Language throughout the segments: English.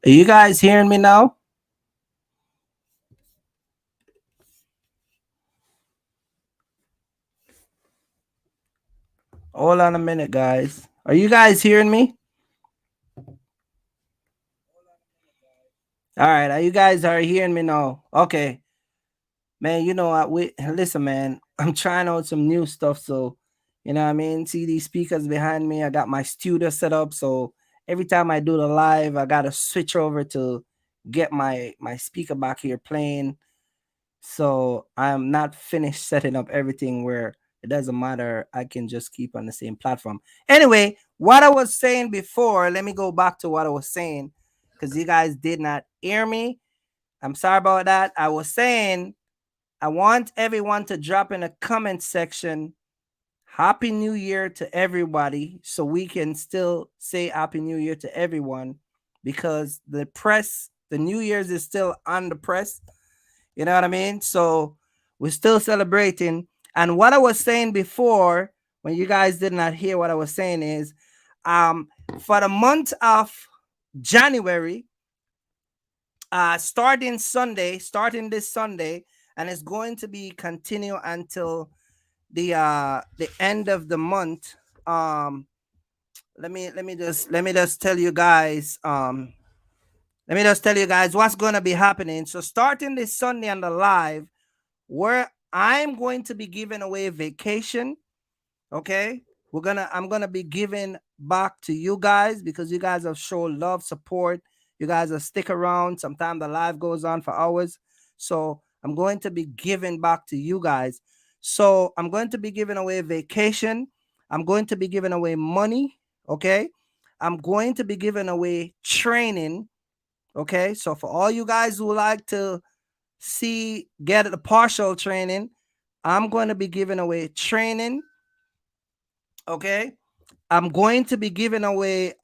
Are you guys hearing me now? Hold on a minute, guys. Are you guys hearing me? All right. Are you guys are hearing me now? Okay, man. You know what? We listen, man. I'm trying out some new stuff, so you know what I mean. See these speakers behind me. I got my studio set up, so every time I do the live, I gotta switch over to get my speaker back here playing. So I'm not finished setting up everything where it doesn't matter. I can just keep on the same platform. Anyway, what I was saying before, let me go back to what I was saying because you guys did not hear me. I'm sorry about that. I was saying I want everyone to drop in the comment section Happy New Year to everybody so we can still say Happy New Year to everyone because the press, the New Year's is still on the press. You know what I mean? So we're still celebrating. And what I was saying before, when you guys did not hear what I was saying, is um, for the month of January, starting this Sunday, and it's going to be continue until the end of the month. Um, let me just tell you guys. Let me just tell you guys what's going to be happening. So starting this Sunday on the live, where I'm going to be giving away vacation. Okay. I'm gonna be giving back to you guys because you guys have shown love, support. You guys have stick around. Sometimes the live goes on for hours. So I'm going to be giving back to you guys. So I'm going to be giving away vacation. I'm going to be giving away money. Okay. I'm going to be giving away training. Okay. So for all you guys who like to get the partial training, I'm going to be giving away training. Okay. I'm going to be giving away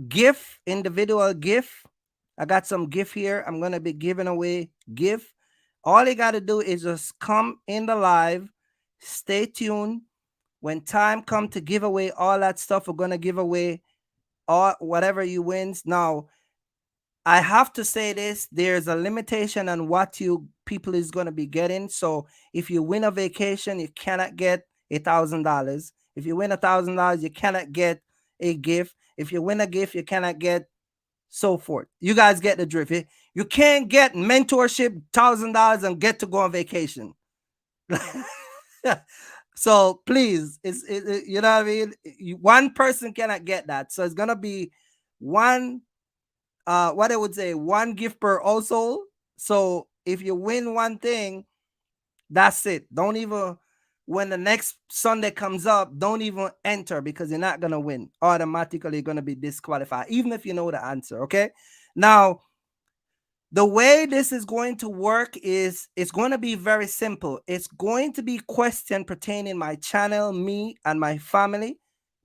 gift, individual gift. I got some gift here. I'm going to be giving away gift. All you got to do is just come in the live, stay tuned. When time come to give away all that stuff, we're going to give away all whatever you wins. Now, I have to say this, there's a limitation on what you people is going to be getting. So if you win a vacation, you cannot get $1,000. If you win $1,000, you cannot get a gift. If you win a gift, you cannot get so forth. You guys get the drift. You can't get mentorship $1,000 and get to go on vacation. So please, you know what I mean. One person cannot get that. So it's gonna be one what I would say, one gift per household. So if you win one thing, that's it. Don't even when the next Sunday comes up, don't even enter because you're not gonna win. Automatically, you're gonna be disqualified, even if you know the answer. Okay. Now, the way this is going to work is it's going to be very simple. It's going to be question pertaining my channel, me, and my family,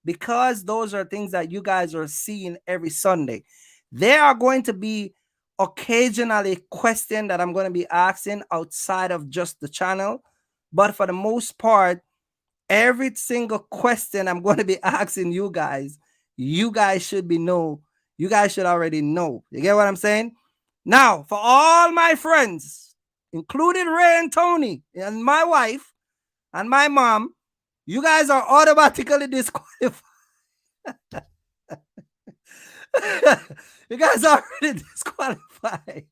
because those are things that you guys are seeing every Sunday. There are going to be occasionally question that I'm going to be asking outside of just the channel, but for the most part, every single question I'm going to be asking you guys should be know. You guys should already know. You get what I'm saying? Now, for all my friends, including Ray and Tony and my wife and my mom, you guys are automatically disqualified. You guys are already disqualified.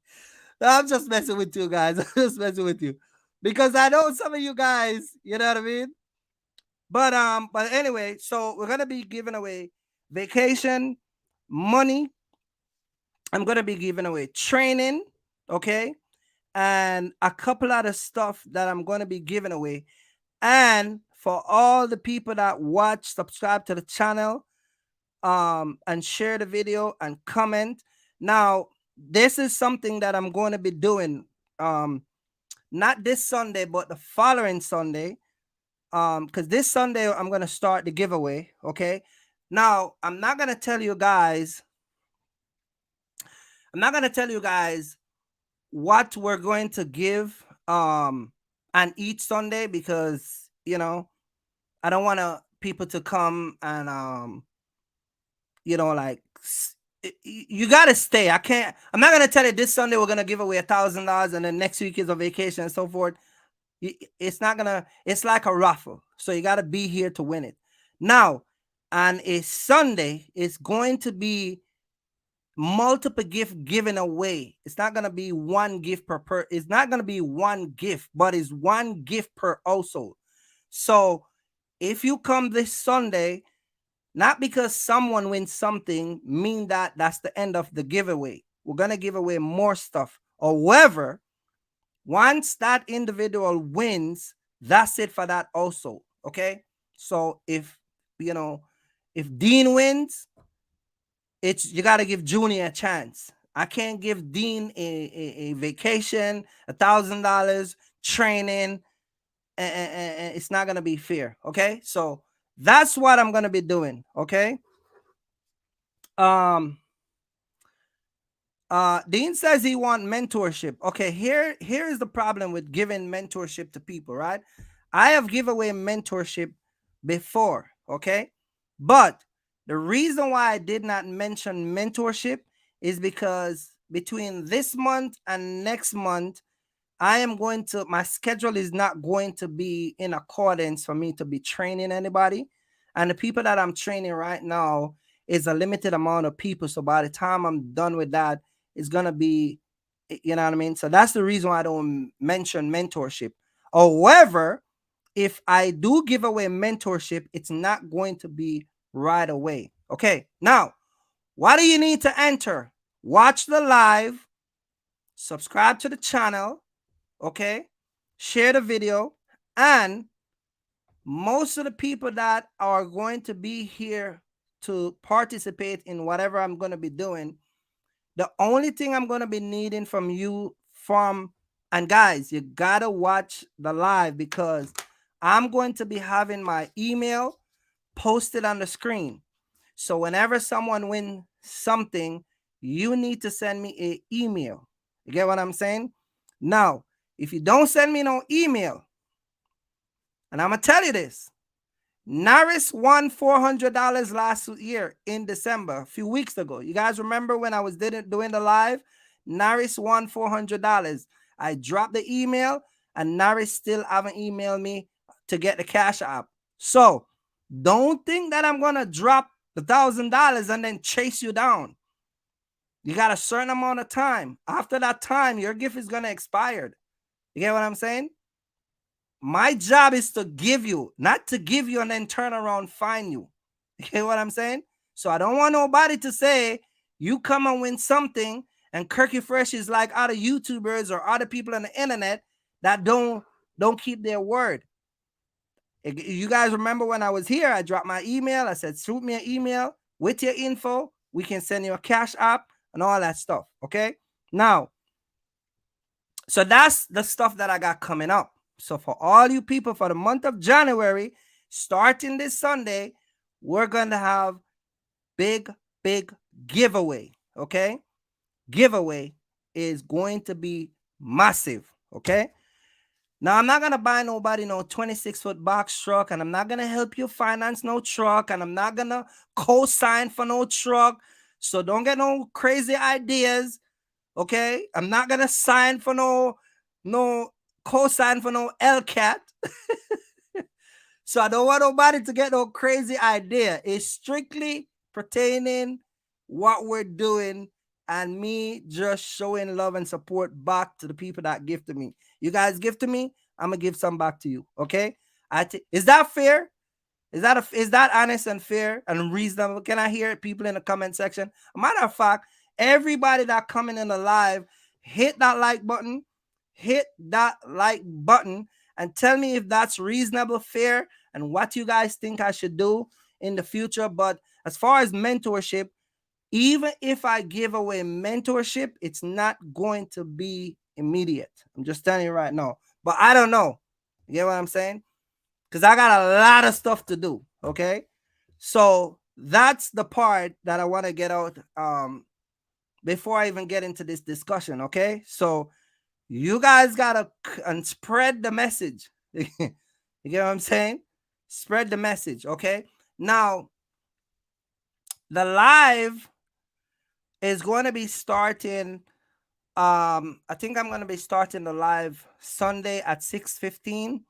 I'm just messing with you guys. I'm just messing with you. Because I know some of you guys, you know what I mean? But anyway, so we're gonna be giving away vacation, money. I'm gonna be giving away training, okay, and a couple other stuff that I'm gonna be giving away. And for all the people that watch, subscribe to the channel, and share the video and comment. Now, this is something that I'm going to be doing, not this Sunday, but the following Sunday. Because this Sunday I'm gonna start the giveaway. Okay. Now I'm not gonna tell you guys. I'm not gonna tell you guys what we're going to give on each Sunday because I don't want to people to come and like You got to stay. I'm not going to tell you this Sunday we're going to give away $1,000 and then next week is a vacation and so forth. It's not going to, it's like a raffle. So you got to be here to win it. Now, on a Sunday, it's going to be multiple gift given away. It's not going to be one gift per, it's not going to be one gift, but it's one gift per household. So if you come this Sunday, not because someone wins something mean that that's the end of the giveaway. We're going to give away more stuff. However, once that individual wins, that's it for that also. Okay. So if, you know, if Dean wins, it's, you got to give Junior a chance. I can't give Dean a vacation, $1,000 training, and it's not going to be fair. Okay. So that's what I'm going to be doing. Okay. Dean says he want mentorship. Okay, here is the problem with giving mentorship to people, right? I have given away mentorship before, okay? But the reason why I did not mention mentorship is because between this month and next month, I am going to, my schedule is not going to be in accordance for me to be training anybody. And the people that I'm training right now is a limited amount of people. So by the time I'm done with that, it's going to be, you know what I mean? So that's the reason why I don't mention mentorship. However, if I do give away mentorship, it's not going to be right away. Okay. Now, what do you need to enter? Watch the live, subscribe to the channel, okay, share the video, and most of the people that are going to be here to participate in whatever I'm going to be doing, the only thing I'm going to be needing from you and guys, you gotta watch the live because I'm going to be having my email posted on the screen. So whenever someone wins something, you need to send me an email. You get what I'm saying? Now, if you don't send me no email, and I'm going to tell you this, Norris won $400 last year in December, a few weeks ago. You guys remember when I was doing the live? Norris won $400. I dropped the email, and Norris still haven't emailed me to get the cash app. So don't think that I'm going to drop the $1,000 and then chase you down. You got a certain amount of time. After that time, your gift is going to expire. You get what I'm saying? My job is to give you, not to give you and then turn around, find you. You get what I'm saying? So I don't want nobody to say you come and win something and Kirky Fresh is like other YouTubers or other people on the internet that don't keep their word. You guys remember when I was here, I dropped my email. I said, shoot me an email with your info. We can send you a cash app and all that stuff. Okay. Now, so that's the stuff that I got coming up. So for all you people, for the month of January, starting this Sunday, we're going to have big giveaway. Okay. Giveaway is going to be massive. Okay. Now, I'm not going to buy nobody no 26-foot box truck, and I'm not going to help you finance no truck, and I'm not going to co-sign for no truck. So don't get no crazy ideas, okay? I'm not going to sign for no co-sign for no LCAT. So I don't want nobody to get no crazy idea. It's strictly pertaining what we're doing and me just showing love and support back to the people that give to me. You guys give to me, I'm gonna give some back to you. Okay? Is that fair? Is that honest and fair and reasonable? Can I hear people in the comment section? A matter of fact, everybody that coming in the live, hit that like button, and tell me if that's reasonable, fair, and what you guys think I should do in the future. But as far as mentorship, even if I give away mentorship, it's not going to be immediate. I'm just telling you right now. But I don't know. You get what I'm saying? Because I got a lot of stuff to do. Okay. So that's the part that I want to get out before I even get into this discussion. Okay. So you guys got to spread the message. You get what I'm saying? Spread the message. Okay. Now, the live is going to be starting. I think I'm going to be starting the live Sunday at 6:15,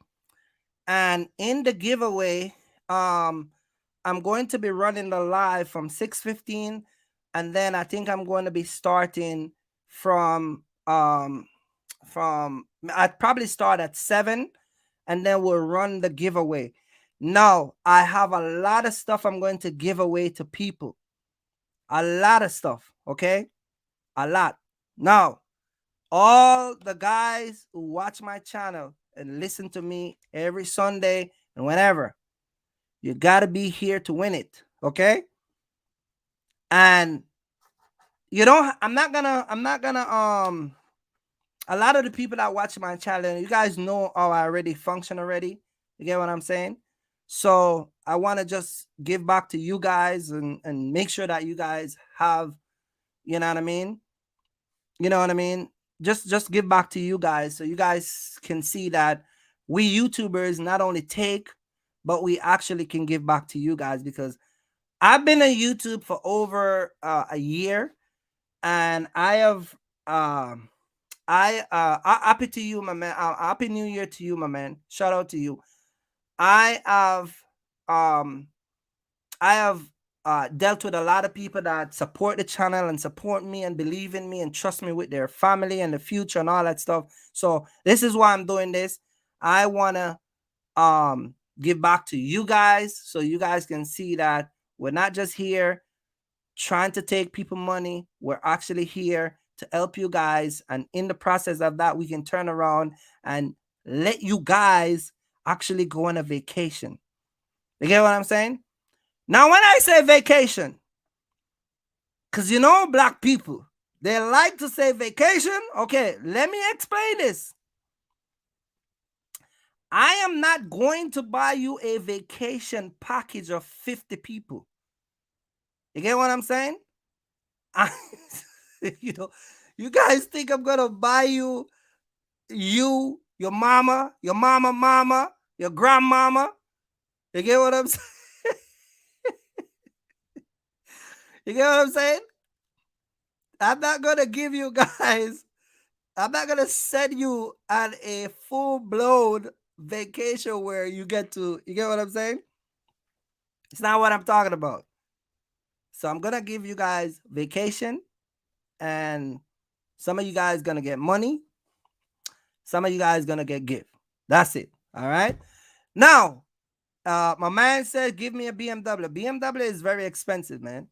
and in the giveaway, um, I'm going to be running the live from 6:15, and then I think I'm going to be starting from I'd probably start at 7, and then we'll run the giveaway. Now, I have a lot of stuff I'm going to give away to people. A lot of stuff, okay? A lot. Now, all the guys who watch my channel and listen to me every Sunday and whenever, you got to be here to win it, okay? And you don't I'm not gonna a lot of the people that watch my channel, you guys know how I already function already. You get what I'm saying? So I want to just give back to you guys and make sure that you guys have, you know what I mean? You know what I mean? Just give back to you guys so you guys can see that we YouTubers not only take, but we actually can give back to you guys, because I've been on YouTube for over a year, and I have happy to you, my man. Happy New Year to you, my man. Shout out to you. I have um I have dealt with a lot of people that support the channel and support me and believe in me and trust me with their family and the future and all that stuff. So this is why I'm doing this. I wanna give back to you guys so you guys can see that we're not just here trying to take people money. We're actually here to help you guys. And in the process of that, we can turn around and let you guys actually go on a vacation. You get what I'm saying? Now, when I say vacation, because you know, black people, they like to say vacation. Okay, let me explain this. I am not going to buy you a vacation package of 50 people. You get what I'm saying? I, you know, you guys think I'm gonna buy you, your mama, your grandmama. You get what I'm saying? You get what I'm saying? I'm not gonna give you guys. I'm not gonna send you on a full blown vacation where you get to. You get what I'm saying? It's not what I'm talking about. So I'm gonna give you guys vacation, and some of you guys gonna get money. Some of you guys gonna get gift. That's it. All right. Now, my man said, "Give me a BMW." BMW is very expensive, man.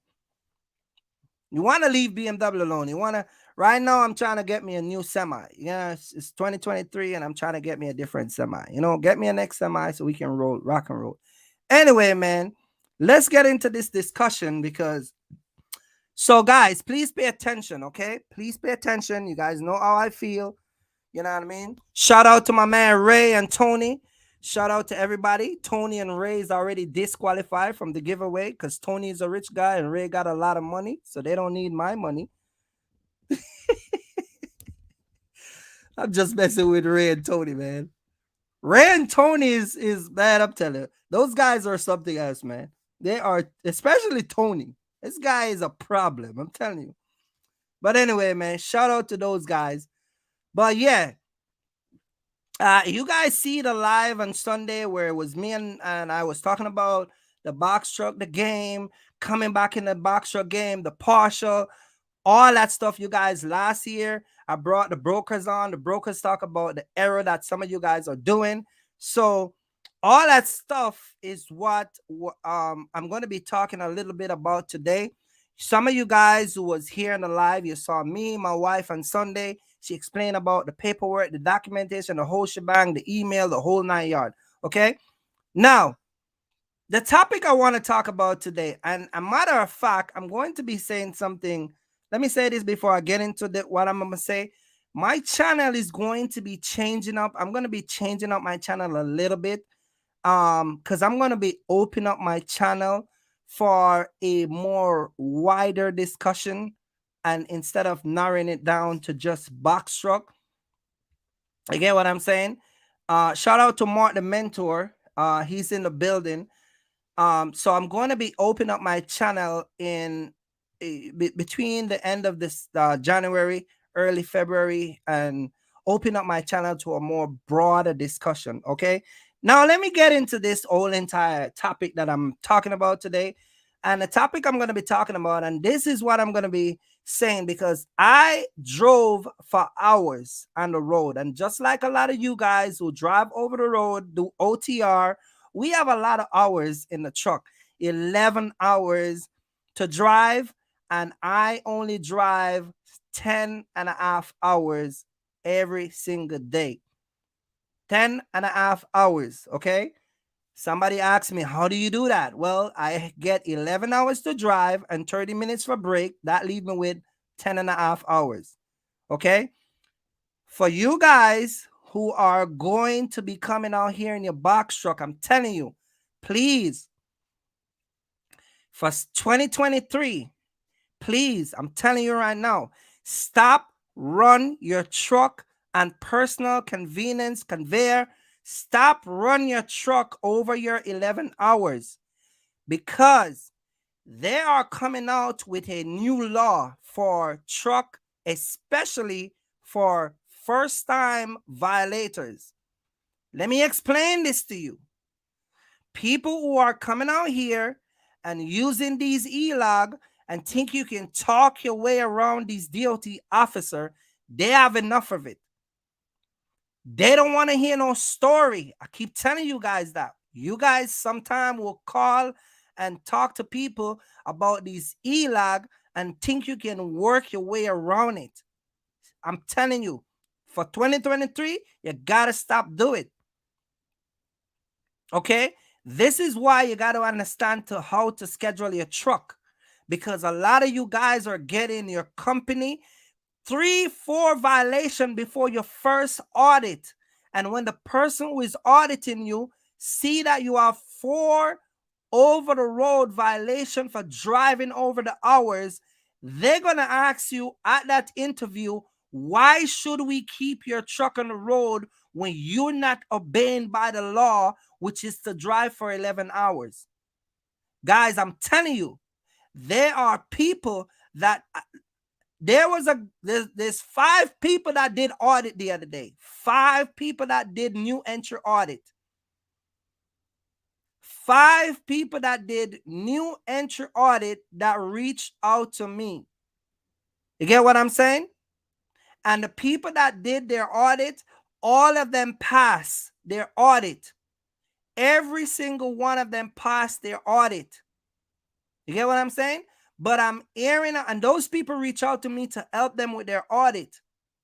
You want to leave BMW alone. You want to. Right now, I'm trying to get me a new semi. Yeah, it's 2023, and I'm trying to get me a different semi. You know, get me a next semi so we can rock and roll. Anyway, man, let's get into this discussion because. So, guys, please pay attention, okay? Please pay attention. You guys know how I feel. You know what I mean? Shout out to my man Ray and Tony. Shout out to everybody. Tony and Ray is already disqualified from the giveaway because Tony is a rich guy and Ray got a lot of money, so they don't need my money. I'm just messing with Ray and Tony, man. Ray and Tony is man. I'm telling you, those guys are something else, man. They are, especially Tony. This guy is a problem. I'm telling you. But anyway, man, shout out to those guys. But yeah, you guys see the live on Sunday where it was me and I was talking about the Boxtruck, the game, coming back in the Boxtruck game, the partial, all that stuff. You guys, last year, I brought the brokers on. The brokers talk about the error that some of you guys are doing. So all that stuff is what I'm going to be talking a little bit about today. Some of you guys who was here in the live, you saw me, my wife on Sunday. She explained about the paperwork, the documentation, the whole shebang, the email, the whole 9 yard. Okay. Now, the topic I want to talk about today, and a matter of fact, I'm going to be saying something. Let me say this before I get into what I'm going to say. My channel is going to be changing up. I'm going to be changing up my channel a little bit because I'm going to be opening up my channel for a more wider discussion, and instead of narrowing it down to just Boxtruck. You get what I'm saying? Shout out to Mark the mentor. He's in the building. So I'm going to be opening up my channel in between the end of this January, early February, and open up my channel to a more broader discussion. Okay. Now let me get into this whole entire topic that I'm talking about today. And the topic I'm going to be talking about, and this is what I'm going to be saying, because I drove for hours on the road. And just like a lot of you guys who drive over the road, do OTR, we have a lot of hours in the truck, 11 hours to drive. And I only drive 10 and a half hours every single day. 10 and a half hours. Okay. Somebody asked me, how do you do that? Well, I get 11 hours to drive and 30 minutes for break. That leaves me with 10 and a half hours. Okay. For you guys who are going to be coming out here in your box truck, I'm telling you, please, for 2023, please, I'm telling you right now, stop run your truck and personal convenience conveyor. Stop run your truck over your 11 hours, because they are coming out with a new law for truck, especially for first-time violators. Let me explain this to you. People who are coming out here and using these e-log and think you can talk your way around these DOT officer, they have enough of it. They don't want to hear no story. I keep telling you guys that. You guys sometime will call and talk to people about these e-log and think you can work your way around it. I'm telling you, for 2023, you got to stop doing it. Okay? This is why you got to understand how to schedule your truck, because a lot of you guys are getting your company 3-4 violation before your first audit. And when the person who is auditing you see that you have 4 over the road violation for driving over the hours, they're going to ask you at that interview, why should we keep your truck on the road when you're not obeying by the law, which is to drive for 11 hours? Guys, I'm telling you, there are people that there's 5 people that did audit the other day. 5 people that did new entry audit. 5 people that did new entry audit that reached out to me. You get what I'm saying? And the people that did their audit, all of them passed their audit. Every single one of them passed their audit. You get what I'm saying? But I'm hearing, and those people reach out to me to help them with their audit.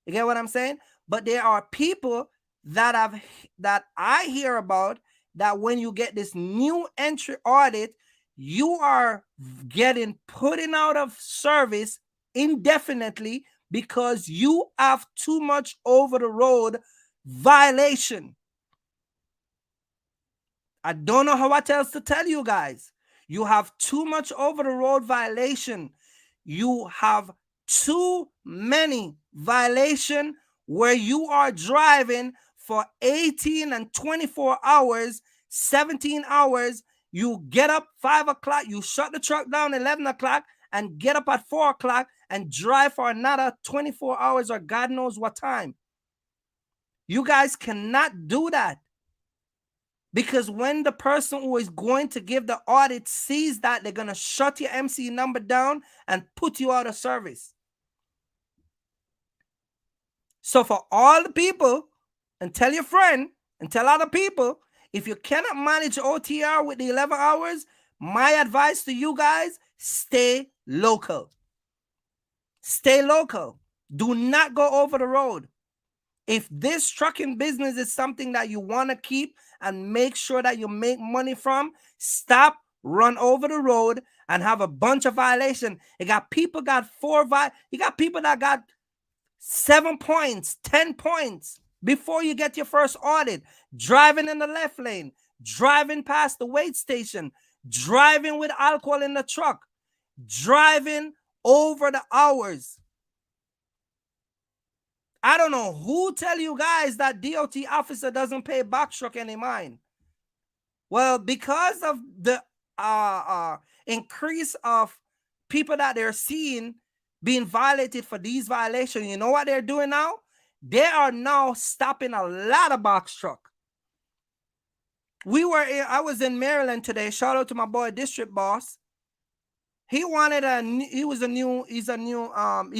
You get what I'm saying? But there are people that I hear about that when you get this new entry audit, you are getting put out of service indefinitely because you have too much over the road violation. I don't know what else to tell you guys. You have too much over the road violation. You have too many violation where you are driving for 18 and 24 hours, 17 hours. You get up 5 o'clock, you shut the truck down 11 o'clock and get up at 4 o'clock and drive for another 24 hours or God knows what time. You guys cannot do that. Because when the person who is going to give the audit sees that, they're going to shut your MC number down and put you out of service. So for all the people, and tell your friend and tell other people, if you cannot manage OTR with the 11 hours, my advice to you guys, stay local. Stay local. Do not go over the road. If this trucking business is something that you want to keep and make sure that you make money from, stop, run over the road, and have a bunch of violations. You got people got 4 you got people that got 7 points, 10 points before you get your first audit. Driving in the left lane, driving past the wait station, driving with alcohol in the truck, driving over the hours. I don't know who tell you guys that DOT officer doesn't pay Boxtruck any mind. Well, because of the increase of people that they're seeing being violated for these violations, you know what they're doing now? They are now stopping a lot of box truck. I was in Maryland today. Shout out to my boy District Boss. He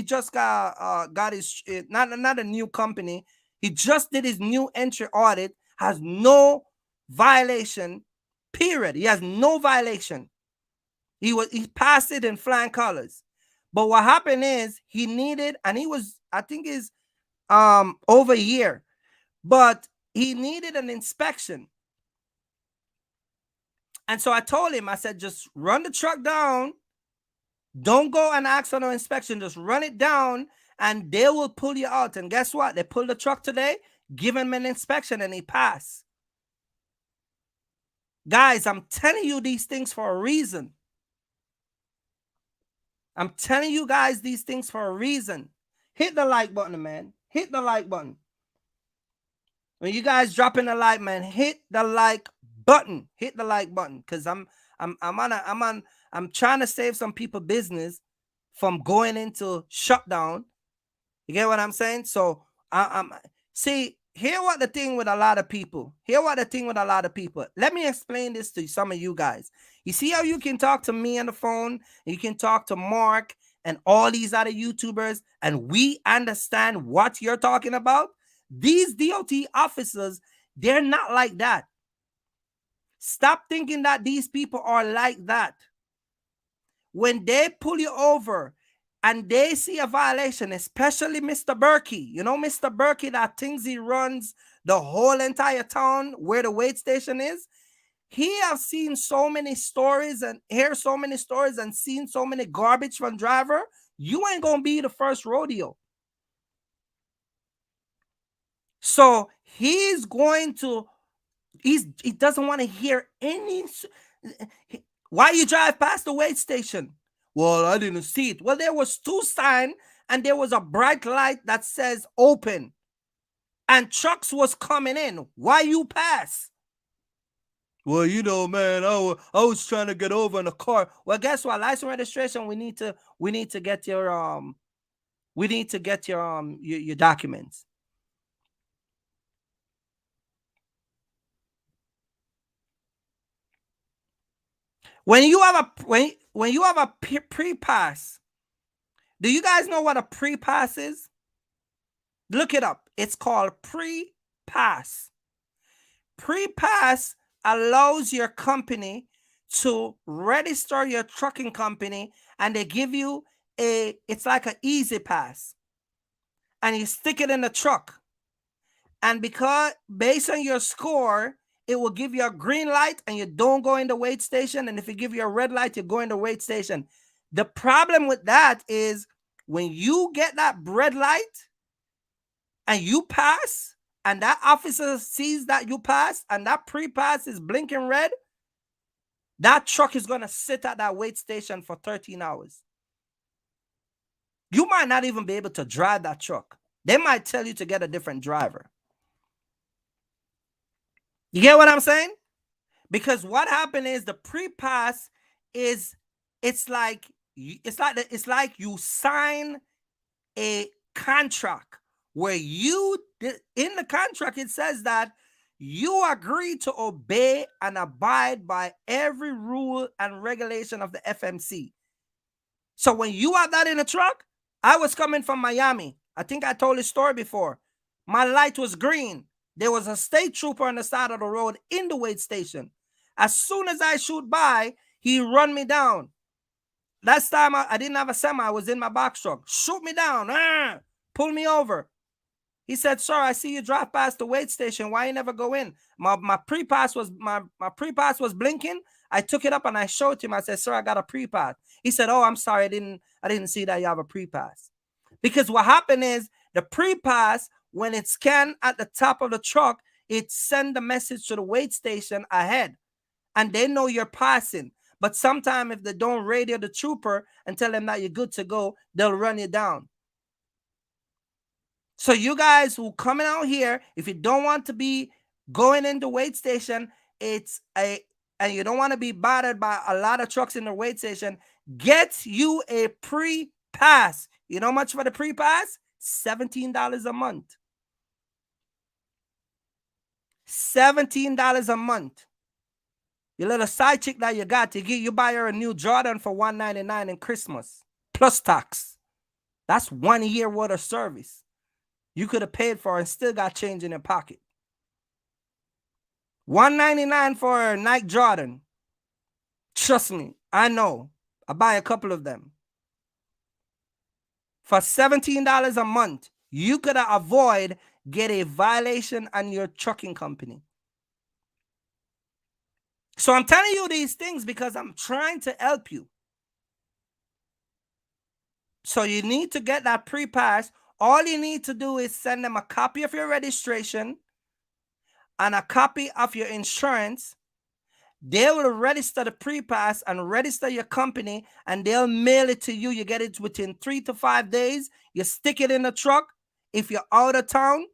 just got his, not a new company. He just did his new entry audit, has no violation, period. He has no violation. He passed it in flying colors. But what happened is he needed, and he was, I think is over a year, but he needed an inspection. And so I told him, I said, just run the truck down. Don't go and ask for no inspection. Just run it down and they will pull you out. And guess what? They pulled the truck today, give him an inspection, and he passed. Guys, I'm telling you these things for a reason. I'm telling you guys these things for a reason. Hit the like button, man. Hit the like button. When you guys dropping a like, man, hit the like button. Hit the like button, because I'm trying to save some people business from going into shutdown. You get what I'm saying? So see, hear what the thing with a lot of people. Let me explain this to some of you guys. You see how you can talk to me on the phone, you can talk to Mark and all these other YouTubers, and we understand what you're talking about? These DOT officers, they're not like that. Stop thinking that these people are like that. When they pull you over and they see a violation, especially Mr. Berkey, you know Mr. Berkey that thinks he runs the whole entire town where the weight station is? He has seen so many stories and heard so many stories and seen so many garbage from driver. You ain't gonna be the first rodeo. So he doesn't want to hear any. Why you drive past the weight station? Well, I didn't see it. Well, there was 2 signs and there was a bright light that says open. And trucks was coming in. Why you pass? Well, you know, man, I was trying to get over in a car. Well, guess what? License registration, we need to get your your documents. When you have a pre-pass, do you guys know what a pre-pass is? Look it up. It's called pre-pass. Pre-pass allows your company to register your trucking company, and they give you it's like an easy pass, and you stick it in the truck. And because based on your score, it will give you a green light and you don't go in the weight station. And if it give you a red light, you go in the weight station. The problem with that is when you get that red light and you pass, and that officer sees that you pass and that pre-pass is blinking red, that truck is going to sit at that weight station for 13 hours. You might not even be able to drive that truck. They might tell you to get a different driver. You get what I'm saying? Because what happened is the pre-pass is it's like you sign a contract where in the contract it says that you agree to obey and abide by every rule and regulation of the FMC. So when you have that in a truck, I was coming from Miami. I think I told this story before. My light was green. There was a state trooper on the side of the road in the weight station. As soon as I shoot by, he run me down. Last time I didn't have a semi. I was in my box truck. Shoot me down. Pull me over. He said, "Sir, I see you drive past the weight station. Why you never go in?" My pre-pass was blinking. I took it up and I showed him. I said, "Sir, I got a pre-pass." He said, "Oh, I'm sorry. I didn't see that you have a pre-pass." Because what happened is the pre-pass, when it's scanned at the top of the truck, it sends the message to the weight station ahead, and they know you're passing. But sometimes if they don't radio the trooper and tell them that you're good to go, they'll run you down. So you guys who coming out here, if you don't want to be going in the weight station, it's a and you don't want to be bothered by a lot of trucks in the wait station, get you a pre-pass. You know how much for the pre-pass? $17 a month. $17 a month. Your little side chick that you got, you buy her a new Jordan for $199 in Christmas, plus tax. That's 1 year worth of service you could have paid for and still got change in your pocket. $199 for a Nike Jordan. Trust me, I know. I buy a couple of them. For $17 a month, you could avoid get a violation on your trucking company. So I'm telling you these things because I'm trying to help you. So you need to get that pre-pass. All you need to do is send them a copy of your registration and a copy of your insurance. They will register the pre-pass and register your company, and they'll mail it to you. You get it within 3 to 5 days. You stick it in the truck. If you're out of town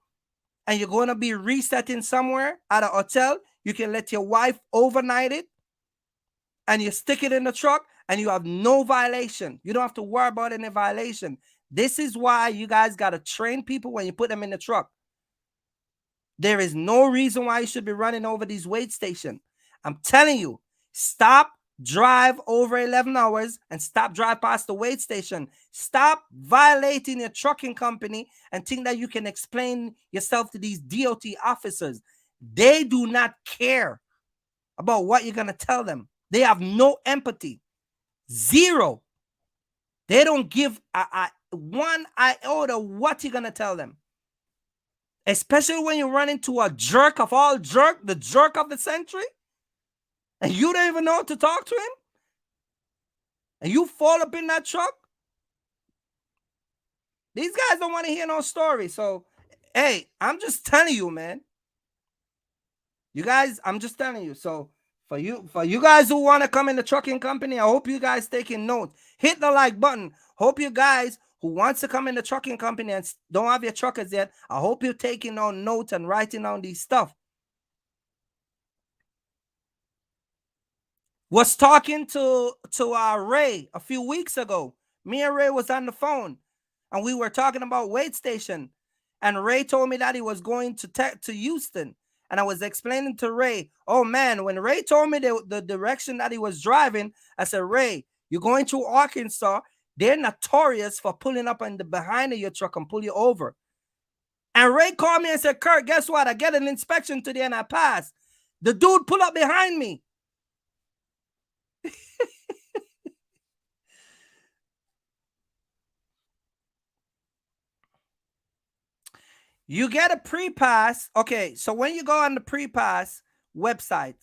and you're going to be resetting somewhere at a hotel, you can let your wife overnight it, and you stick it in the truck, and you have no violation. You don't have to worry about any violation. This is why you guys got to train people when you put them in the truck. There is no reason why you should be running over these wait stations. I'm telling you, stop, drive over 11 hours and stop, drive past the wait station. Stop violating your trucking company and think that you can explain yourself to these DOT officers. They do not care about what you're going to tell them. They have no empathy. Zero. They don't give one iota what you're going to tell them. Especially when you run into a jerk of all jerk, the jerk of the century, and you don't even know how to talk to him, and you fall up in that truck. These guys don't want to hear no story. So, hey, I'm just telling you, man. You guys, I'm just telling you. So, for you guys who want to come in the trucking company, I hope you guys taking notes. Hit the like button. Hope you guys who wants to come in the trucking company and don't have your truckers yet, I hope you're taking on notes and writing down these stuff. Was talking to Ray a few weeks ago. Me and Ray was on the phone, and we were talking about wait station. And Ray told me that he was going to Houston. And I was explaining to Ray, oh man, when Ray told me the direction that he was driving, I said, Ray, you're going to Arkansas. They're notorious for pulling up on the behind of your truck and pull you over. And Ray called me and said, Kurt, guess what? I get an inspection today and I passed. The dude pulled up behind me. You get a pre-pass. Okay, so when you go on the pre-pass website,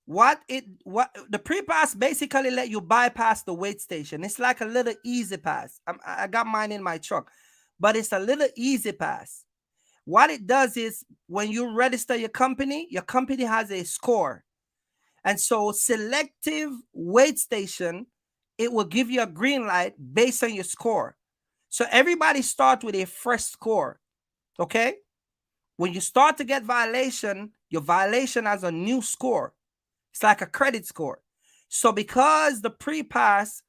what the pre-pass basically let you bypass the wait station. It's like a little easy pass. I got mine in my truck, but it's a little easy pass. What it does is when you register your company has a score. And so selective wait station, it will give you a green light based on your score. So everybody starts with a fresh score. Okay? When you start to get violation, your violation has a new score. It's like a credit score. So because the pre-pass,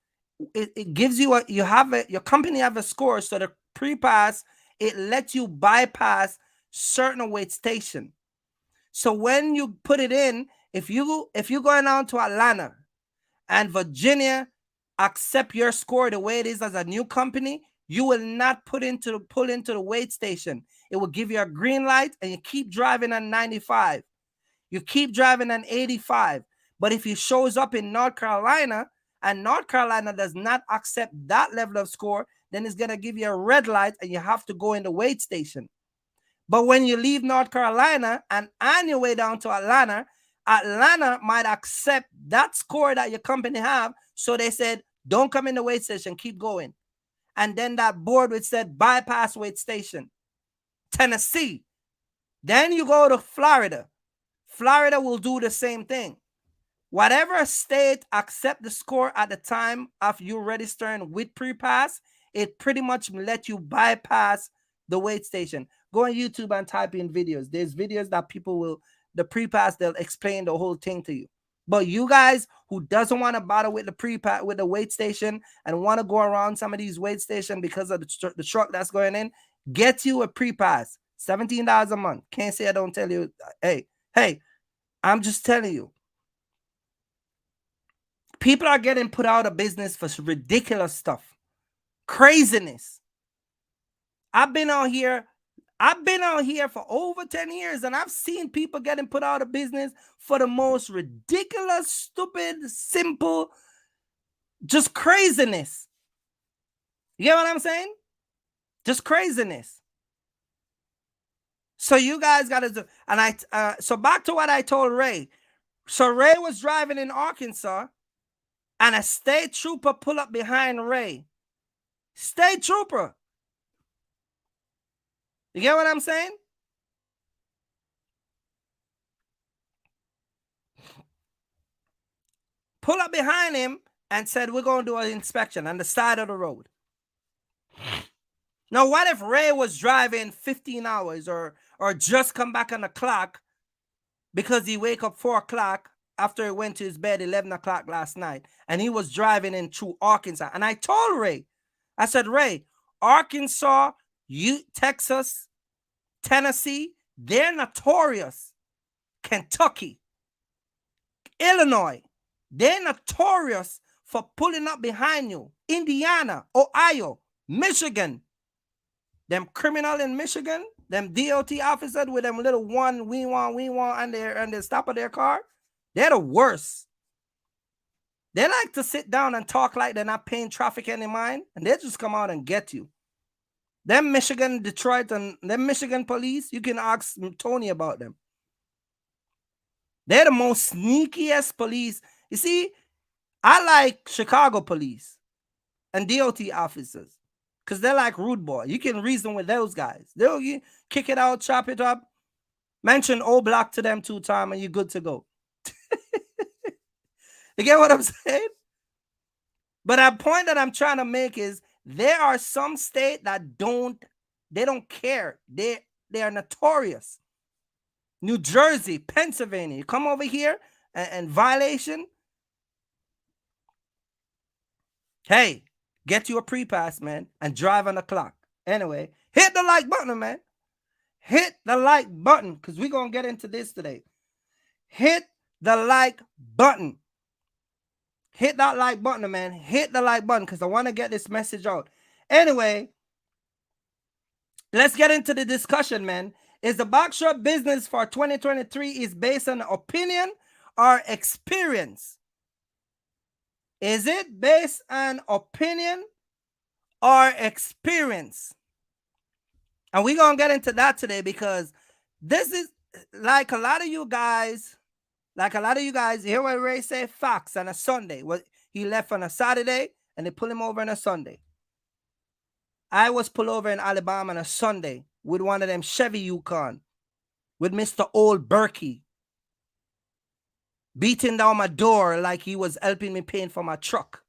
it gives you your company have a score. So the pre-pass, it lets you bypass certain wait station. So when you put it in, if you're going down to Atlanta and Virginia accept your score the way it is as a new company, you will not pull into the wait station. It will give you a green light and you keep driving on 95. You keep driving on 85. But if it shows up in North Carolina and North Carolina does not accept that level of score, then it's going to give you a red light and you have to go in the wait station. But when you leave North Carolina and on your way down to Atlanta, Atlanta might accept that score that your company have. So they said, don't come in the wait station, keep going. And then that board would said bypass wait station. Tennessee. Then you go to Florida. Florida will do the same thing. Whatever state accept the score at the time of you registering with pre-pass, it pretty much let you bypass the wait station. Go on YouTube and type in videos. There's videos that the pre-pass, they'll explain the whole thing to you. But you guys who doesn't want to bother with the pre-pass, with the weight station, and want to go around some of these weight stations because of the truck that's going in, get you a pre-pass. $17 a month. Can't say I don't tell you. Hey, I'm just telling you. People are getting put out of business for ridiculous stuff. Craziness. I've been out here for over 10 years, and I've seen people getting put out of business for the most ridiculous, stupid, simple, just craziness. You get what I'm saying? Just craziness. So you guys got to do, and so back to what I told Ray. So Ray was driving in Arkansas, and a state trooper pull up behind Ray. State trooper. You get what I'm saying? Pull up behind him and said, we're going to do an inspection on the side of the road. Now, what if Ray was driving 15 hours or just come back on the clock because he wake up 4 o'clock after he went to his bed 11 o'clock last night, and he was driving in through Arkansas? And I told Ray, I said, Ray, Arkansas, Texas, Tennessee, they're notorious. Kentucky, Illinois, they're notorious for pulling up behind you. Indiana, Ohio, Michigan, them criminal in Michigan, them DOT officers with them little we want on the stop of their car, they're the worst. They like to sit down and talk like they're not paying traffic any mind, and they just come out and get you. Them Michigan, Detroit, and them Michigan police, you can ask Tony about them. They're the most sneakiest police. You see, I like Chicago police and DOT officers because they're like rude boy. You can reason with those guys. They'll kick it out, chop it up, mention old block to them 2 times, and you're good to go. You get what I'm saying? But a point that I'm trying to make is there are some states that don't care. They are notorious. New Jersey, Pennsylvania, you come over here and violation. Hey, get you a pre-pass, man, and drive on the clock. Anyway, hit the like button, man. Hit the like button because we're going to get into this today. Hit the like button. Hit that like button, man. Hit the like button because I want to get this message out. Anyway, let's get into the discussion, man. Is the Boxtruck business for 2023 is based on opinion or experience? Is it based on opinion or experience? And we're going to get into that today because this is like a lot of you guys, hear what Ray say, facts on a Sunday. Well, he left on a Saturday and they pull him over on a Sunday. I was pulled over in Alabama on a Sunday with one of them Chevy Yukon with Mr. Old Berkey beating down my door like he was helping me paying for my truck.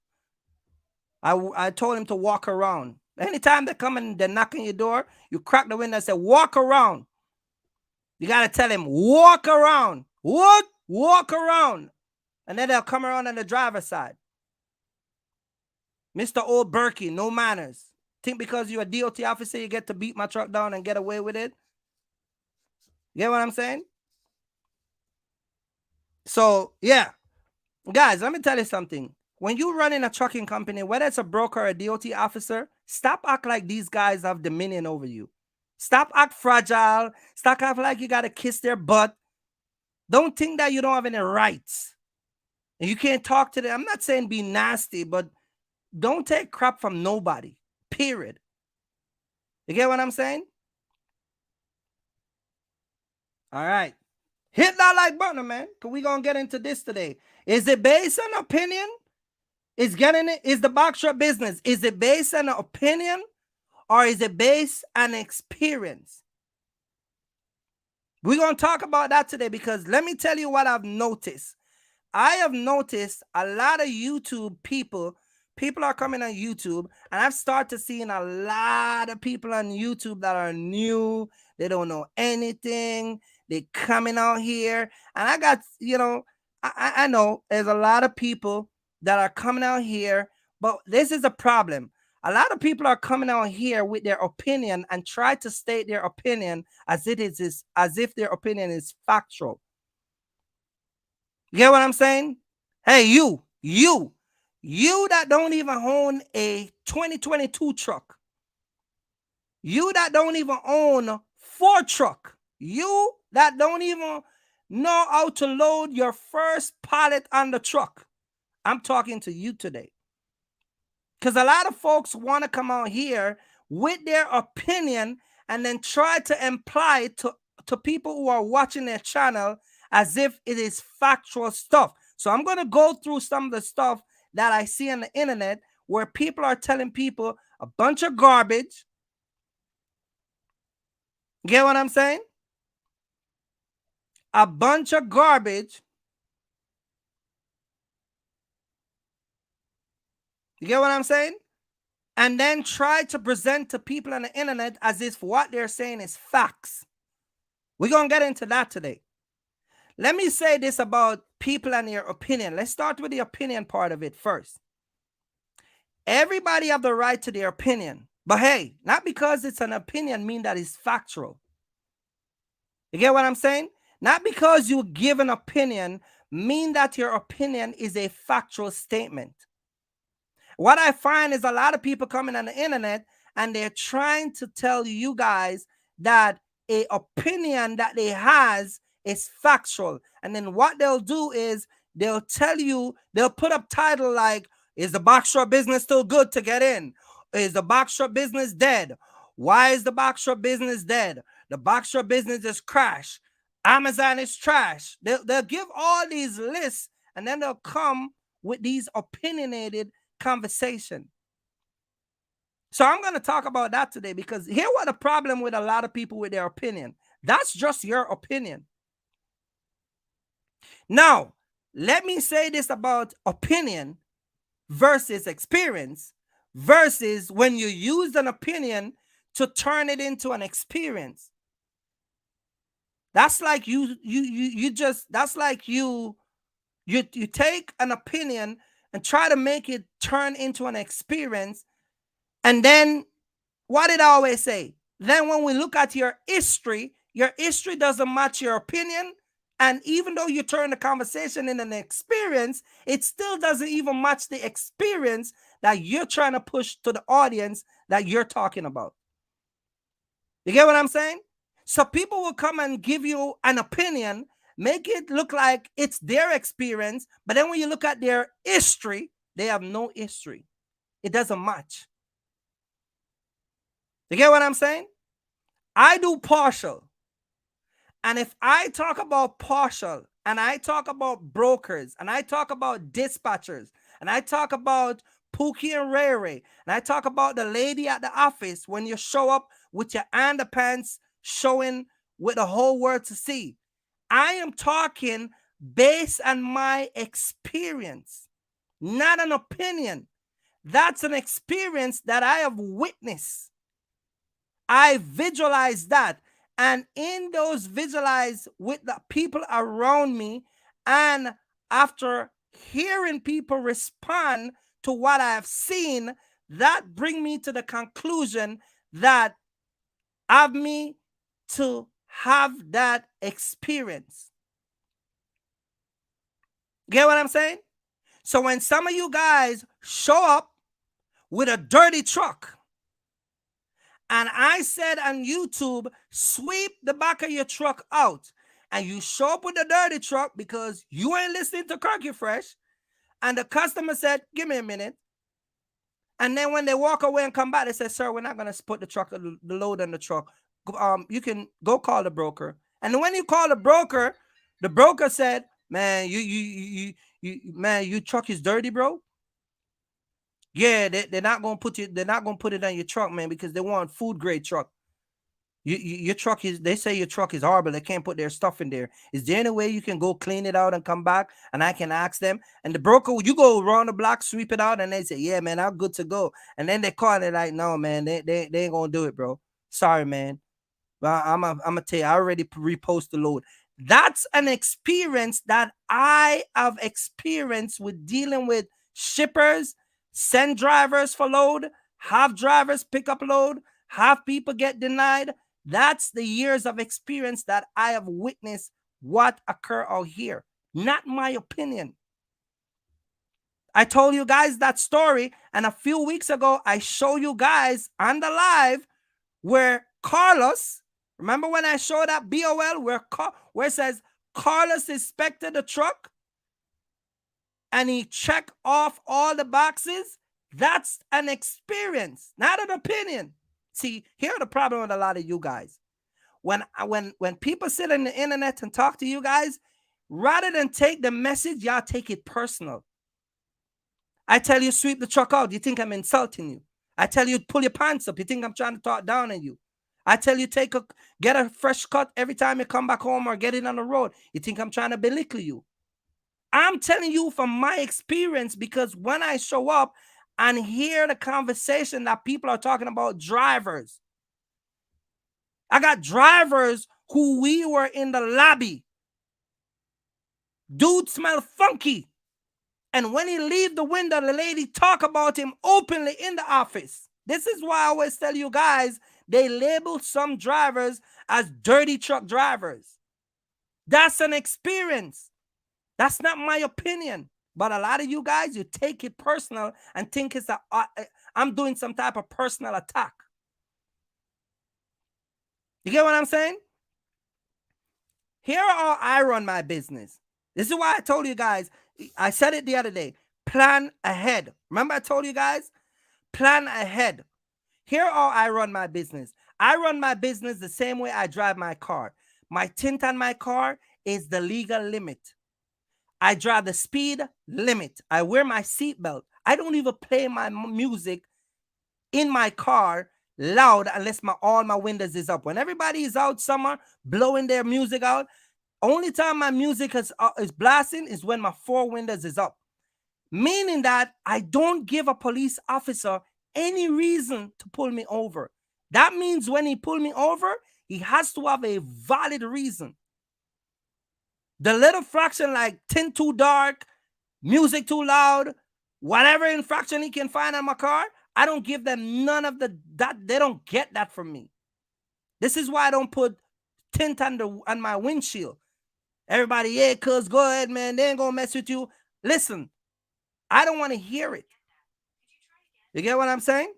I told him to walk around. Anytime they come and they knock on your door, you crack the window and say, walk around. You got to tell him, walk around. What? Walk around. And then they'll come around on the driver's side. Mr. Old Berkey, no manners. Think because you're a DOT officer, you get to beat my truck down and get away with it? You get what I'm saying? So, yeah. Guys, let me tell you something. When you run in a trucking company, whether it's a broker or a DOT officer, stop act like these guys have dominion over you. Stop act fragile. Stop act like you got to kiss their butt. Don't think that you don't have any rights. And you can't talk to them. I'm not saying be nasty, but don't take crap from nobody. Period. You get what I'm saying? All right. Hit that like button, man, because we're going to get into this today. Is it based on opinion? Is the Boxtruck business, is it based on opinion or is it based on experience? We're going to talk about that today because let me tell you what I've noticed. I have noticed a lot of YouTube people are coming on YouTube, and I've started seeing a lot of people on YouTube that are new. They don't know anything. They coming out here, and I got, I know there's a lot of people that are coming out here, but this is a problem. A lot of people are coming out here with their opinion and try to state their opinion as as if their opinion is factual. You get what I'm saying? Hey, you that don't even own a 2022 truck. You that don't even own Ford truck. You that don't even know how to load your first pallet on the truck. I'm talking to you today. Because a lot of folks want to come out here with their opinion and then try to imply to people who are watching their channel as if it is factual stuff. So I'm going to go through some of the stuff that I see on the internet where people are telling people a bunch of garbage. Get what I'm saying? A bunch of garbage. You get what I'm saying? And then try to present to people on the internet as if what they're saying is facts. We're going to get into that today. Let me say this about people and their opinion. Let's start with the opinion part of it first. Everybody have the right to their opinion. But hey, not because it's an opinion mean that it's factual. You get what I'm saying? Not because you give an opinion mean that your opinion is a factual statement. What I find is a lot of people coming on the internet and they're trying to tell you guys that a opinion that they has is factual. And then what they'll do is they'll tell you, they'll put up title like, is the Boxtruck business still good to get in? Is the Boxtruck business dead? Why is the Boxtruck business dead? The Boxtruck business is crashed. Amazon is trash. They'll give all these lists and then they'll come with these opinionated conversation. So I'm going to talk about that today because here what the problem with a lot of people with their opinion. That's just your opinion. Now, let me say this about opinion versus experience versus when you use an opinion to turn it into an experience. That's like you take an opinion and try to make it turn into an experience. And then what did I always say? Then when we look at your history doesn't match your opinion. And even though you turn the conversation in an experience, it still doesn't even match the experience that you're trying to push to the audience that you're talking about. You get what I'm saying? So people will come and give you an opinion, make it look like it's their experience, but then when you look at their history, they have no history. It doesn't match. You get what I'm saying? I do partial. And if I talk about partial, and I talk about brokers, and I talk about dispatchers, and I talk about Pookie and Ray Ray, and I talk about the lady at the office when you show up with your underpants showing with the whole world to see, I am talking based on my experience, not an opinion. That's an experience that I have witnessed. I visualize that. And in those visualize with the people around me, and after hearing people respond to what I have seen, that bring me to the conclusion that of me to have that experience. Get what I'm saying? So when some of you guys show up with a dirty truck, and I said on YouTube, sweep the back of your truck out, and you show up with the dirty truck because you ain't listening to Kirky Fresh, and the customer said, give me a minute. And then when they walk away and come back, they say, sir, we're not going to put the load on the truck. You can go call the broker. And when you call the broker said, man, your truck is dirty, bro. Yeah, they're not gonna put it on your truck, man, because they want food grade truck. Your truck is, they say your truck is horrible. They can't put their stuff in there. Is there any way you can go clean it out and come back and I can ask them? And the broker, you go around the block, sweep it out, and they say, yeah, man, I'm good to go. And then they call it like, no, man, they ain't gonna do it, bro. Sorry, man. Well, I'm gonna tell you, I already repost the load. That's an experience that I have experienced with dealing with shippers, send drivers for load, have drivers pick up load, have people get denied. That's the years of experience that I have witnessed what occur out here. Not my opinion. I told you guys that story, and a few weeks ago, I show you guys on the live where Carlos, remember when I showed that BOL where it says Carlos inspected the truck and he checked off all the boxes? That's an experience, not an opinion. See, here's the problem with a lot of you guys. When people sit on the internet and talk to you guys, rather than take the message, y'all take it personal. I tell you, sweep the truck out, you think I'm insulting you. I tell you, pull your pants up, you think I'm trying to talk down on you. I tell you, get a fresh cut every time you come back home or get it on the road, you think I'm trying to belittle you. I'm telling you from my experience, because when I show up and hear the conversation that people are talking about drivers, I got drivers who we were in the lobby. Dude smell funky. And when he leave the window, the lady talk about him openly in the office. This is why I always tell you guys, they label some drivers as dirty truck drivers. That's an experience. That's not my opinion. But a lot of you guys, you take it personal and think it's I'm doing some type of personal attack. You get what I'm saying? Here are how I run my business. This is why I told you guys, I said it the other day, plan ahead. Remember I told you guys, plan ahead. Here are how I run my business. I run my business the same way I drive my car. My tint on my car is the legal limit. I drive the speed limit. I wear my seatbelt. I don't even play my music in my car loud unless all my windows is up. When everybody is out somewhere blowing their music out, only time my music is blasting is when my 4 windows is up. Meaning that I don't give a police officer any reason to pull me over. That means when he pull me over, he has to have a valid reason. The little fraction like tint too dark, music too loud, whatever infraction he can find on my car, I don't give them none of that. They don't get that from me. This is why I don't put tint on my windshield. Everybody, yeah, cuz go ahead, man. They ain't gonna mess with you. Listen, I don't want to hear it. You get what I'm saying?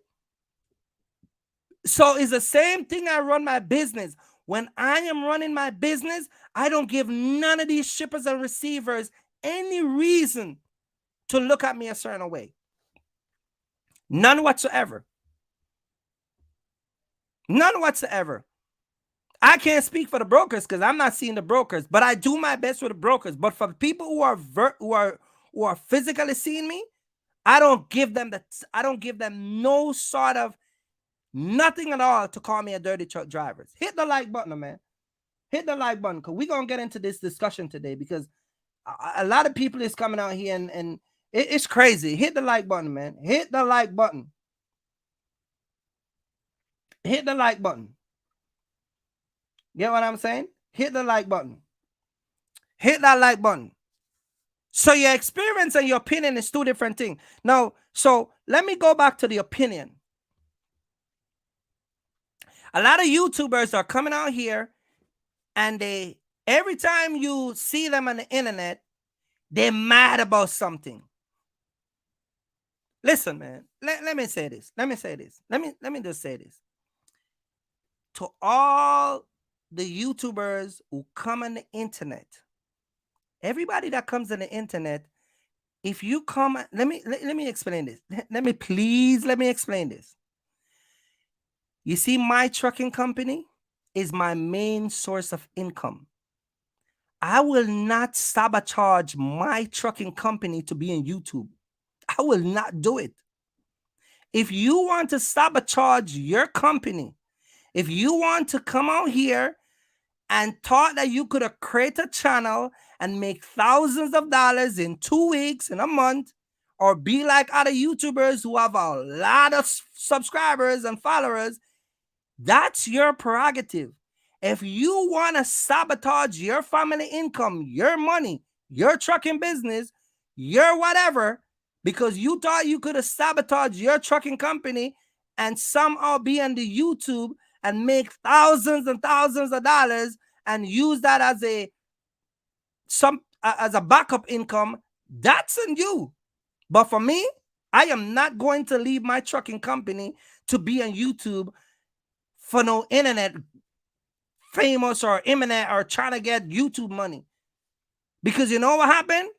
So it's the same thing I run my business. When I am running my business, I don't give none of these shippers and receivers any reason to look at me a certain way. None whatsoever. None whatsoever. I can't speak for the brokers because I'm not seeing the brokers, but I do my best with the brokers. But for the people who are physically seeing me, I don't give them no sort of nothing at all to call me a dirty truck driver. Hit the like button, man. Hit the like button because we're gonna get into this discussion today because a lot of people is coming out here and it's crazy. Hit the like button, man. Hit the like button. Hit the like button. Get what I'm saying? Hit the like button. Hit that like button. So your experience and your opinion is 2 different things. Now, so let me go back to the opinion. A lot of YouTubers are coming out here and every time you see them on the internet, they're mad about something. Listen, man, let me say this. Let me just say this. To all the YouTubers who come on the internet, everybody that comes on the internet, if you come, let me explain this. Let me explain this. You see, my trucking company is my main source of income. I will not sabotage my trucking company to be on YouTube. I will not do it. If you want to sabotage your company, if you want to come out here and thought that you could create a channel and make thousands of dollars in 2 weeks, in a month, or be like other YouTubers who have a lot of subscribers and followers, that's your prerogative. If you want to sabotage your family income, your money, your trucking business, your whatever, because you thought you could have sabotaged your trucking company and somehow be on the YouTube and make thousands and thousands of dollars and use that as a backup income, that's on you. But for me, I am not going to leave my trucking company to be on YouTube for no internet famous or imminent or trying to get YouTube money. Because you know what happened?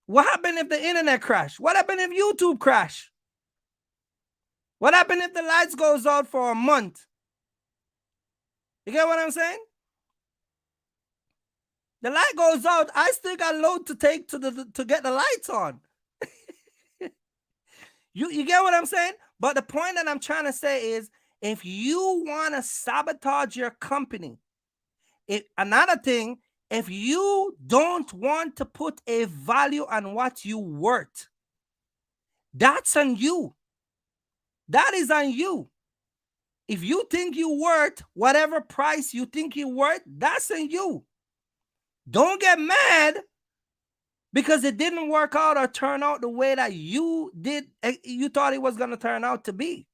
What happened if the internet crashed? What happened if YouTube crashed? What happened if the lights goes out for a month? You get what I'm saying? The light goes out, I still got load to take to get the lights on. You get what I'm saying? But the point that I'm trying to say is, if you want to sabotage your company, another thing, if you don't want to put a value on what you worth, that's on you. That is on you. If you think you worth whatever price you think you worth, that's on you. Don't get mad because it didn't work out or turn out the way that you thought it was going to turn out to be.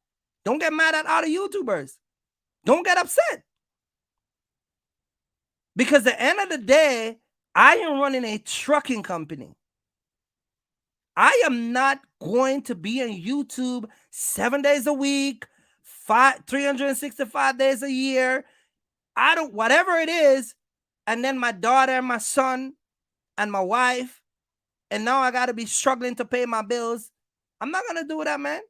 Don't get mad at other YouTubers. Don't get upset. Because at the end of the day, I am running a trucking company. I am not going to be on YouTube 7 days a week, 365 days a year. Whatever it is. And then my daughter and my son and my wife, and now I got to be struggling to pay my bills. I'm not going to do that, man.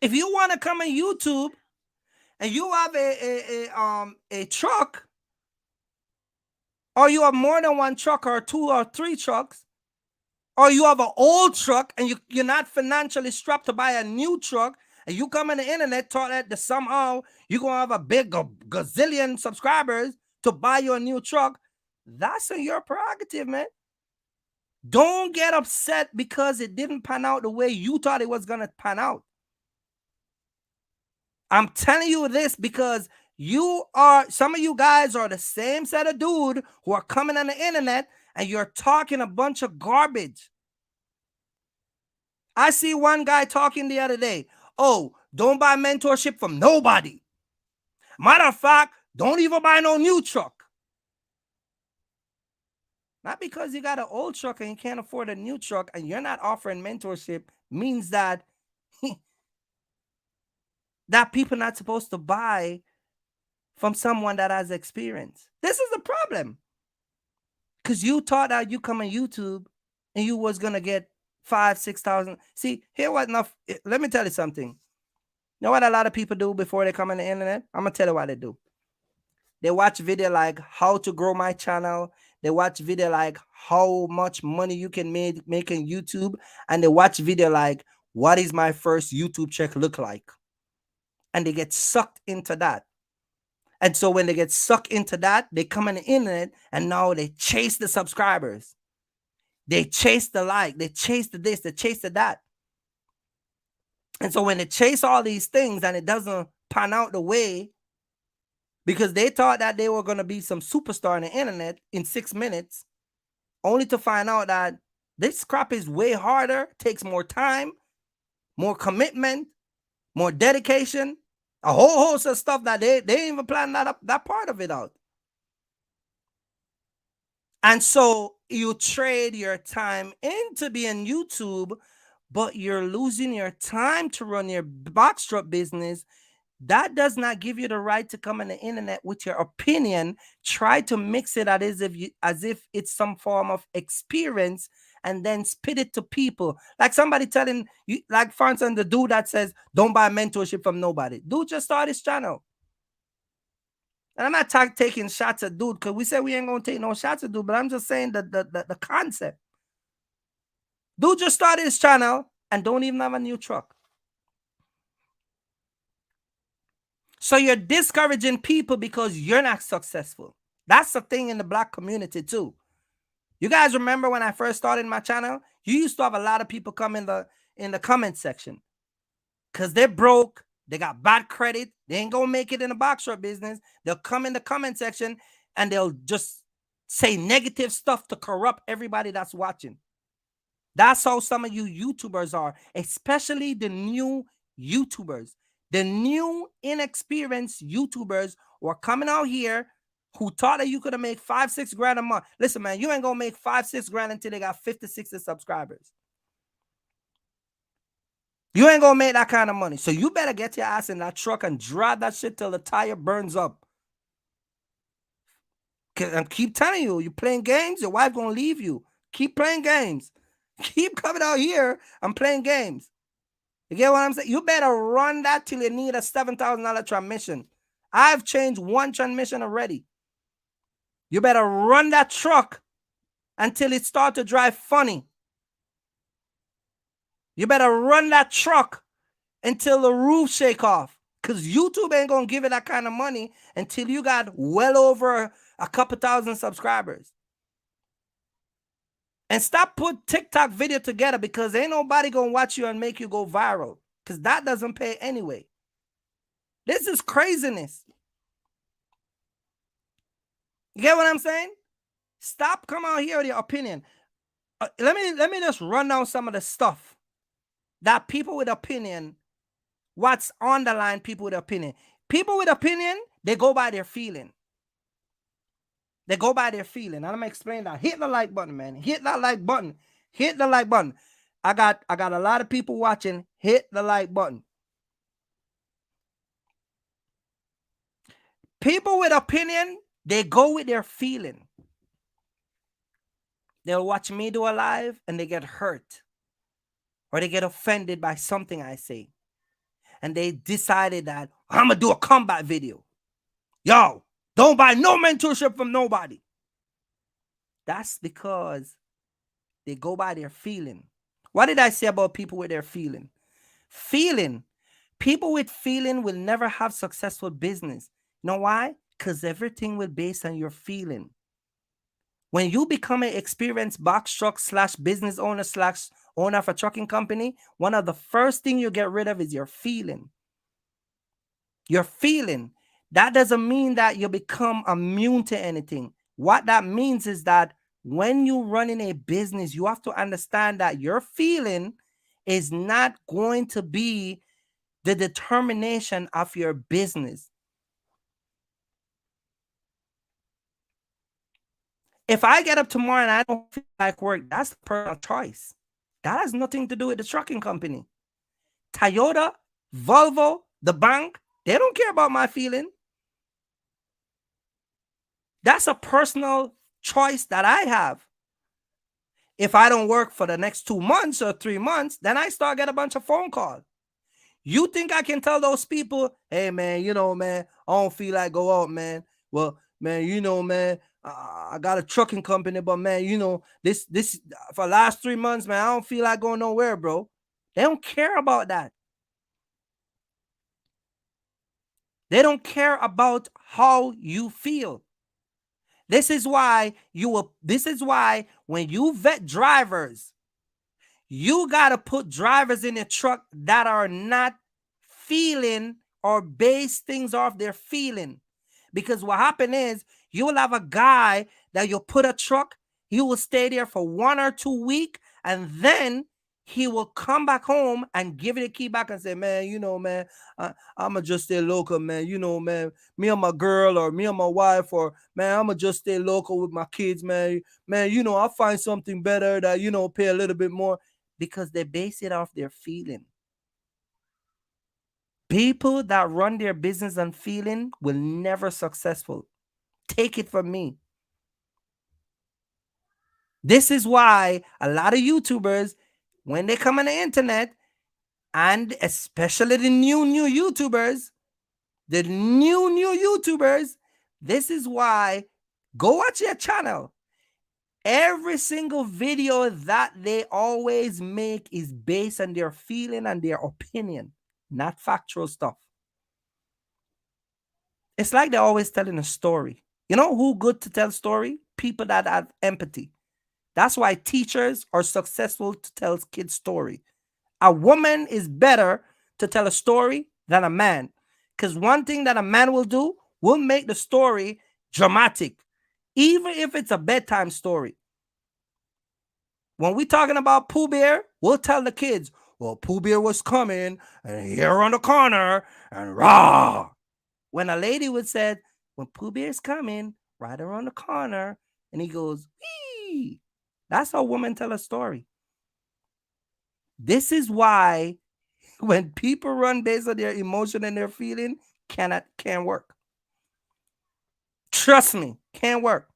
If you want to come on YouTube and you have a truck, or you have more than one truck or 2 or 3 trucks, or you have an old truck and you're not financially strapped to buy a new truck, and you come on the internet thought that somehow you're going to have a big gazillion subscribers to buy you a new truck, that's your prerogative, man. Don't get upset because it didn't pan out the way you thought it was going to pan out. I'm telling you this because some of you guys are the same set of dude who are coming on the internet and you're talking a bunch of garbage. I see one guy talking the other day. Oh, don't buy mentorship from nobody. Matter of fact, don't even buy no new truck. Not because you got an old truck and you can't afford a new truck and you're not offering mentorship means that that people are not supposed to buy from someone that has experience. This is the problem. Because you thought that you come on YouTube and you was going to get 5,000, 6,000. See, let me tell you something. You know what a lot of people do before they come on the internet? I'm going to tell you what they do. They watch video like how to grow my channel. They watch video like how much money you can make on YouTube. And they watch video like, what is my first YouTube check look like? And they get sucked into that. And so when they get sucked into that, they come on the internet and now they chase the subscribers. They chase the like, they chase the this, they chase the that. And so when they chase all these things and it doesn't pan out the way, because they thought that they were going to be some superstar on the internet in 6 minutes, only to find out that this crap is way harder, takes more time, more commitment, more dedication, a whole host of stuff that they didn't even plan that part of it out. And so you trade your time into being YouTube, but you're losing your time to run your Boxtruck business. That does not give you the right to come on the internet with your opinion. Try to mix it as if it's some form of experience and then spit it to people. Like somebody telling you, like for instance, the dude that says, don't buy mentorship from nobody. Dude just started his channel. And I'm not taking shots at dude because we said we ain't going to take no shots at dude, but I'm just saying the concept. Dude just started his channel and don't even have a new truck. So you're discouraging people because you're not successful. That's the thing in the Black community too. You guys remember when I first started my channel? You used to have a lot of people come in the comment section because they're broke, They got bad credit. They ain't gonna make it in the Boxtruck business. They'll come in the comment section and they'll just say negative stuff to corrupt everybody that's watching. That's how some of you YouTubers are, especially the new YouTubers. The new inexperienced YouTubers were coming out here who thought that you could have made 5-6 grand a month. Listen, man, you ain't gonna make 5-6 grand until they got 50-60 subscribers. You ain't gonna make that kind of money. So you better get your ass in that truck and drive that shit till the tire burns up. And keep telling you, you're playing games, your wife gonna leave you. Keep playing games. Keep coming out here and playing games. You get what I'm saying? You better run that till you need a $7,000 transmission. I've changed one transmission already. You better run that truck until it starts to drive funny. You better run that truck until the roof shake off. Because YouTube ain't going to give you that kind of money until you got well over a couple thousand subscribers. And stop put TikTok video together, because ain't nobody going to watch you and make you go viral. Because that doesn't pay anyway. This is craziness. You get what I'm saying? Stop coming out here with your opinion. Let me just run down some of the stuff that people with opinion, what's on the line, people with opinion. People with opinion, they go by their feeling. They go by their feeling. And I'm gonna explain that. Hit the like button, man. Hit that like button. Hit the like button. I got a lot of people watching. Hit the like button. People with opinion, they go with their feeling. They'll watch me do a live and they get hurt, or they get offended by something I say. And they decided that I'm gonna do a combat video. Yo, don't buy no mentorship from nobody. That's because they go by their feeling. What did I say about people with their feeling? Feeling. People with feeling will never have successful business. You know why? Because everything will be based on your feeling. When you become an experienced box truck / business owner / owner of a trucking company, one of the first things you get rid of is your feeling. Your feeling. That doesn't mean that you become immune to anything. What that means is that when you're running a business, you have to understand that your feeling is not going to be the determination of your business. If I get up tomorrow and I don't feel like work, that's a personal choice. That has nothing to do with the trucking company. Toyota, Volvo, the bank, they don't care about my feeling. That's a personal choice that I have. If I don't work for the next 2 months or 3 months, then I start getting a bunch of phone calls. You think I can tell those people, hey, man, man, I don't feel like go out, man. Well, man, man, I got a trucking company, but, man, this for the last 3 months, man, I don't feel like going nowhere, bro. They don't care about that. They don't care about how you feel. This is why when you vet drivers, you got to put drivers in a truck that are not feeling or base things off their feeling. Because what happened is you will have a guy that you'll put a truck, he will stay there for 1 or 2 weeks, and then he will come back home and give it a key back and say, man, man, I'ma just stay local, man. Man, me and my girl or me and my wife, or man, I'ma just stay local with my kids, man. Man, I'll find something better that, pay a little bit more, because they base it off their feeling. People that run their business on feeling will never successful. Take it from me. This is why a lot of YouTubers, when they come on the internet, and especially the new YouTubers, this is why, go watch their channel. Every single video that they always make is based on their feeling and their opinion, not factual stuff. It's like they're always telling a story. You know who good to tell story? People that have empathy. That's why teachers are successful to tell kids story. A woman is better to tell a story than a man. Because one thing that a man will do will make the story dramatic, even if it's a bedtime story. When we talking about Pooh Bear, we'll tell the kids, well, Pooh Bear was coming and here on the corner and rah. When a lady would say, when Pooh Bear's coming right around the corner, and he goes, wee. That's how women tell a story. This is why when people run based on their emotion and their feeling, can't work. Trust me, can't work.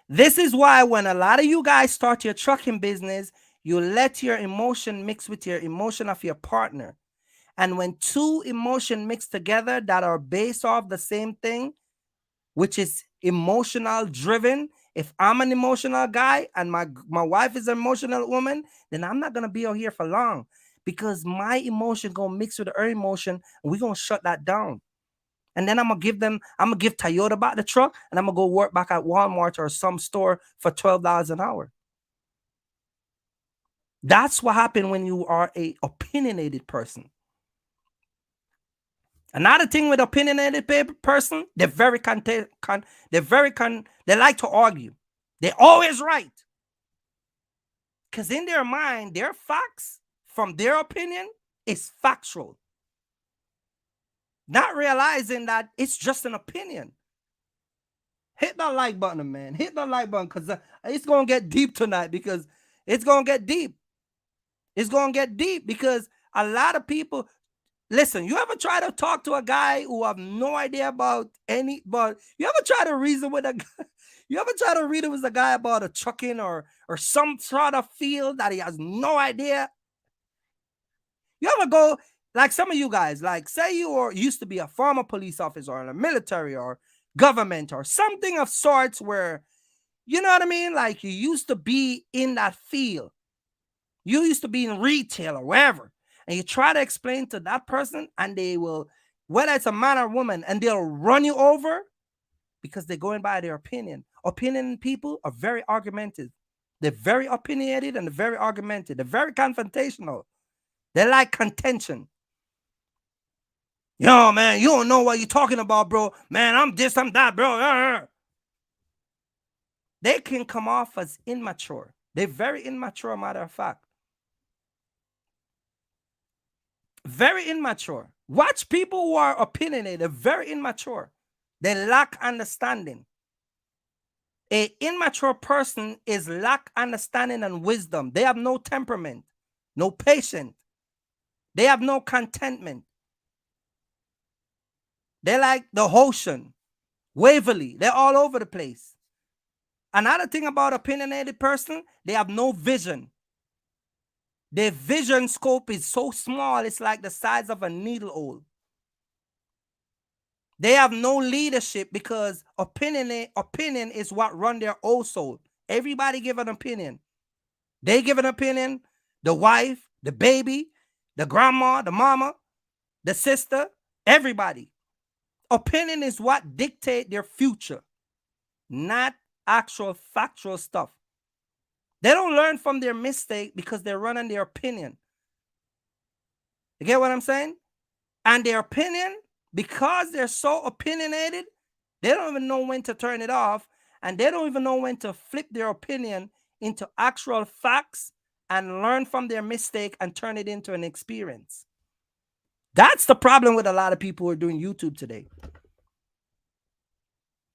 This is why when a lot of you guys start your trucking business, you let your emotion mix with your emotion of your partner. And when two emotions mix together that are based off the same thing, which is emotional driven, if I'm an emotional guy and my wife is an emotional woman, then I'm not going to be out here for long, because my emotion going to mix with her emotion and we're going to shut that down. And then I'm going to give Toyota back the truck and I'm going to go work back at Walmart or some store for $12 an hour. That's what happened when you are a opinionated person. Another thing with opinionated person, they like to argue. They're always right. Because in their mind, their facts from their opinion is factual. Not realizing that it's just an opinion. Hit that like button, man. Hit that like button, because it's going to get deep tonight, because it's going to get deep. It's going to get deep because a lot of people, listen, you ever try to talk to a guy who have no idea about but you ever try to reason with a guy? You ever try to reason with a guy about a trucking or some sort of field that he has no idea? You ever go, like some of you guys, like say you used to be a former police officer or in the military or government or something of sorts where, you know what I mean? Like you used to be in that field. You used to be in retail or wherever. And you try to explain to that person and they will, whether it's a man or woman, and they'll run you over because they're going by their opinion. Opinion people are very argumentative. They're very opinionated and they're very argumentative. They're very confrontational. They like contention. Yo, man, you don't know what you're talking about, bro. Man, I'm this, I'm that, bro. They can come off as immature. They're very immature, matter of fact. Very immature. Watch people who are opinionated, very immature. They lack understanding. An immature person is lack understanding and wisdom. They have no temperament, no patience. They have no contentment. They're like the ocean, Waverly. They're all over the place. Another thing about opinionated person, they have no vision. Their vision scope is so small, it's like the size of a needle hole. They have no leadership because opinion is what run their whole soul. Everybody give an opinion. They give an opinion. The wife, the baby, the grandma, the mama, the sister, everybody. Opinion is what dictate their future, not actual factual stuff. They don't learn from their mistake because they're running their opinion. You get what I'm saying? And their opinion, because they're so opinionated, they don't even know when to turn it off, and they don't even know when to flip their opinion into actual facts and learn from their mistake and turn it into an experience. That's the problem with a lot of people who are doing YouTube today.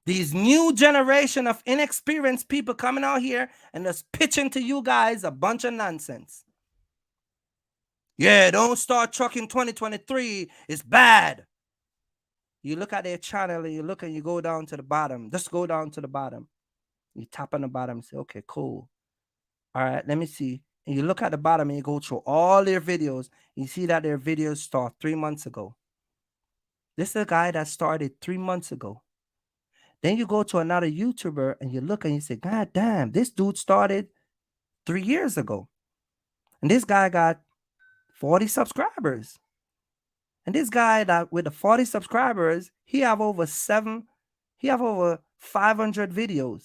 These new generation of inexperienced people coming out here and just pitching to you guys a bunch of nonsense. Yeah, don't start trucking 2023. It's bad. You look at their channel and you look and you go down to the bottom. Just go down to the bottom. You tap on the bottom and say, okay, cool. All right, let me see. And you look at the bottom and you go through all their videos. You see that their videos start 3 months ago. This is a guy that started 3 months ago. Then you go to another YouTuber and you look and you say, God damn, this dude started 3 years ago. And this guy got 40 subscribers. And this guy that with the 40 subscribers, he have over 500 videos.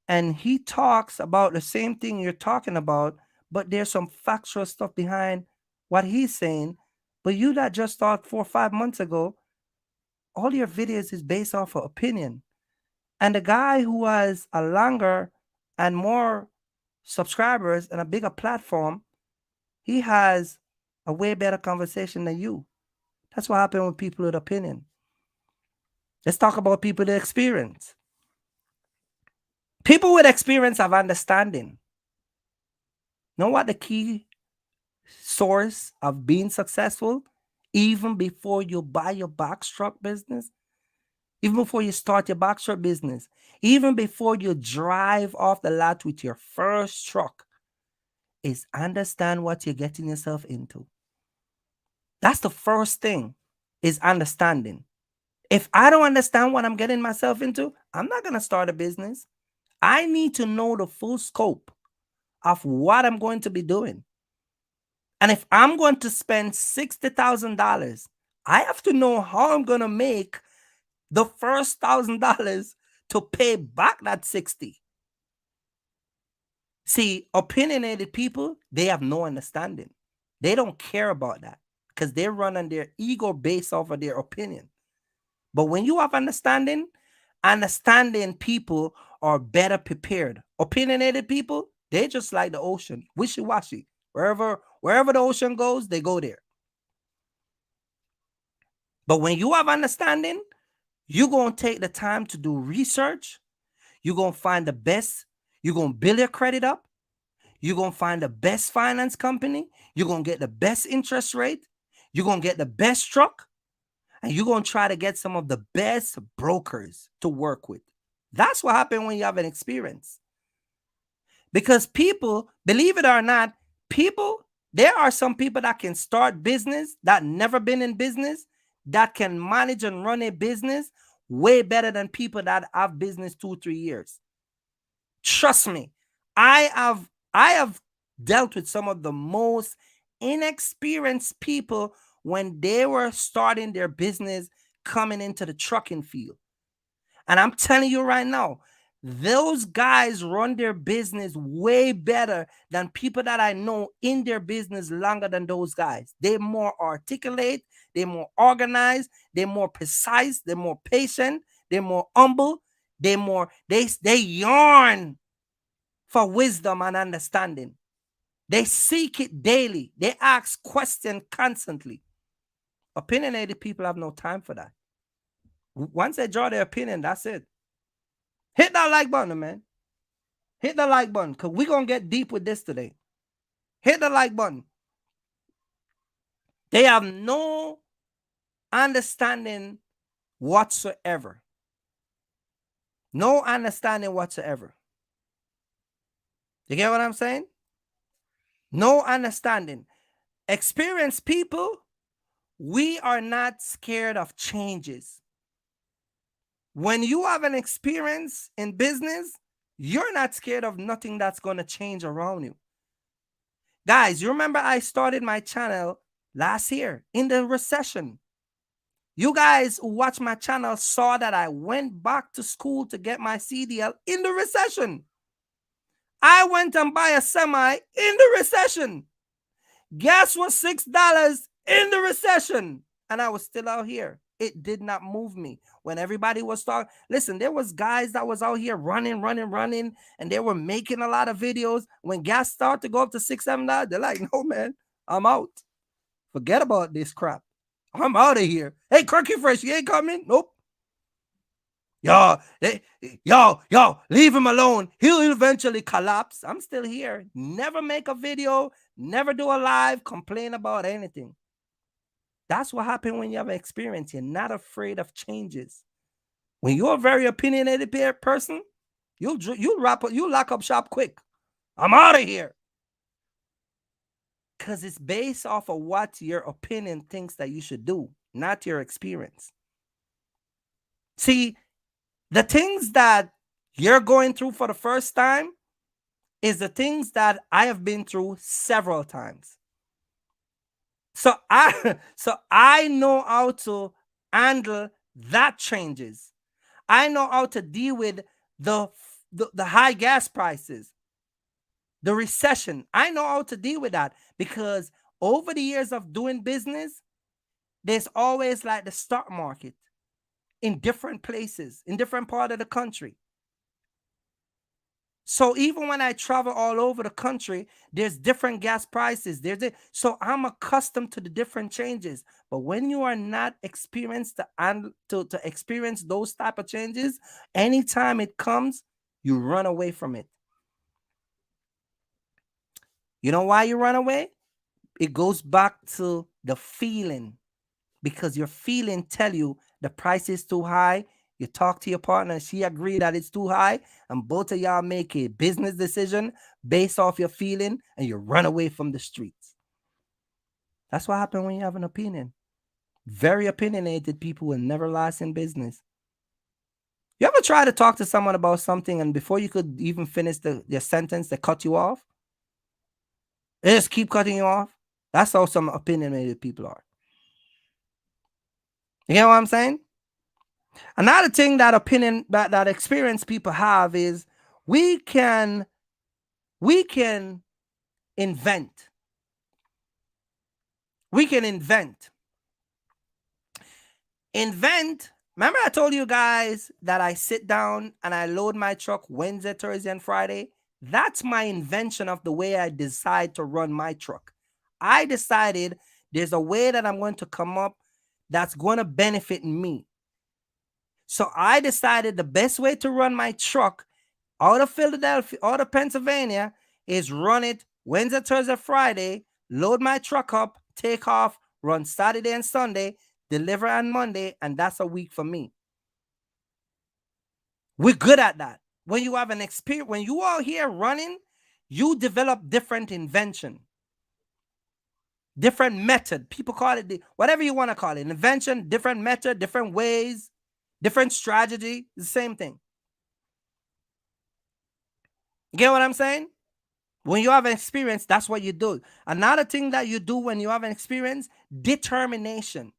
And he talks about the same thing you're talking about, but there's some factual stuff behind what he's saying, but you that just thought 4 or 5 months ago, all your videos is based off of opinion. And the guy who has a longer and more subscribers and a bigger platform, he has a way better conversation than you. That's what happened with people with opinion. Let's talk about people with experience. People with experience have understanding. Know what the key source of being successful, even before you buy your Boxtruck business, even before you start your Boxtruck business, even before you drive off the lot with your first truck, is understand what you're getting yourself into. That's the first thing, is understanding. If I don't understand what I'm getting myself into, I'm not going to start a business. I need to know the full scope of what I'm going to be doing. And if I'm going to spend $60,000, I have to know how I'm going to make the first $1,000 to pay back that 60. See, opinionated people, they have no understanding. They don't care about that because they run on their ego based off of their opinion. But when you have understanding people are better prepared. Opinionated people, they just like the ocean, wishy-washy. Wherever the ocean goes, they go there. But when you have understanding, you're going to take the time to do research. You're going to find the best. You're going to build your credit up. You're going to find the best finance company. You're going to get the best interest rate. You're going to get the best truck. And you're going to try to get some of the best brokers to work with. That's what happens when you have an experience. Because people, believe it or not, there are some people that can start business that never been in business, that can manage and run a business way better than people that have business 2-3 years. Trust me, I have dealt with some of the most inexperienced people when they were starting their business coming into the trucking field. And I'm telling you right now, those guys run their business way better than people that I know in their business longer than those guys. They're more articulate, they're more organized, they're more precise, they're more patient, they're more humble, they yearn for wisdom and understanding. They seek it daily. They ask questions constantly. Opinionated people have no time for that. Once they draw their opinion, that's it. Hit that like button, man. Hit the like button, because we're going to get deep with this today. Hit the like button. They have no understanding whatsoever. No understanding whatsoever. You get what I'm saying? No understanding. Experienced people, we are not scared of changes. When you have an experience in business, you're not scared of nothing that's going to change around you. Guys, you remember I started my channel last year in the recession. You guys who watch my channel saw that I went back to school to get my CDL in the recession. I went and buy a semi in the recession. Gas was $6 in the recession. And I was still out here. It did not move me. When everybody was talking, listen, there was guys that was out here running, and they were making a lot of videos. When gas started to go up to $6-7, they're like, no, man, I'm out. Forget about this crap. I'm out of here. Hey, Kirky Fresh, you ain't coming? Nope. Yo, leave him alone. He'll eventually collapse. I'm still here. Never make a video, never do a live, complain about anything. That's what happens when you have experience. You're not afraid of changes. When you're a very opinionated person, you'll lock up shop quick. I'm out of here. Because it's based off of what your opinion thinks that you should do, not your experience. See, the things that you're going through for the first time is the things that I have been through several times. So I know how to handle that changes. I know how to deal with the high gas prices, the recession. I know how to deal with that because over the years of doing business, there's always like the stock market in different places, in different part of the country. So even when I travel all over the country, there's different gas prices. So I'm accustomed to the different changes. But when you are not experienced to experience those type of changes, anytime it comes, you run away from it. You know why you run away? It goes back to the feeling, because your feeling tell you the price is too high. You talk to your partner, she agree that it's too high, and both of y'all make a business decision based off your feeling, and you run away from the streets. That's what happens when you have an opinion. Very opinionated people will never last in business. You ever try to talk to someone about something, and before you could even finish their sentence, they cut you off? They just keep cutting you off. That's how some opinionated people are. You get what I'm saying? Another thing that that experienced people have is we can invent. We can invent. Remember I told you guys that I sit down and I load my truck Wednesday, Thursday, and Friday? That's my invention of the way I decide to run my truck. I decided there's a way that I'm going to come up that's going to benefit me. So I decided the best way to run my truck out of Philadelphia, out of Pennsylvania, is run it Wednesday, Thursday, Friday, load my truck up, take off, run Saturday and Sunday, deliver on Monday, and that's a week for me. We're good at that. When you have an experience, when you are here running, you develop different invention, different method. People call it whatever you want to call it, invention, different method, different ways, different strategy, the same thing. You get what I'm saying? When you have an experience, that's what you do. Another thing that you do when you have an experience, determination.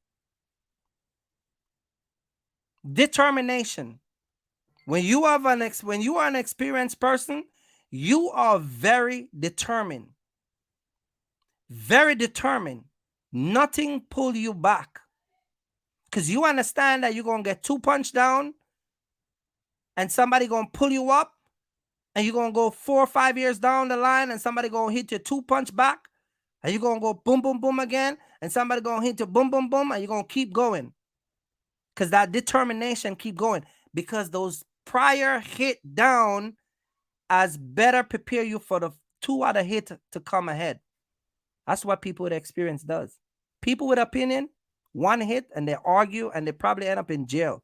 Determination. When you have when you are an experienced person, you are very determined. Very determined. Nothing pull you back. Because you understand that you're going to get 2 punch down and somebody going to pull you up, and you're going to go 4 or 5 years down the line and somebody going to hit you 2 punch back, and you're going to go boom, boom, boom again, and somebody going to hit you boom, boom, boom, and you're going to keep going. Because that determination keep going. Because those prior hit down as better prepare you for the 2 other hit to come ahead. That's what people with experience does. People with opinion, 1 hit and they argue and they probably end up in jail.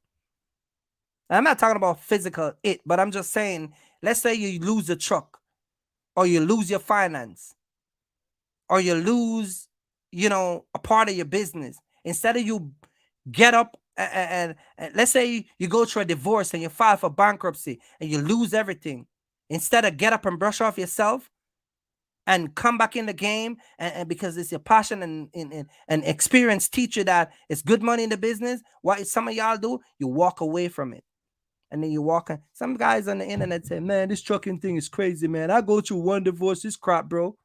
I'm not talking about physical it, but I'm just saying, let's say you lose a truck, or you lose your finance, or you lose, a part of your business. Instead of you get up and let's say you go through a divorce and you file for bankruptcy and you lose everything. Instead of get up and brush off yourself and come back in the game, and because it's your passion and experience teach you that it's good money in the business, what some of y'all do, you walk away from it. And then you walk in. Some guys on the internet say, man, this trucking thing is crazy, man. I go through 1 divorce, this crap, bro.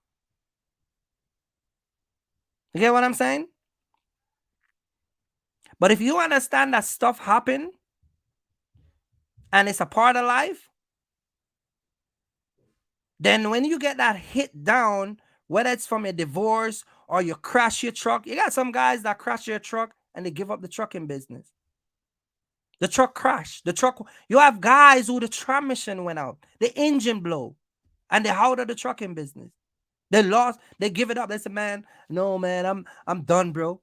You get what I'm saying? But if you understand that stuff happen and it's a part of life, then when you get that hit down, whether it's from a divorce or you crash your truck, you got some guys that crash your truck and they give up the trucking business. The truck crashed. You have guys who the transmission went out, the engine blow, and they're out of the trucking business. They lost, they give it up. They say, man, no, man, I'm done, bro.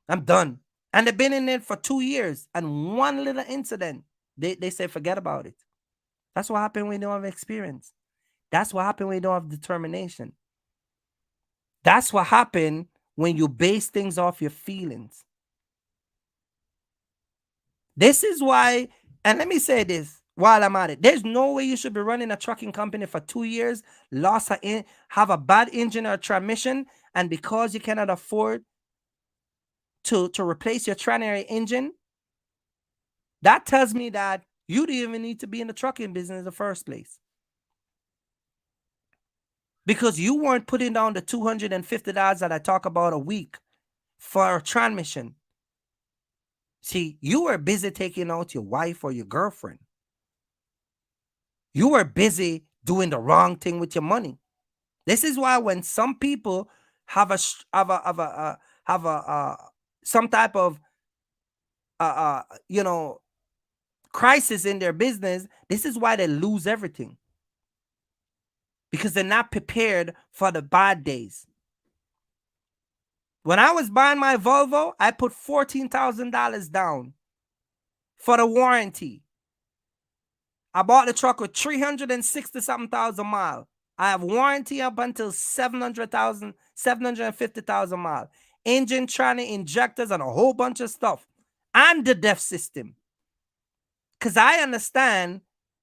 I'm done. And they've been in it for 2 years, and 1 little incident, they say, forget about it. That's what happened when you don't have experience. That's what happened when you don't have determination. That's what happened when you base things off your feelings. This is why, and let me say this while I'm at it. There's no way you should be running a trucking company for 2 years, have a bad engine or transmission, and because you cannot afford to replace your trinary engine, that tells me that you don't even need to be in the trucking business in the first place. because you weren't putting down the $250 that I talk about a week for a transmission. See, you were busy taking out your wife or your girlfriend. You were busy doing the wrong thing with your money. This is why when some people have a some type of you know, crisis in their business, this is why they lose everything, because they're not prepared for the bad days. When I was buying my Volvo, I put $14,000 down for the warranty. I bought the truck with 360 something thousand miles. I have warranty up until 750,000 miles. Engine, tranny, injectors, and a whole bunch of stuff. And the DEF system. Because I understand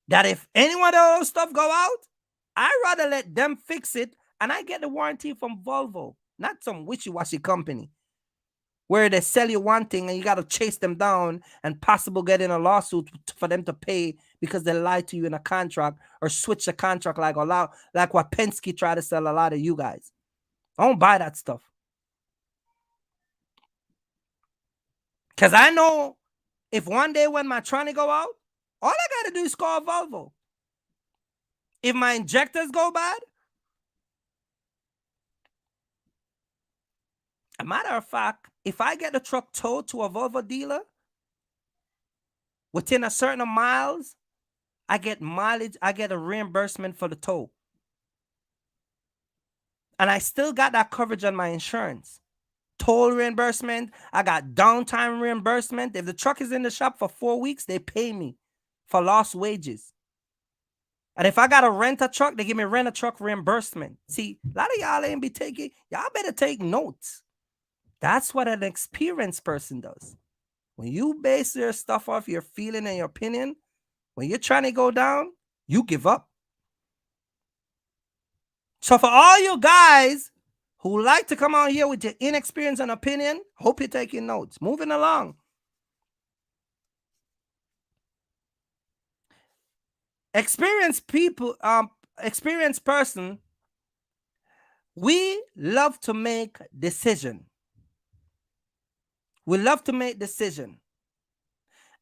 that if any one of those stuff go out, I'd rather let them fix it and I get the warranty from Volvo, not some wishy-washy company where they sell you one thing and you got to chase them down and possibly get in a lawsuit for them to pay because they lied to you in a contract or switch the contract like what Penske tried to sell a lot of you guys. I don't buy that stuff. Because I know if one day when my tranny go out, all I got to do is call Volvo. If my injectors go bad, a matter of fact, if I get the truck towed to a Volvo dealer, within a certain miles, I get mileage, I get a reimbursement for the tow. And I still got that coverage on my insurance. Toll reimbursement, I got downtime reimbursement. If the truck is in the shop for 4 weeks, they pay me for lost wages. And if I got to rent a truck, they give me rent a truck reimbursement. See, a lot of y'all ain't be taking, y'all better take notes. That's what an experienced person does. When you base your stuff off your feeling and your opinion, when you're trying to go down, you give up. So for all you guys who like to come out here with your inexperience and opinion, hope you're taking notes. Moving along. Experienced people, experienced person, we love to make decision. We love to make decision.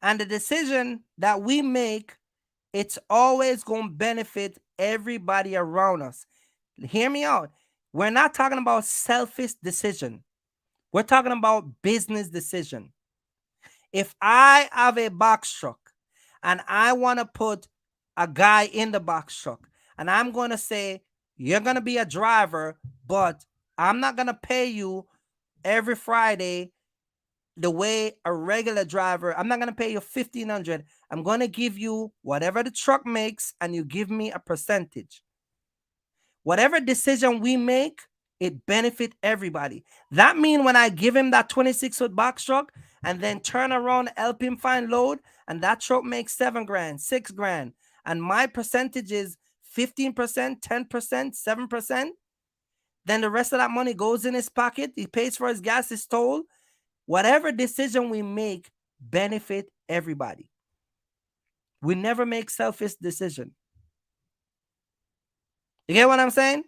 And the decision that we make, it's always going to benefit everybody around us. Hear me out. We're not talking about selfish decision. We're talking about business decision. If I have a box truck and I want to put a guy in the box truck and I'm going to say, you're going to be a driver, but I'm not going to pay you every Friday the way a regular driver, I'm not going to pay you $1,500. I'm going to give you whatever the truck makes and you give me a percentage. Whatever decision we make, it benefit everybody. That means when I give him that 26-foot box truck and then turn around, help him find load, and that truck makes $7,000, $6,000, and my percentage is 15%, 10%, 7%, then the rest of that money goes in his pocket. He pays for his gas, his toll. Whatever decision we make benefit everybody. We never make selfish decision. You get what I'm saying?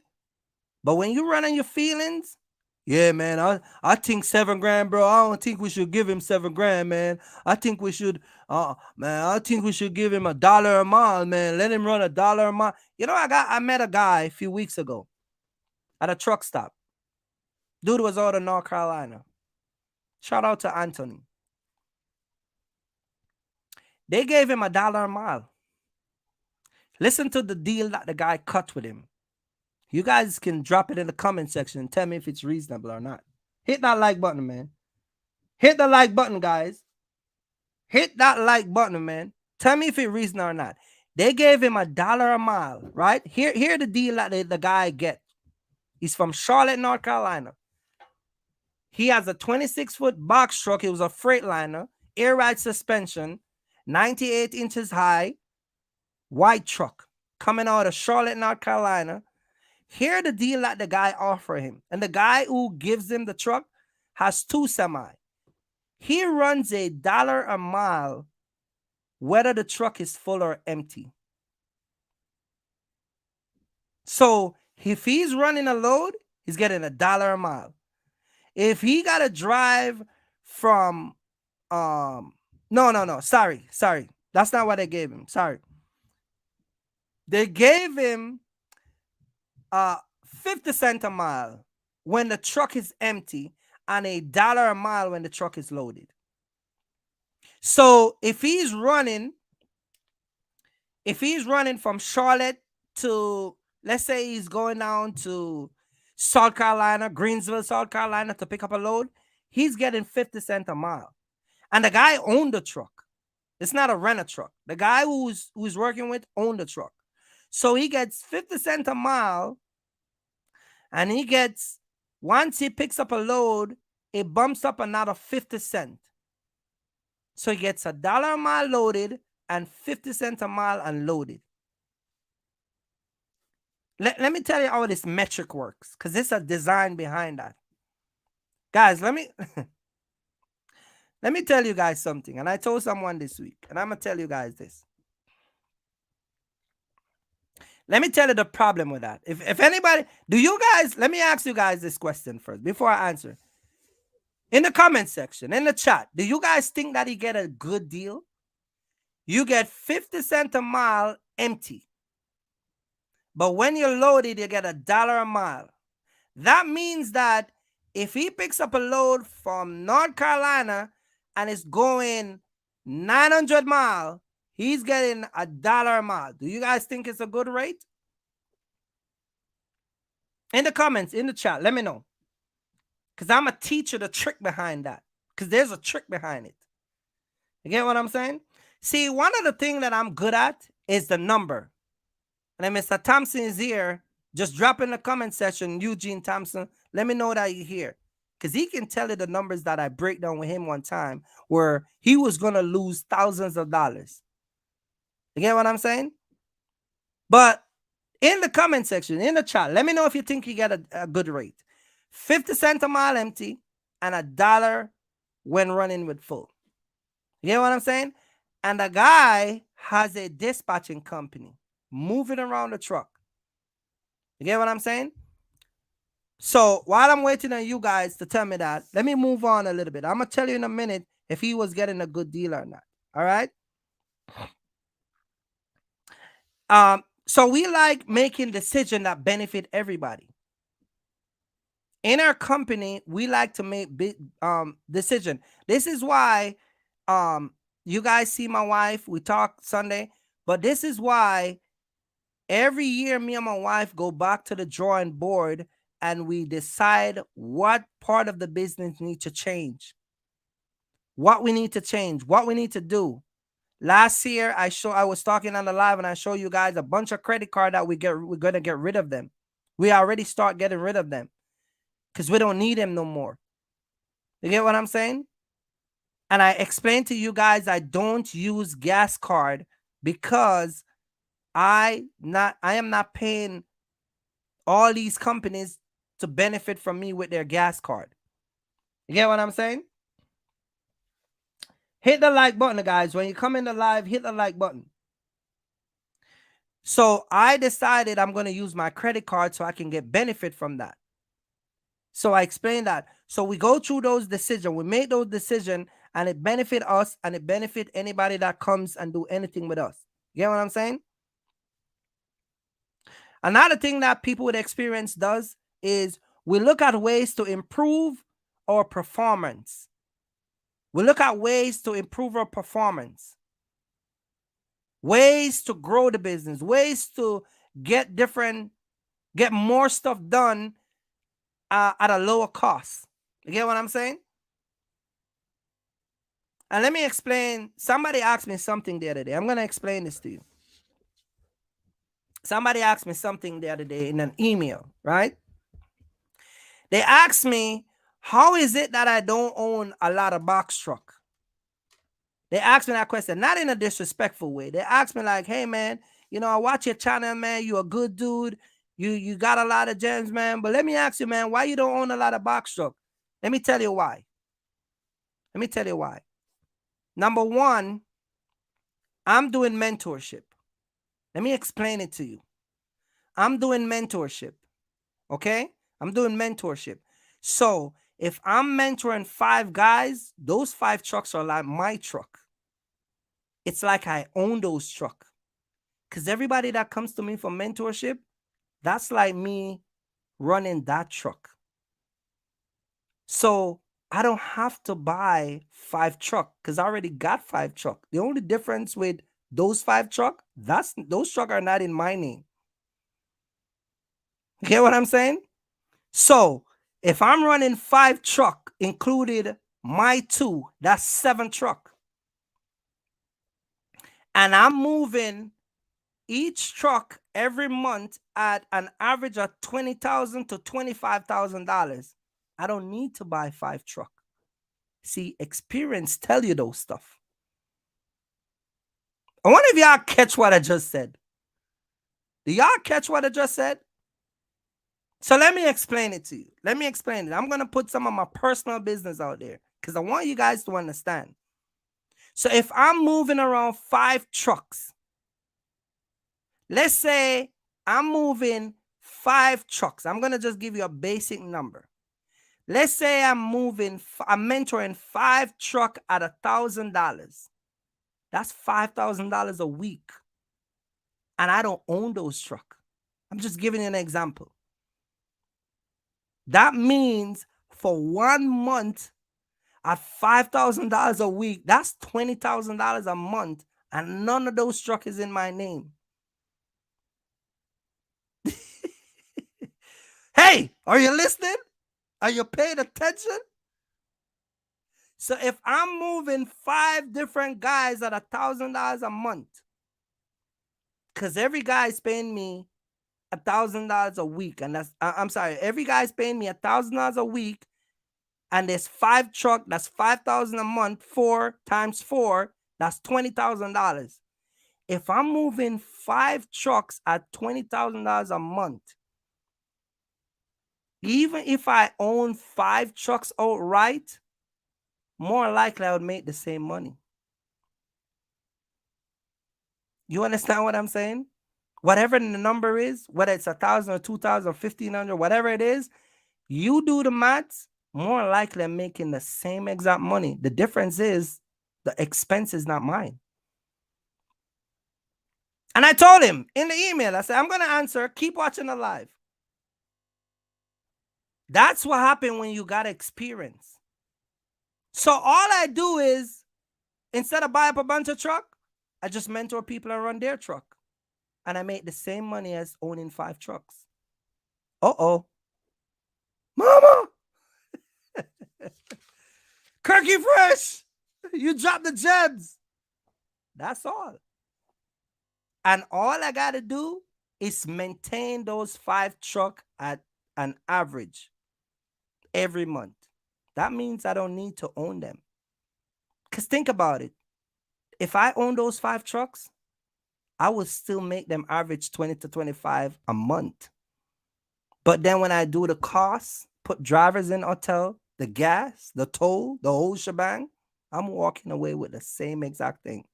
But when you run on your feelings, yeah, man, I think $7,000, bro. I don't think we should give him $7,000, man. I think we should, I think we should give him $1 a mile, man. Let him run $1 a mile. You know, I met a guy a few weeks ago at a truck stop. Dude was out of North Carolina. Shout out to Anthony. They gave him $1 a mile. Listen to the deal that the guy cut with him. You guys can drop it in the comment section and tell me if it's reasonable or not. Hit that like button, man. Hit the like button, guys. Hit that like button, man. Tell me if it's reasonable or not. They gave him $1 a mile, right? Here the deal that the guy get. He's from Charlotte, North Carolina. He has a 26-foot box truck. It was a Freightliner, air ride suspension, 98 inches high, white truck coming out of Charlotte, North Carolina. Here the deal that the guy offer him. And the guy who gives him the truck has 2 semi. He runs $1 a mile whether the truck is full or empty. So If he's running a load, he's getting $1 a mile. If he got to drive from, no, sorry. That's not what they gave him. Sorry. They gave him 50 cents a mile when the truck is empty and $1 a mile when the truck is loaded. So if he's running from Charlotte to, let's say he's going down to South Carolina, Greensville, South Carolina to pick up a load, he's getting 50 cents a mile. And the guy owned the truck. It's not a renter truck. The guy who's working with owned the truck. So he gets 50 cents a mile, and he gets, once he picks up a load, it bumps up another 50 cents. So he gets $1 a mile loaded and 50 cents a mile unloaded. Let me tell you how this metric works, because there's a design behind that. Guys, let me tell you guys something. And I told someone this week, and I'm going to tell you guys this. Let me tell you the problem with that. If anybody, let me ask you guys this question first before I answer. In the comment section, in the chat, do you guys think that you get a good deal? You get 50 cents a mile empty. But when you're loaded, you get $1 a mile. That means that if he picks up a load from North Carolina and is going 900 miles, he's getting $1 a mile. Do you guys think it's a good rate? In the comments, in the chat, let me know. Because I'm going to teach you the trick behind that. Because there's a trick behind it. You get what I'm saying? See, one of the things that I'm good at is the number. And then Mr. Thompson is here. Just drop in the comment section, Eugene Thompson. Let me know that you're here. Because he can tell you the numbers that I break down with him one time where he was going to lose thousands of dollars. You get what I'm saying? But in the comment section, in the chat, let me know if you think you get a good rate. 50 cents a mile empty and $1 when running with full. You get what I'm saying? And the guy has a dispatching company moving around the truck. You get what I'm saying? So while I'm waiting on you guys to tell me that, let me move on a little bit. I'm going to tell you in a minute if he was getting a good deal or not. All right? So we like making decisions that benefit everybody. In our company, we like to make big decisions. This is why you guys see my wife. We talk Sunday. But this is why every year me and my wife go back to the drawing board and we decide what part of the business needs to change. What we need to change. What we need to do. Last year, I was talking on the live and I show you guys a bunch of credit card that we're going to get rid of them. We already start getting rid of them because we don't need them no more. You get what I'm saying? And I explained to you guys I don't use gas card because I am not paying all these companies to benefit from me with their gas card. You get what I'm saying? Hit the like button, guys. When you come in the live, hit the like button. So I decided I'm going to use my credit card so I can get benefit from that. So I explained that. So we go through those decisions. We make those decisions and it benefit us and it benefit anybody that comes and do anything with us. You get what I'm saying? Another thing that people with experience does is we look at ways to improve our performance. We look at ways to improve our performance, ways to grow the business, ways to get more stuff done at a lower cost. You get what I'm saying? And let me explain. Somebody asked me something the other day. I'm going to explain this to you. Somebody asked me something the other day in an email, right? They asked me, how is it that I don't own a lot of Boxtruck? They asked me that question, not in a disrespectful way. They asked me like, hey, man, I watch your channel, man. You're a good dude. You got a lot of gems, man. But let me ask you, man, why you don't own a lot of Boxtruck? Let me tell you why. Number one, I'm doing mentorship. Let me explain it to you. I'm doing mentorship. Okay? I'm doing mentorship. So if I'm mentoring 5 guys, those 5 trucks are like my truck. It's like I own those trucks. Because everybody that comes to me for mentorship, that's like me running that truck. So I don't have to buy 5 trucks because I already got 5 trucks. The only difference with those 5 trucks, those trucks are not in my name. You get what I'm saying? So if I'm running 5 trucks, included my 2, that's 7 trucks. And I'm moving each truck every month at an average of $20,000 to $25,000. I don't need to buy 5 trucks. See, experience tell you those stuff. I wonder if y'all catch what I just said. Do y'all catch what I just said? So let me explain it to you. Let me explain it. I'm going to put some of my personal business out there because I want you guys to understand. So if I'm moving around 5 trucks, let's say I'm moving 5 trucks. I'm going to just give you a basic number. Let's say I'm mentoring 5 trucks at $1,000. That's $5,000 a week. And I don't own those trucks. I'm just giving you an example. That means for 1 month at $5,000 a week, that's $20,000 a month. And none of those trucks is in my name. Hey, are you listening? Are you paying attention? So if I'm moving 5 different guys at $1,000 a month, because every guy is paying me $1,000 a week, and every guy's paying me $1,000 a week, and there's 5 trucks, that's $5,000 a month. 4 times 4, that's $20,000. If I'm moving 5 trucks at $20,000 a month, even if I own 5 trucks outright, more likely I would make the same money. You understand what I'm saying? Whatever the number is, whether it's 1,000 or 2,000 or 1,500, whatever it is, you do the maths, more likely I'm making the same exact money. The difference is the expense is not mine. And I told him in the email, I said, I'm going to answer. Keep watching the live. That's what happened when you got experience. So all I do is, instead of buy up a bunch of truck, I just mentor people and run their truck. And I make the same money as owning 5 trucks. Uh-oh. Mama! Kirky Fresh! You dropped the gems. That's all. And all I got to do is maintain those 5 trucks at an average every month. That means I don't need to own them. Because think about it. If I own those 5 trucks, I would still make them average 20 to 25 a month. But then when I do the costs, put drivers in hotel, the gas, the toll, the whole shebang, I'm walking away with the same exact thing.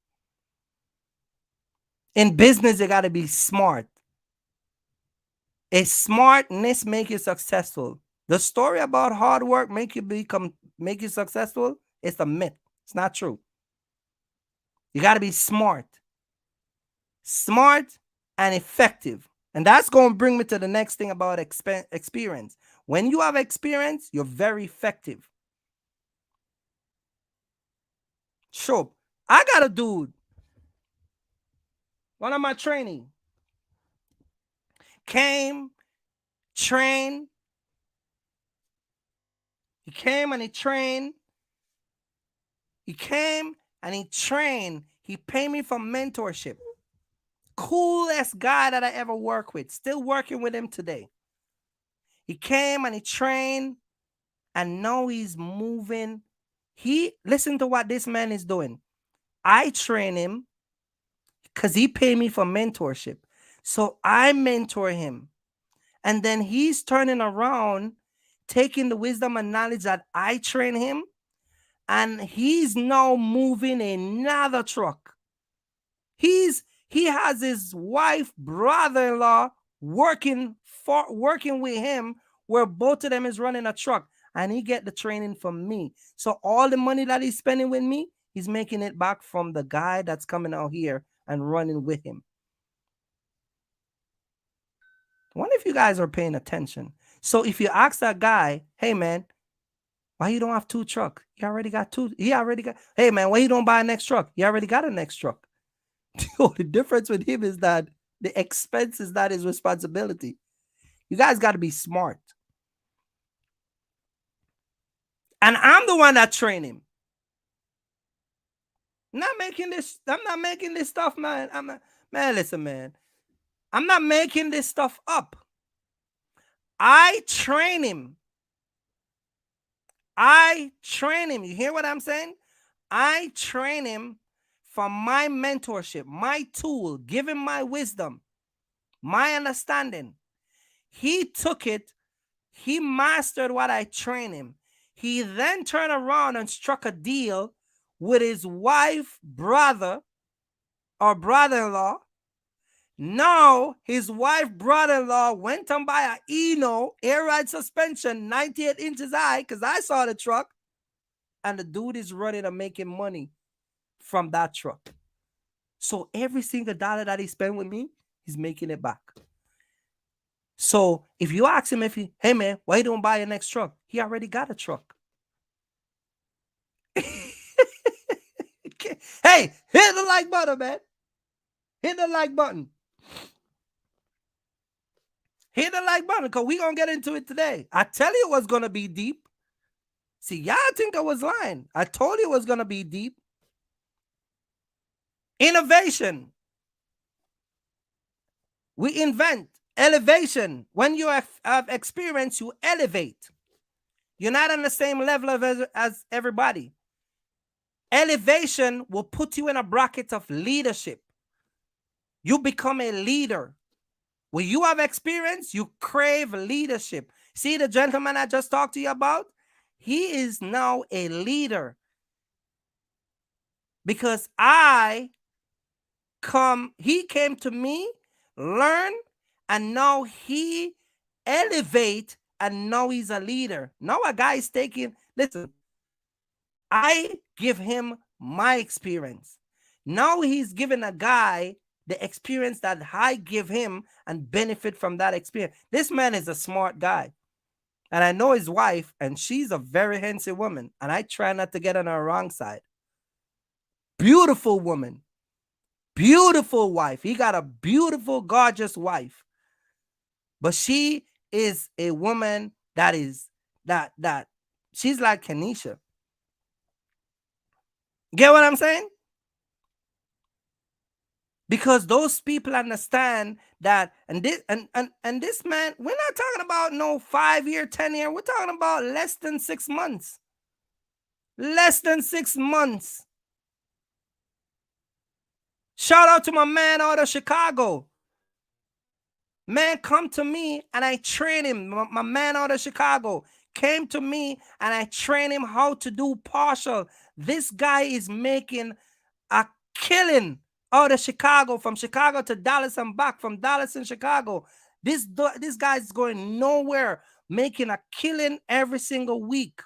In business, you got to be smart. A smartness make you successful. The story about hard work make you successful, it's a myth. It's not true. You got to be smart. Smart and effective. And that's going to bring me to the next thing about experience. When you have experience, you're very effective. Sure. I got a dude, one of my trainees, came, trained. He came and he trained. He came and he trained. He paid me for mentorship. Coolest guy that I ever worked with. Still working with him today. He came and he trained, and now he's moving. Listen to what this man is doing. I train him because he paid me for mentorship. So I mentor him. And then he's turning around, taking the wisdom and knowledge that I train him, and he's now moving another truck. He has his wife, brother-in-law working with him, where both of them is running a truck, and he get the training from me. So all the money that he's spending with me, he's making it back from the guy that's coming out here and running with him. I wonder if you guys are paying attention. So if you ask that guy, hey man, why you don't have 2 trucks? He already got 2. He already got, hey man, why you don't buy a next truck? He already got a next truck. The difference with him is that the expense is not his responsibility. You guys got to be smart. And I'm the one that train him. I'm not making this stuff, man. Man, listen, man. I'm not making this stuff up. I train him. You hear what I'm saying? I train him from my mentorship, my tool, give him my wisdom, my understanding. He took it. He mastered what I trained him. He then turned around and struck a deal with his wife, brother, or brother-in-law. Now, his wife, brother-in-law went and buy a Eno air ride suspension, 98 inches high, because I saw the truck. And the dude is running and making money from that truck. So every single dollar that he spent with me, he's making it back. So if you ask him hey man, why you don't buy your next truck? He already got a truck. Hey, hit the like button, man. Hit the like button. Hit the like button, because we're going to get into it today. I tell you it was going to be deep. See, y'all think I was lying. I told you it was going to be deep. Innovation. We invent. Elevation. When you have experience, you elevate. You're not on the same level as everybody. Elevation will put you in a bracket of leadership. You become a leader. When you have experience, you crave leadership. See the gentleman I just talked to you about? He is now a leader. Because he came to me, learn, and now he elevate, and now he's a leader. Now a guy is listen, I give him my experience. Now he's giving a guy the experience that I give him and benefit from that experience. This man is a smart guy. And I know his wife, and she's a very handsome woman. And I try not to get on her wrong side. Beautiful woman. Beautiful wife. He got a beautiful, gorgeous wife. But she is a woman that she's like Kenisha. Get what I'm saying? Because those people understand that, and this man, we're not talking about no 5-year, 10-year. We're talking about less than 6 months. Less than 6 months. Shout out to my man out of Chicago. Man, come to me and I train him. My man out of Chicago came to me and I train him how to do partial. This guy is making a killing out of Chicago, from Chicago to Dallas and back, from Dallas and Chicago. This guy is going nowhere, making a killing every single week.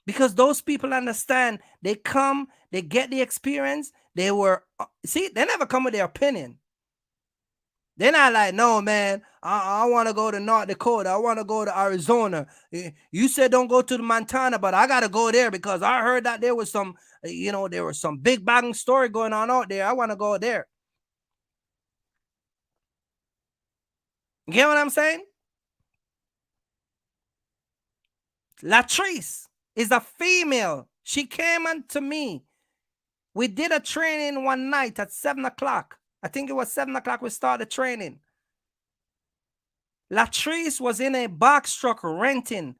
Because those people understand. They come, they get the experience. They never come with their opinion. They're not like, no, man, I want to go to North Dakota. I want to go to Arizona. You said don't go to the Montana, but I got to go there because I heard that there was some, there was some big bang story going on out there. I want to go there. You get what I'm saying? Latrice is a female. She came unto me. We did a training one night at 7 o'clock. I think it was 7 o'clock we started training. Latrice was in a box truck renting.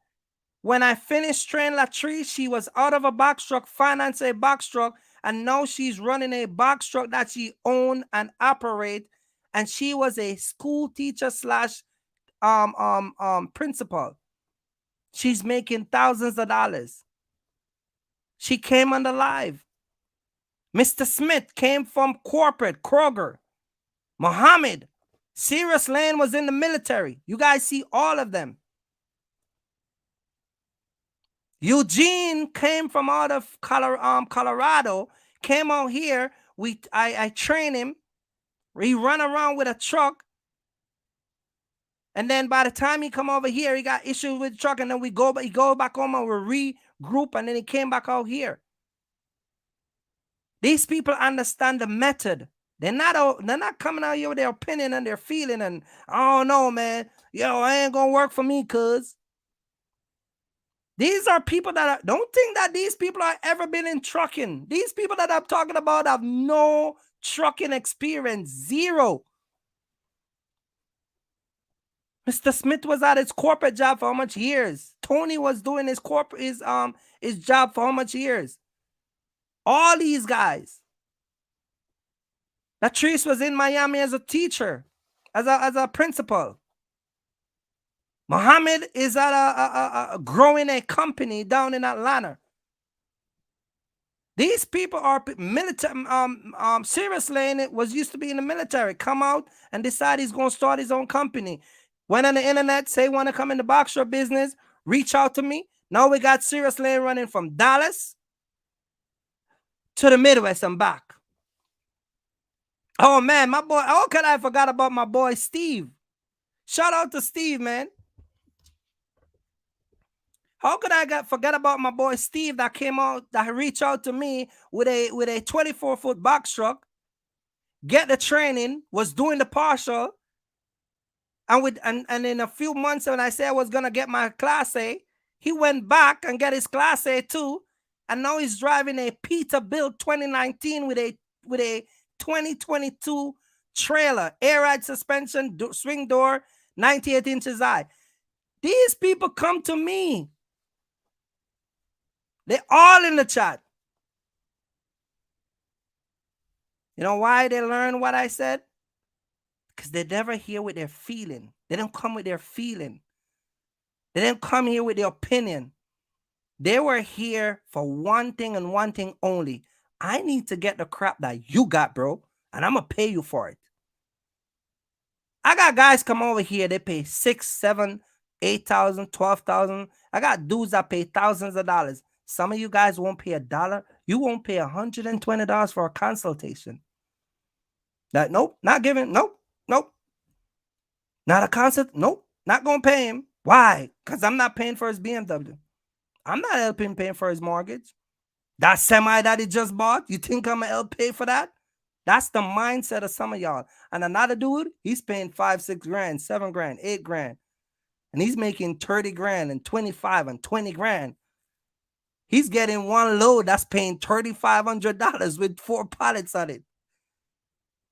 When I finished training Latrice, she was out of a box truck, financed a box truck, and now she's running a box truck that she owned and operate. And she was a school teacher / principal. She's making thousands of dollars. She came on the live. Mr. Smith came from corporate, Kroger. Muhammad, Cyrus Lane was in the military. You guys see all of them. Eugene came from out of Colorado, came out here. I trained him. He run around with a truck. And then by the time he come over here, he got issues with the truck. And then he go back home and we regroup. And then he came back out here. These people understand the method. They're not coming out here with their opinion and their feeling. And, oh, no, man. Yo, I ain't going to work for me, cuz. These are people that don't think that these people have ever been in trucking. These people that I'm talking about have no trucking experience. Zero. Mr. Smith was at his corporate job for how much years? Tony was doing his job for how much years? All these guys. Latrice was in Miami as a teacher, as a principal. Muhammad is at growing a company down in Atlanta. These people are military. Cyrus Lane used to be in the military. Come out and decide he's going to start his own company. Went on the internet, say want to come in the Boxtruck business, reach out to me. Now we got Cyrus Lane running from Dallas to the Midwest and back. Oh, man, my boy. How could I forgot about my boy Steve? Shout out to Steve, man. How could I forget about my boy Steve that came out, that reached out to me with a 24-foot box truck, get the training, was doing the partial, and in a few months when I said I was gonna get my Class A, he went back and got his Class A too, and now he's driving a Peterbilt 2019 with a 2022 trailer, air ride suspension, swing door, 98 inches high. These people come to me. They're all in the chat. You know why they learn what I said? Because they never hear with their feeling. They don't come with their feeling. They didn't come here with their opinion. They were here for one thing and one thing only. I need to get the crap that you got, bro, and I'm going to pay you for it. I got guys come over here, they pay $6,000, $7,000, $8,000, $12,000. I got dudes that pay thousands of dollars. Some of you guys won't pay $1. You won't pay $120 for a consultation. Nope, not giving. Nope. Not a consult. Nope, not going to pay him. Why? Because I'm not paying for his BMW. I'm not helping him pay for his mortgage. That semi that he just bought, you think I'm going to help pay for that? That's the mindset of some of y'all. And another dude, he's paying $5,000, $6,000, $7,000, $8,000. And he's making $30,000 and $25,000 and $20,000. He's getting one load that's paying $3,500 with 4 pallets on it.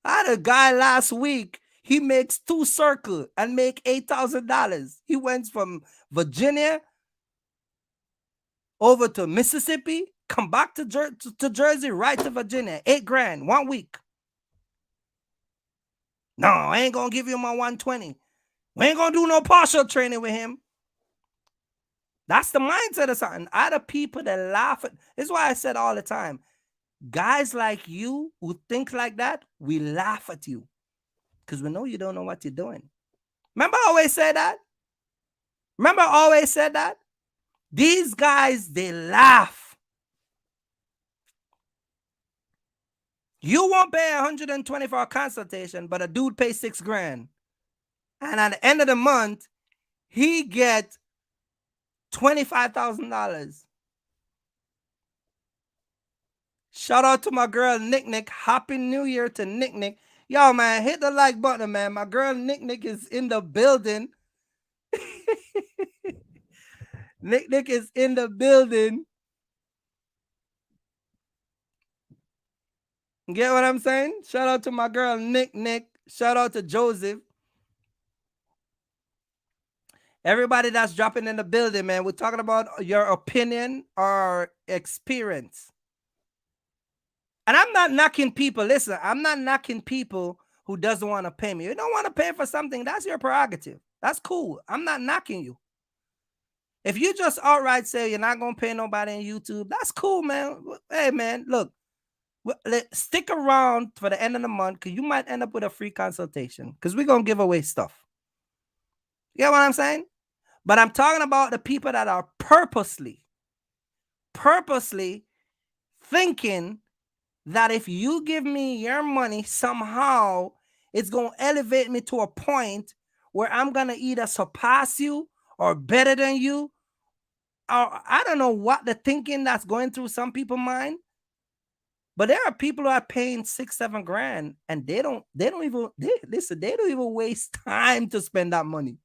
I had a guy last week. He makes 2 circles and make $8,000. He went from Virginia over to Mississippi, come back to Jersey, right to Virginia. $8,000 1 week. No, I ain't gonna give you my 120. We ain't gonna do no partial training with him. That's the mindset of something. Other people that laugh at. This is why I said all the time, guys like you who think like that, we laugh at you because we know you don't know what you're doing. Remember I always said that? These guys, they laugh. You won't pay $120 for a consultation, but a dude pays $6,000. And at the end of the month, he gets $25,000. Shout out to my girl Nick. Happy New Year to Nick. Yo, man, hit the like button, man. My girl Nick is in the building. Nick is in the building. Get what I'm saying? Shout out to my girl Nick. Shout out to Joseph. Everybody that's dropping in the building, man, we're talking about your opinion or experience. And I'm not knocking people. Listen, I'm not knocking people who doesn't want to pay me. You don't want to pay for something, that's your prerogative. That's cool. I'm not knocking you. If you just outright say you're not going to pay nobody on YouTube, that's cool, man. Hey, man, look, Stick around for the end of the month because you might end up with a free consultation because we're going to give away stuff. You get what I'm saying? But I'm talking about the people that are purposely thinking that if you give me your money, somehow it's going to elevate me to a point where I'm going to either surpass you or better than you. Or I don't know what the thinking that's going through some people's mind. But there are people who are paying $6-7 grand and they don't even waste time to spend that money.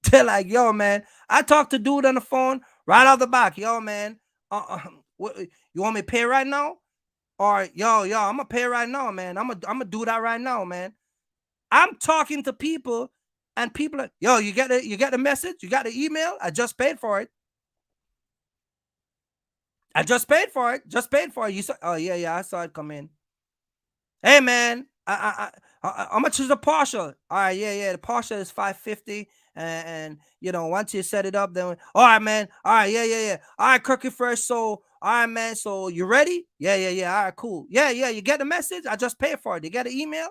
They're like, yo, man, I talked to dude on the phone right off the back. Yo, man, you want me to pay right now? Or yo, I'm gonna pay right now, man. I'm gonna do that right now, man. I'm talking to people, and people are, yo, you get the message, you got the email. I just paid for it. Just paid for it. You saw? Oh yeah, I saw it come in. Hey man, how much is the partial? All right, yeah, the partial is $550, and once you set it up, then all right, man. All right, yeah. All right, Cookie Fresh. So all right, man. So you ready? Yeah. All right, cool. Yeah. You get the message. I just paid for it. You get an email.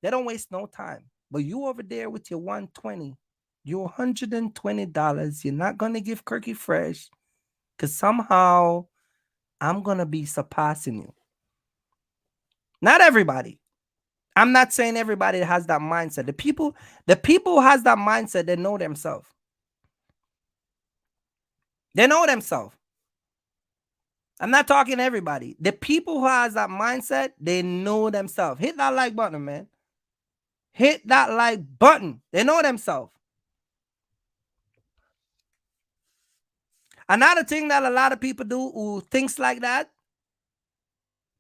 They don't waste no time. But you over there with your 120, your $120, you're not gonna give Cookie Fresh, because somehow I'm gonna be surpassing you. Not everybody. I'm not saying everybody has that mindset. The people who has that mindset, they know themselves. They know themselves. I'm not talking to everybody. The people who has that mindset, they know themselves. Hit that like button, man. Hit that like button. They know themselves. Another thing that a lot of people do who thinks like that,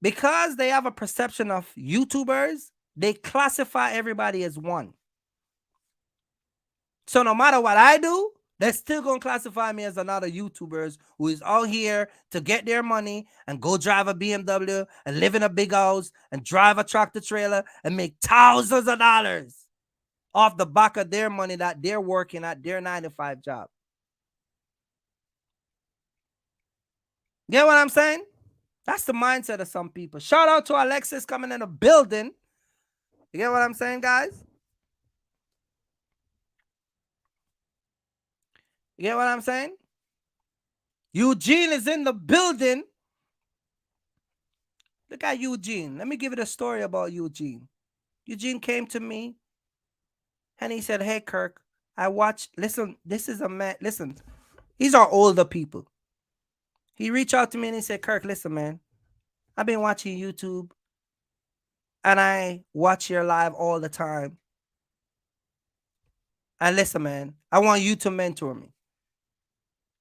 because they have a perception of YouTubers, they classify everybody as one. So no matter what I do, they're still going to classify me as another YouTubers who is out here to get their money and go drive a BMW and live in a big house and drive a tractor trailer and make thousands of dollars off the back of their money that they're working at their 9-to-5 job. Get what I'm saying? That's the mindset of some people. Shout out to Alexis coming in the building. You get what I'm saying, guys? You get what I'm saying? Eugene is in the building. Look at Eugene. Let me give you a story about Eugene. Eugene came to me and he said, hey, Kirk, I watched, listen, this is a man, listen, these are older people. He reached out to me and he said, Kirk, listen, man, I've been watching YouTube and I watch your live all the time. And listen, man, I want you to mentor me.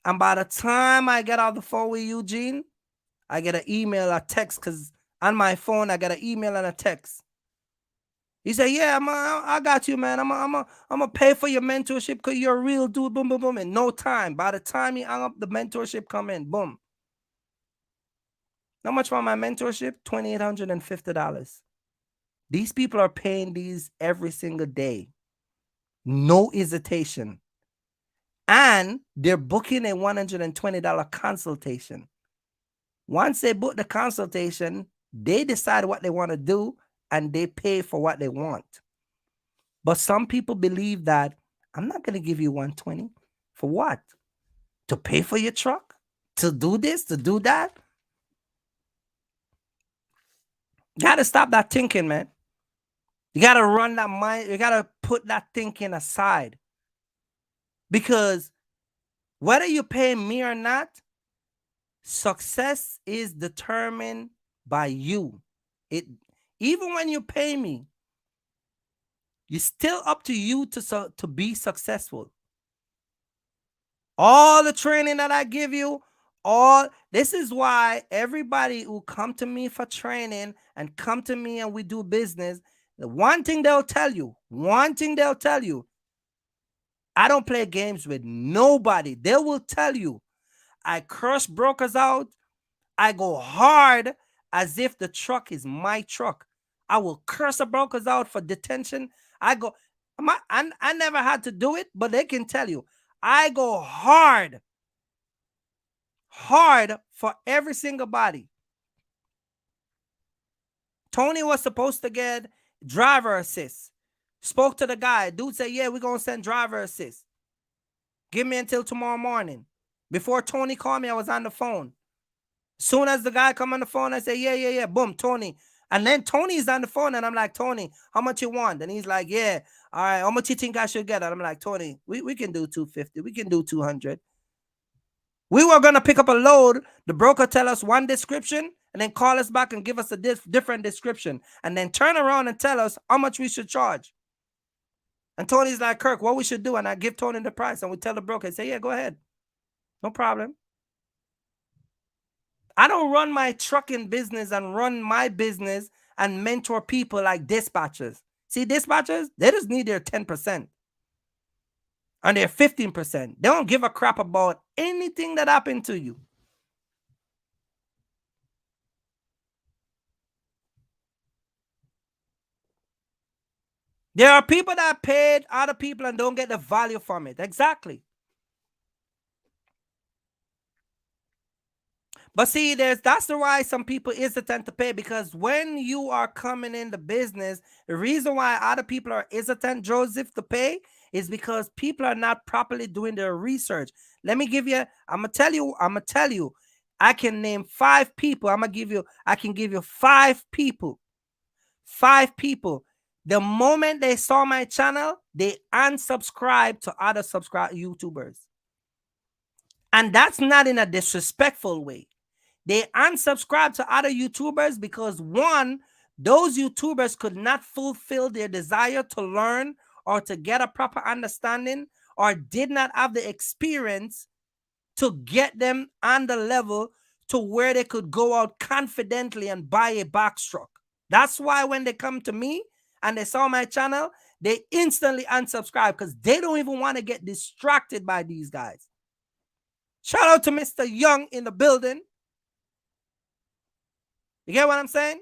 And by the time I get off the phone with Eugene, I get an email or text, because on my phone, I get an email and a text. He said, yeah, I got you, man. I'm gonna pay for your mentorship because you're a real dude. Boom, boom, boom. In no time. By the time he hung up, the mentorship come in. Boom. How much for my mentorship? $2,850. These people are paying these every single day. No hesitation. And they're booking a $120 consultation. Once they book the consultation, they decide what they want to do and they pay for what they want. But some people believe that I'm not going to give you 120 for what? To pay for your truck? To do this? To do that? You got to stop that thinking, man. You got to run that mind. You got to put that thinking aside. Because whether you pay me or not, success is determined by you. Even when you pay me, it's still up to you to be successful. All the training that I give you, this is why everybody who come to me for training and come to me and we do business, the one thing they'll tell you, I don't play games with nobody. They will tell you, I curse brokers out. I go hard as if the truck is my truck. I will curse the brokers out for detention. I never had to do it, but they can tell you, I go hard hard for every single body. Tony was supposed to get driver assist. Spoke to the guy. Dude said, yeah, we're going to send driver assist. Give me until tomorrow morning. Before Tony called me, I was on the phone. Soon as the guy come on the phone, I say, yeah. Boom, Tony. And then Tony's on the phone, and I'm like, Tony, how much you want? And he's like, yeah, all right, how much you think I should get? And I'm like, Tony, we can do 250. We can do 200. We were going to pick up a load. The broker tell us one description and then call us back and give us a different description and then turn around and tell us how much we should charge. And Tony's like, Kirk, what we should do? And I give Tony the price and we tell the broker, say, yeah, go ahead. No problem. I don't run my trucking business and run my business and mentor people like dispatchers. See, dispatchers, they just need their 10% and their 15%. They don't give a crap about anything that happened to you. There are people that paid other people and don't get the value from it. Exactly. But see, that's the why some people hesitant to pay, because when you are coming in the business, the reason why other people are hesitant, Joseph, to pay is because people are not properly doing their research. Let me give you, I'm gonna tell you, I can name 5 people. I can give you 5 people. 5 people. The moment they saw my channel, they unsubscribed to other YouTubers. And that's not in a disrespectful way. They unsubscribed to other YouTubers because, one, those YouTubers could not fulfill their desire to learn or to get a proper understanding, or did not have the experience to get them on the level to where they could go out confidently and buy a Boxtruck. That's why when they come to me and they saw my channel, they instantly unsubscribe because they don't even want to get distracted by these guys. Shout out to Mr. Young in the building. You get what I'm saying?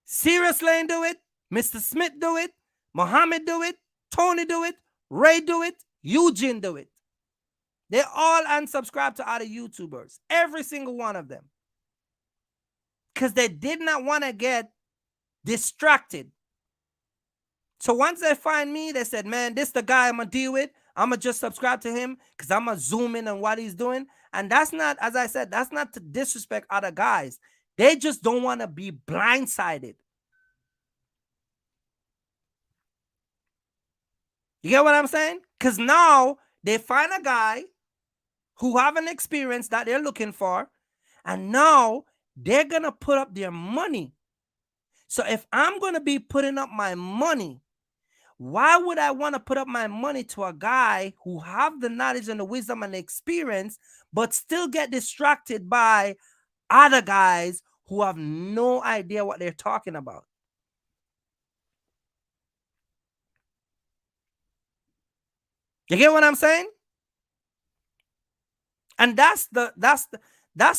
Serious Lane do it. Mr. Smith do it. Muhammad do it. Tony do it. Ray do it. Eugene do it. They all unsubscribe to other YouTubers. Every single one of them. Because they did not want to get distracted. So once they find me, they said, man, this is the guy I'm going to deal with. I'm going to just subscribe to him because I'm going to zoom in on what he's doing. And that's not, as I said, that's not to disrespect other guys. They just don't want to be blindsided. You get what I'm saying? Because now they find a guy who have an experience that they're looking for, and now they're going to put up their money. So if I'm going to be putting up my money, why would I want to put up my money to a guy who have the knowledge and the wisdom and the experience, but still get distracted by other guys who have no idea what they're talking about? You get what I'm saying? And that's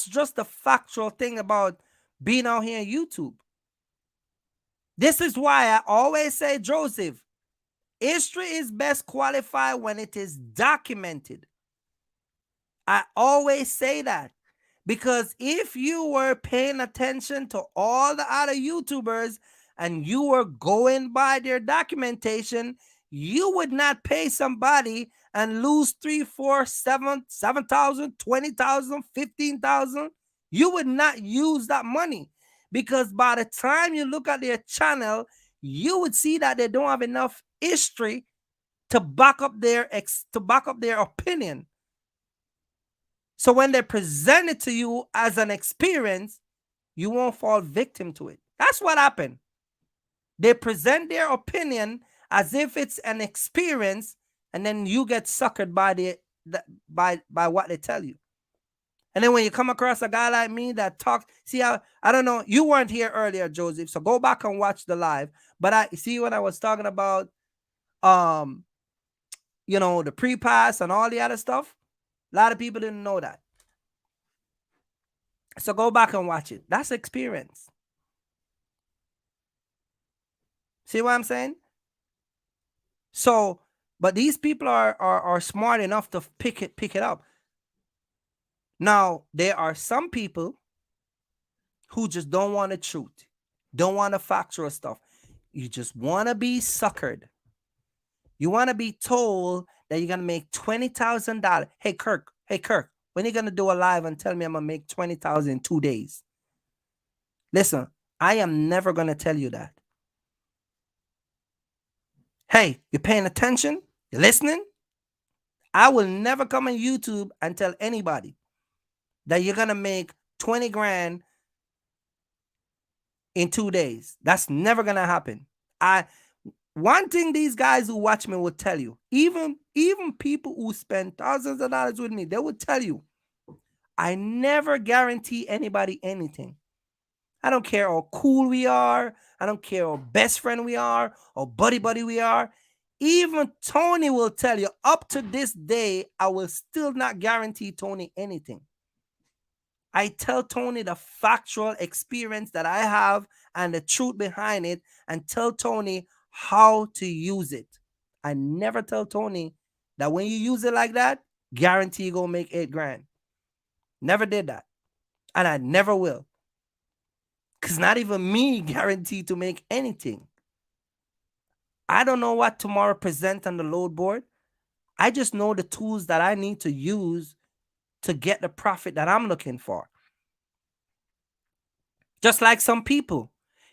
just the factual thing about being out here on YouTube. This is why I always say, Joseph, history is best qualified when it is documented. I always say that, because if you were paying attention to all the other YouTubers and you were going by their documentation, you would not pay somebody and lose 3, 4, 7,000, 20,000, 15,000. You would not use that money, because by the time you look at their channel, you would see that they don't have enough history to back up their opinion. So when they present it to you as an experience, you won't fall victim to it. That's what happened. They present their opinion as if it's an experience, and then you get suckered by what they tell you. And then when you come across a guy like me that talks, see, I don't know, you weren't here earlier, Joseph, so go back and watch the live. But I see when I was talking about, the pre-pass and all the other stuff, a lot of people didn't know that. So go back and watch it. That's experience. See what I'm saying? So, but these people are smart enough to pick it up. Now, there are some people who just don't want the truth, don't want the factual stuff. You just want to be suckered. You want to be told that you're going to make $20,000. Hey, Kirk, when are you going to do a live and tell me I'm going to make $20,000 in 2 days? Listen, I am never going to tell you that. Hey, you're paying attention? You're listening? I will never come on YouTube and tell anybody that you're going to make 20 grand in 2 days. That's never going to happen. One thing these guys who watch me will tell you, even people who spend thousands of dollars with me, they will tell you, I never guarantee anybody anything. I don't care how cool we are. I don't care how best friend we are or buddy we are. Even Tony will tell you, up to this day, I will still not guarantee Tony anything. I tell Tony the factual experience that I have and the truth behind it, and tell Tony how to use it. I never tell Tony that when you use it like that, guarantee you're going to make 8 grand. Never did that. And I never will. Because not even me guaranteed to make anything. I don't know what tomorrow presents on the load board. I just know the tools that I need to use to get the profit that I'm looking for. Just like some people,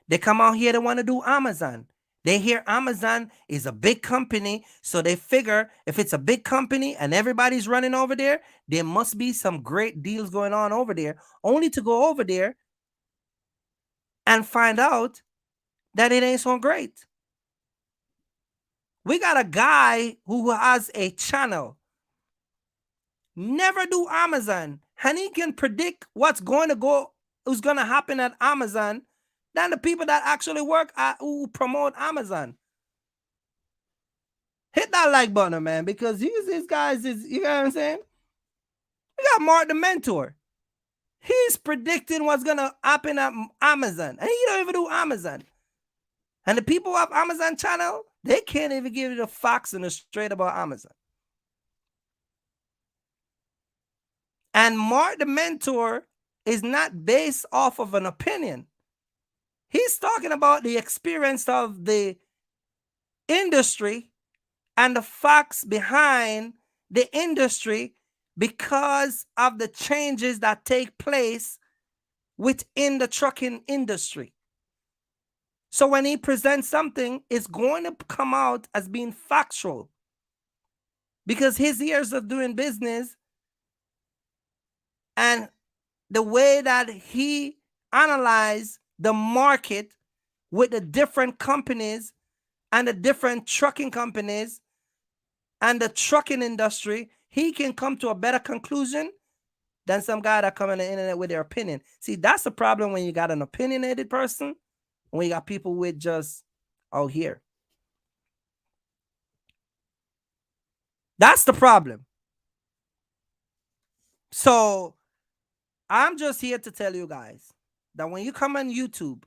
they come out here, they want to do Amazon. They hear Amazon is a big company, so they figure if it's a big company and everybody's running over there, there must be some great deals going on over there, only to go over there and find out that it ain't so great. We got a guy who has a channel, never do Amazon, and he can predict what's going to happen at Amazon than the people that actually work at who promote Amazon. Hit that like button, man, because these guys is, you know what I'm saying? We got Mark the Mentor. He's predicting what's going to happen at Amazon, and he don't even do Amazon. And the people who have Amazon channel, they can't even give you the facts and the straight about Amazon. And Mark the Mentor is not based off of an opinion. He's talking about the experience of the industry and the facts behind the industry because of the changes that take place within the trucking industry. So when he presents something, it's going to come out as being factual because his years of doing business and the way that he analyzed the market with the different companies and the different trucking companies and the trucking industry, he can come to a better conclusion than some guy that come on the internet with their opinion. See, that's the problem when you got an opinionated person, when you got people with just, oh, here. That's the problem. So I'm just here to tell you guys that when you come on YouTube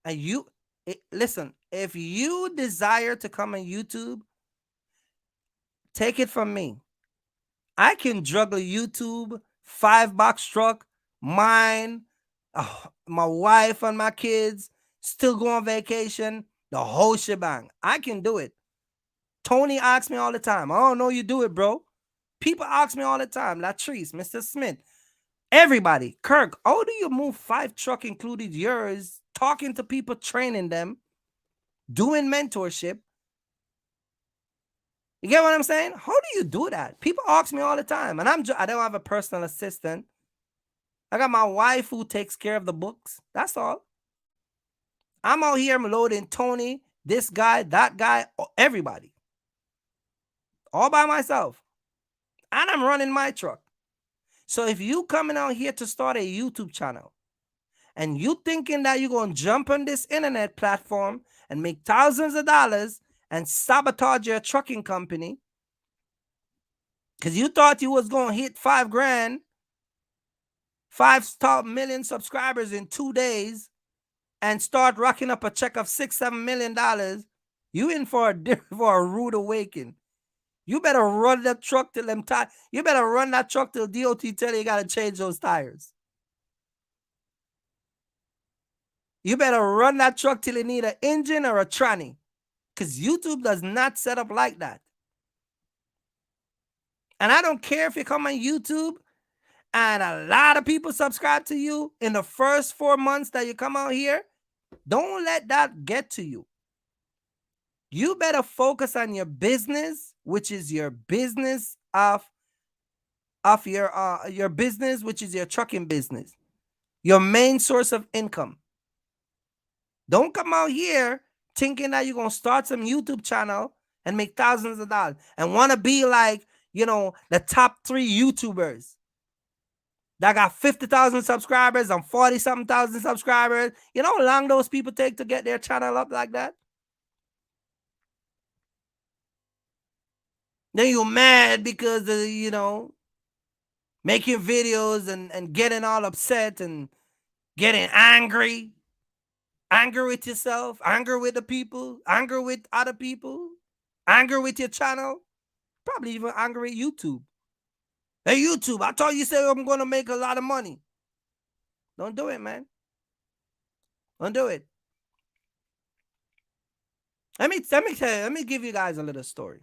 and listen, if you desire to come on YouTube, take it from me. I can juggle YouTube, 5 Boxtruck, mine, my wife and my kids, still go on vacation, the whole shebang. I can do it. Tony asks me all the time. I don't know you do it, bro. People ask me all the time. Latrice, Mr. Smith, everybody. Kirk, how do you move 5 truck, included yours, talking to people, training them, doing mentorship? You get what I'm saying? How do you do that? People ask me all the time. And I don't have a personal assistant. I got my wife who takes care of the books. That's all. I'm out here loading Tony, this guy, that guy, everybody. All by myself. And I'm running my truck. So if you coming out here to start a YouTube channel and you thinking that you're going to jump on this internet platform and make thousands of dollars and sabotage your trucking company because you thought you was going to hit 5 grand, 5 million subscribers in 2 days and start rocking up a check of $6-7 million, you in for a rude awakening. You better run that truck till them tires. You better run that truck till DOT tell you got to change those tires. You better run that truck till it need an engine or a tranny. Because YouTube does not set up like that. And I don't care if you come on YouTube and a lot of people subscribe to you in the first 4 months that you come out here. Don't let that get to you. You better focus on your business, which is your business of your business, which is your trucking business, your main source of income. Don't come out here thinking that you're gonna start some YouTube channel and make thousands of dollars and want to be like, the top 3 YouTubers that got 50,000 subscribers and 40-something thousand subscribers. You know how long those people take to get their channel up like that? Then you're mad because of, making videos and getting all upset and getting angry. Angry with yourself, angry with the people, angry with other people, angry with your channel, probably even angry at YouTube. Hey, YouTube, I told you say I'm going to make a lot of money. Don't do it, man. Don't do it. Let me tell you, let me give you guys a little story.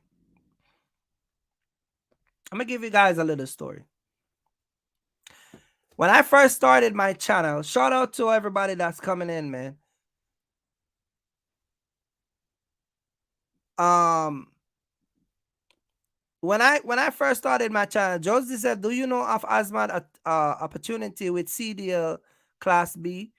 When I first started my channel, shout out to everybody that's coming in, man. When I first started my channel, Josie said, "Do you know of Asmat opportunity with CDL Class B?"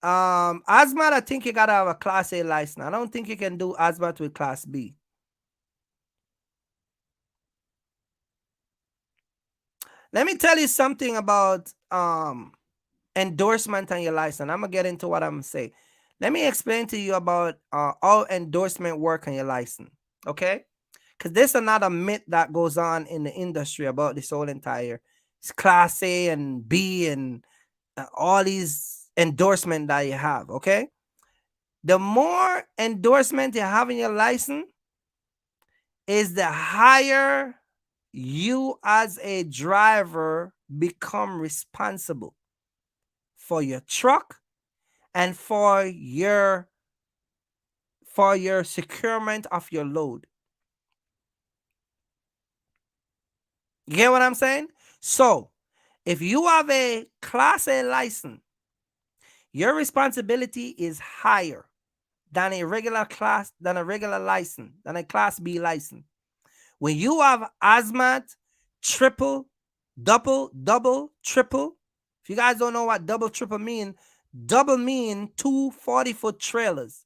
Asmat, I think you gotta have a Class A license. I don't think you can do Asmat with Class B. Let me tell you something about endorsement on your license. I'm gonna get into what I'm gonna say. Let me explain to you about how endorsement work on your license, okay? Because there's another myth that goes on in the industry about this whole entire Class A and B and all these endorsement that you have, okay? The more endorsement you have in your license is the higher you as a driver become responsible for your truck and for your securement of your load. You get what I'm saying? So, if you have a Class A license, your responsibility is higher than a regular license, than a Class B license. When you have Asmat, triple, double, triple. If you guys don't know what double, triple mean, double mean 2 40-foot trailers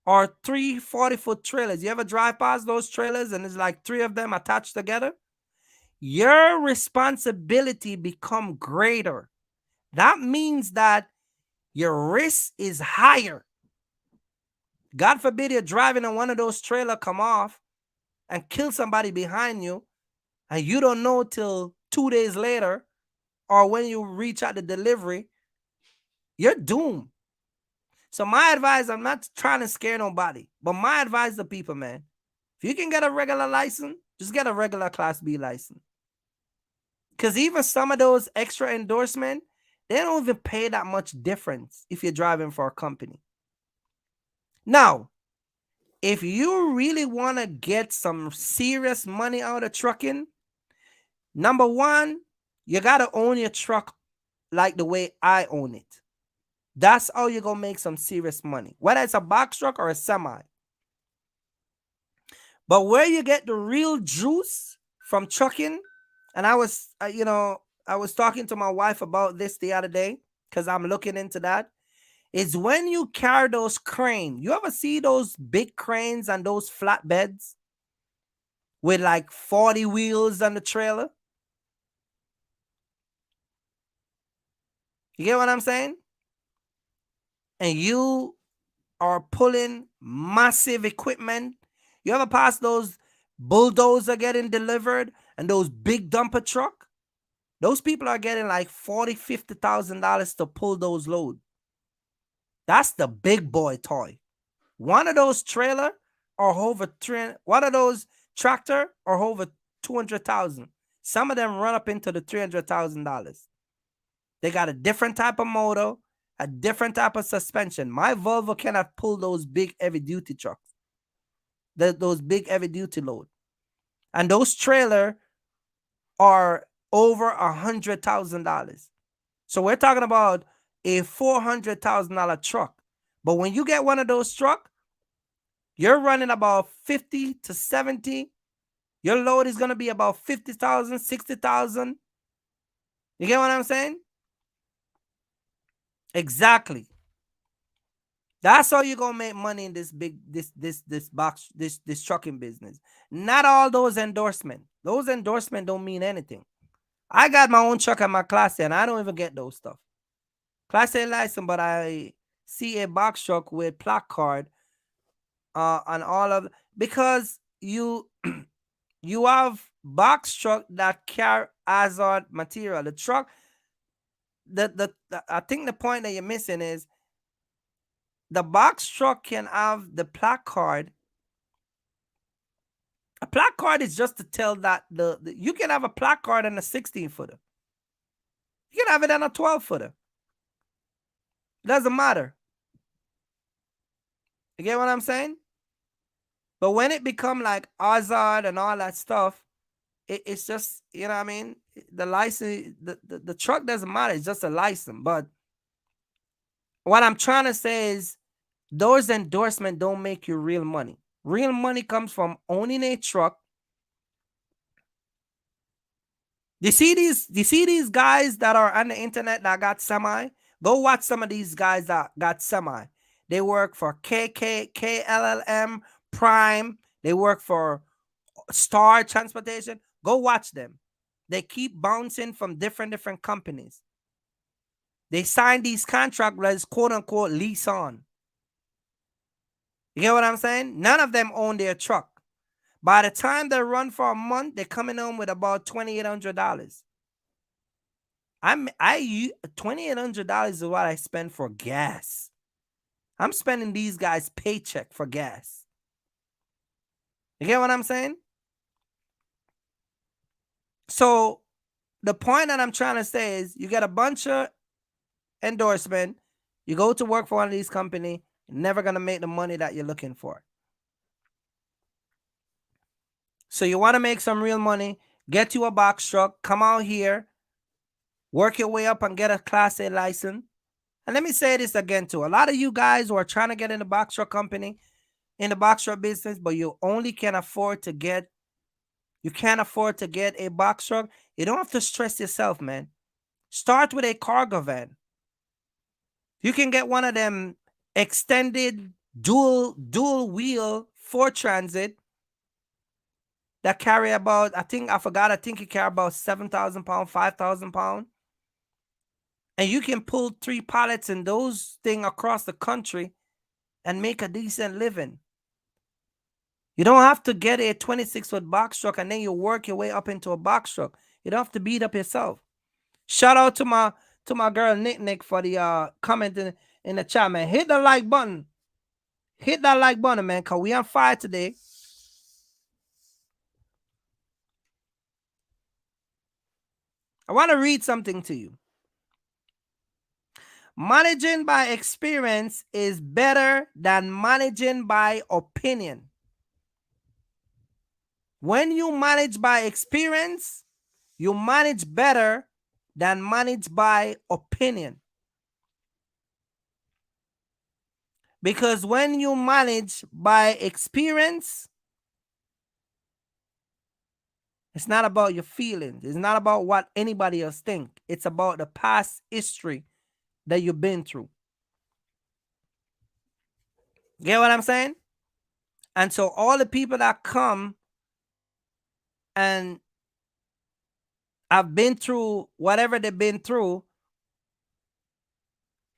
or 3 40-foot trailers. You ever drive past those trailers and there's like 3 of them attached together? Your responsibility become greater. That means that your risk is higher. God forbid you're driving and one of those trailers come off and kill somebody behind you, and you don't know till 2 days later or when you reach out the delivery, you're doomed. So my advice, I'm not trying to scare nobody, but my advice to people, man, if you can get a regular license, just get a regular Class B license. Because even some of those extra endorsements, they don't even pay that much difference if you're driving for a company. Now, if you really want to get some serious money out of trucking, number one, you got to own your truck like the way I own it. That's how you're going to make some serious money, whether it's a box truck or a semi. But where you get the real juice from trucking, and I was, I was talking to my wife about this the other day because I'm looking into that, is when you carry those cranes. You ever see those big cranes and those flatbeds with like 40 wheels on the trailer? You get what I'm saying? And you are pulling massive equipment. You ever pass those bulldozers getting delivered and those big dumper truck? Those people are getting like $40,000, $50,000 to pull those loads. That's the big boy toy. One of those trailer are over 300. What are those tractor are over 200,000. Some of them run up into the $300,000. They got a different type of motor, a different type of suspension. My Volvo cannot pull those big heavy duty trucks, those big heavy duty load. And those trailer are over $100,000. So we're talking about a $400,000 truck. But when you get one of those truck, you're running about 50 to 70. Your load is going to be about 50,000, 60,000. You get what I'm saying? Exactly. That's how you're going to make money in this big, this trucking business. Not all those endorsements. Those endorsements don't mean anything. I got my own truck at my Class A, and I don't even get those stuff. Class A license, but I see a box truck with plaque card on all of, because you you have box truck that carry hazard material. The truck, the I think the point that you're missing is the box truck can have the plaque card. A plaque card is just to tell that you can have a plaque card on a 16-footer. You can have it on a 12-footer. It doesn't matter. You get what I'm saying? But when it become like hazard and all that stuff, it's just, you know what I mean? The license, the truck doesn't matter. It's just a license. But what I'm trying to say is those endorsements don't make you real money. Real money comes from owning a truck. You see these guys that are on the internet that got semi? Go watch some of these guys that got semi. They work for KLLM, Prime. They work for Star Transportation. Go watch them. They keep bouncing from different companies. They sign these contracts as quote unquote lease on. You get what I'm saying? None of them own their truck. By the time they run for a month, they're coming home with about $2,800. $2,800 is what I spend for gas. I'm spending these guys' paycheck for gas. You get what I'm saying? So the point that I'm trying to say is you get a bunch of endorsement, you go to work for one of these companies, you're never going to make the money that you're looking for. So you want to make some real money, get you a box truck, come out here, work your way up and get a Class A license. And let me say this again too. A lot of you guys who are trying to get in the box truck company, in the box truck business, but you only can afford to get, you can't afford to get a box truck. You don't have to stress yourself, man. Start with a cargo van. You can get one of them extended dual wheel Ford Transit that carry about, I think you carry about 7,000 pounds, 5,000 pounds. And you can pull 3 pallets in those things across the country and make a decent living. You don't have to get a 26-foot box truck and then you work your way up into a box truck. You don't have to beat up yourself. Shout out to my girl Nick for the comment in the chat, man. Hit the like button. Hit that like button, man, because we on fire today. I want to read something to you. Managing by experience is better than managing by opinion. When you manage by experience, you manage better than manage by opinion. Because when you manage by experience, it's not about your feelings. It's not about what anybody else thinks. It's about the past history that you've been through. Get what I'm saying? And so all the people that come and have been through whatever they've been through,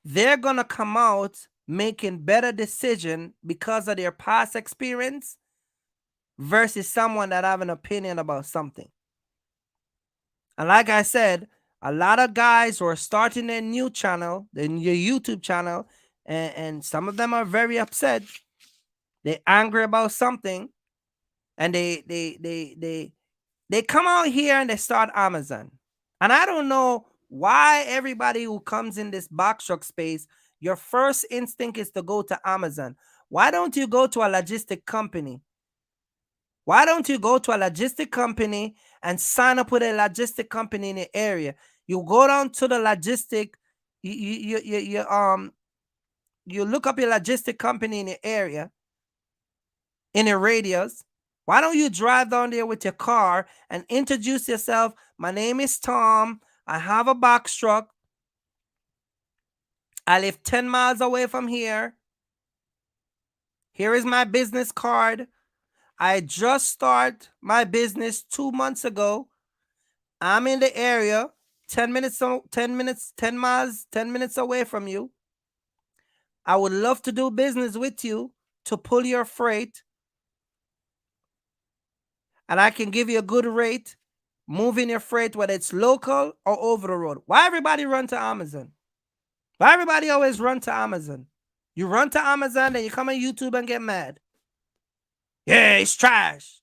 they're going to come out making better decision because of their past experience versus someone that have an opinion about something. And like I said, a lot of guys who are starting their new channel, their YouTube channel, and some of them are very upset They're angry about something, and they come out here and they start Amazon. And I don't know why everybody who comes in this Boxtruck space, your first instinct is to go to Amazon. Why don't you go to a logistic company? Why don't you go to a logistic company and sign up with a logistic company in the area? You go down to the logistic, you look up your logistic company in the area, in the radius. Why don't you drive down there with your car and introduce yourself? My name is Tom. I have a box truck. I live 10 miles away from here. Here is my business card. I just started my business 2 months ago. I'm in the area, 10 miles, 10 minutes away from you. I would love to do business with you to pull your freight. And I can give you a good rate moving your freight, whether it's local or over the road. Why everybody run to Amazon? Why everybody always run to Amazon? You run to Amazon, then you come on YouTube and get mad. Yeah, it's trash.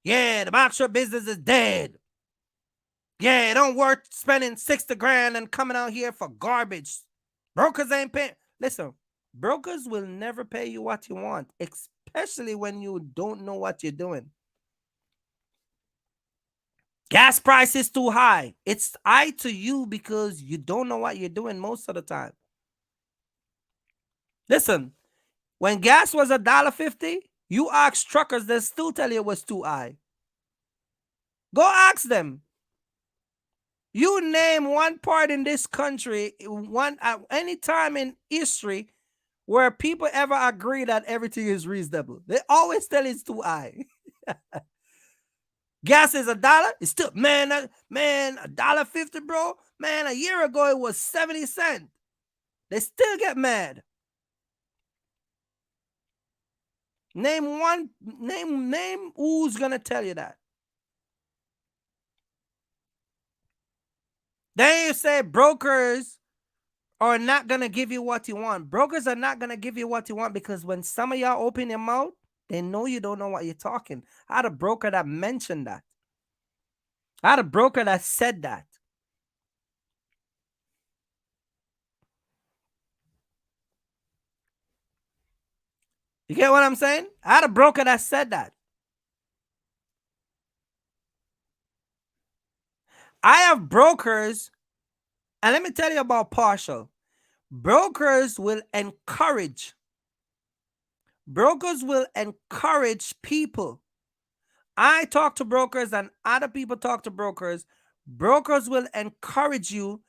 Yeah, the box shop business is dead. Yeah, it don't worth spending 60 grand and coming out here for garbage. Brokers ain't paying. Listen, brokers will never pay you what you want, especially when you don't know what you're doing. Gas price is too high. It's high to you because you don't know what you're doing most of the time. Listen, when gas was $1.50, you ask truckers, they still tell you it was too high. Go ask them. You name one part in this country, at any time in history, where people ever agree that everything is reasonable. They always tell it's too high. Gas is $1. It's still, man, $1.50, bro. Man, a year ago it was 70 cents. They still get mad. Name who's gonna tell you that. Then you say brokers are not gonna give you what you want. Brokers are not gonna give you what you want because when some of y'all open your mouth, they know you don't know what you're talking. I had a broker that mentioned that. I had a broker that said that. You get what I'm saying? I had a broker that said that. I have brokers, and let me tell you about partial. Brokers will encourage people. I talk to brokers and other people talk to brokers. Brokers will encourage you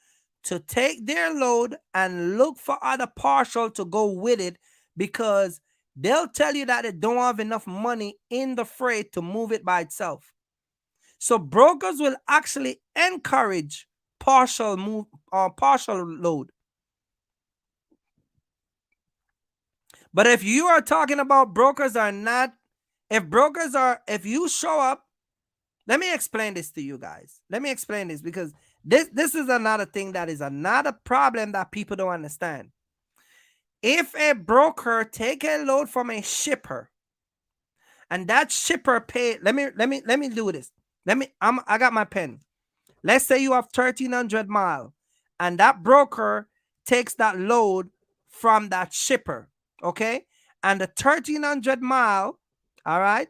to take their load and look for other partial to go with it because they'll tell you that they don't have enough money in the freight to move it by itself. So brokers will actually encourage partial load. But if you are talking about brokers are not, if you show up, let me explain this to you guys. Let me explain this because this is another thing that is another problem that people don't understand. If a broker take a load from a shipper and that shipper pay, let me do this. I got my pen. Let's say you have 1,300 miles and that broker takes that load from that shipper, okay? And the 1,300 mile, all right,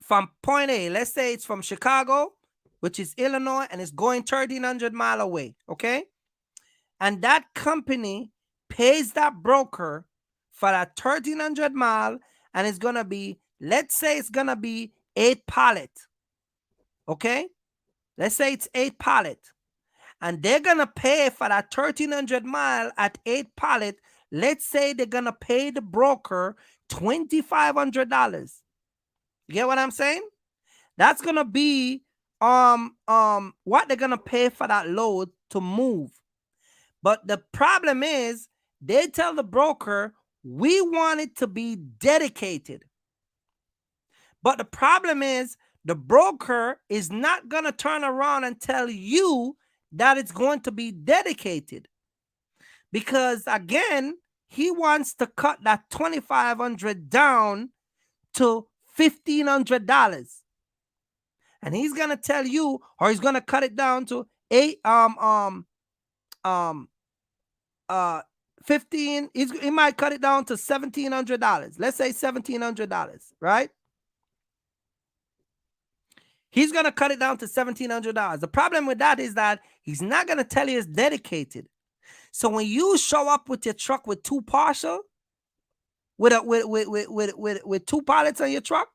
from point A, let's say it's from Chicago, which is Illinois, and it's going 1,300 miles away, okay? And that company pays that broker for that 1,300 mile, and it's going to be, let's say it's going to be 8 pallets, okay? Let's say it's 8 pallets. And they're going to pay for that 1,300 mile at 8 pallets. Let's say they're going to pay the broker $2,500. You get what I'm saying? That's going to be what they're going to pay for that load to move. But the problem is they tell the broker, we want it to be dedicated. But the problem is the broker is not going to turn around and tell you that it's going to be dedicated. Because again, he wants to cut that $2,500 down to $1,500. And he's gonna tell you, or he's gonna cut it down to 15. He might cut it down to $1,700. Let's say $1,700, right? He's gonna cut it down to $1,700. The problem with that is that he's not gonna tell you it's dedicated. So when you show up with your truck with two partial, with two pilots on your truck,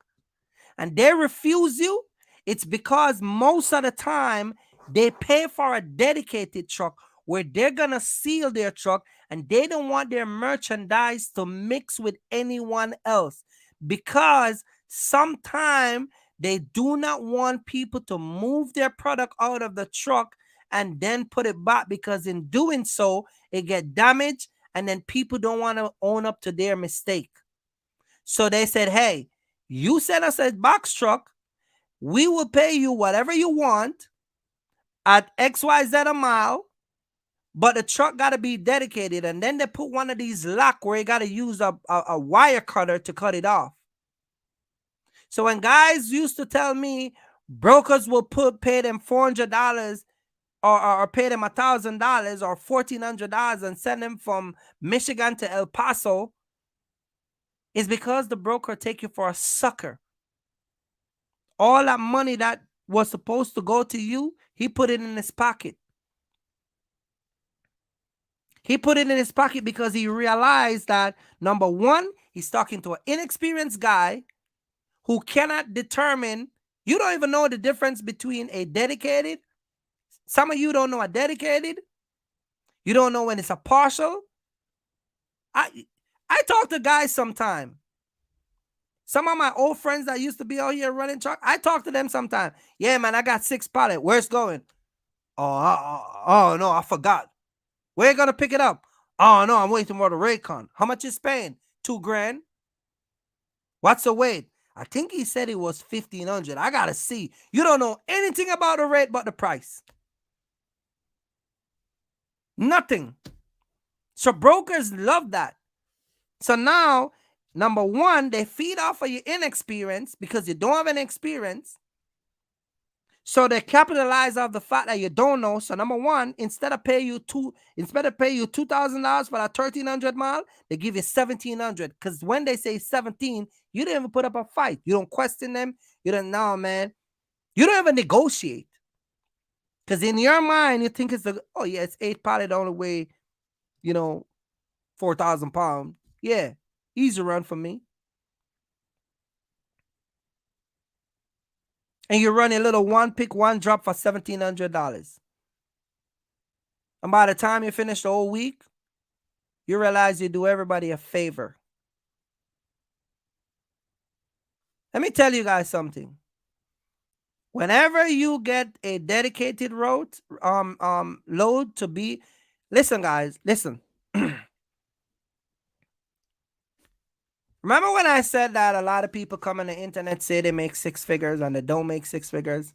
and they refuse you, it's because most of the time they pay for a dedicated truck where they're gonna seal their truck, and they don't want their merchandise to mix with anyone else, because sometimes they do not want people to move their product out of the truck and then put it back, because in doing so it get damaged, and then people don't want to own up to their mistake. So they said, hey, you send us a box truck, we will pay you whatever you want at XYZ a mile, but the truck got to be dedicated. And then they put one of these lock where you got to use a wire cutter to cut it off. So when guys used to tell me brokers will pay them $400 or pay them $1,000 or $1,400 and send them from Michigan to El Paso, is because the broker take you for a sucker. All that money that was supposed to go to you, he put it in his pocket. He put it in his pocket because he realized that, number one, he's talking to an inexperienced guy who cannot determine. You don't even know the difference between a dedicated. Some of you don't know a dedicated. You don't know when it's a partial. I talk to guys sometime. Some of my old friends that used to be out here running truck, I talk to them sometime. Yeah, man, I got 6 pallet. Where's it going? Oh, no, I forgot. Where you gonna pick it up? Oh, no, I'm waiting for the Raycon. How much is paying? $2,000. What's the weight? I think he said it was 1,500. I gotta see. You don't know anything about the rate but the price. Nothing. So brokers love that. So now, number one, they feed off of your inexperience because you don't have any experience. So they capitalize off the fact that you don't know. So number one, instead of pay you $2,000 for that 1,300 mile, they give you 1,700. Because when they say 17, you don't even put up a fight. You don't question them. You don't know, man. You don't even negotiate. Because in your mind, you think it's it's 8 pallet only weigh, 4,000 pounds. Yeah, easy run for me. And you run a little one pick, one drop for $1,700. And by the time you finish the whole week, you realize you do everybody a favor. Let me tell you guys something. Whenever you get a dedicated load to be, listen, guys, listen. Remember when I said that a lot of people come on the internet say they make 6 figures and they don't make 6 figures?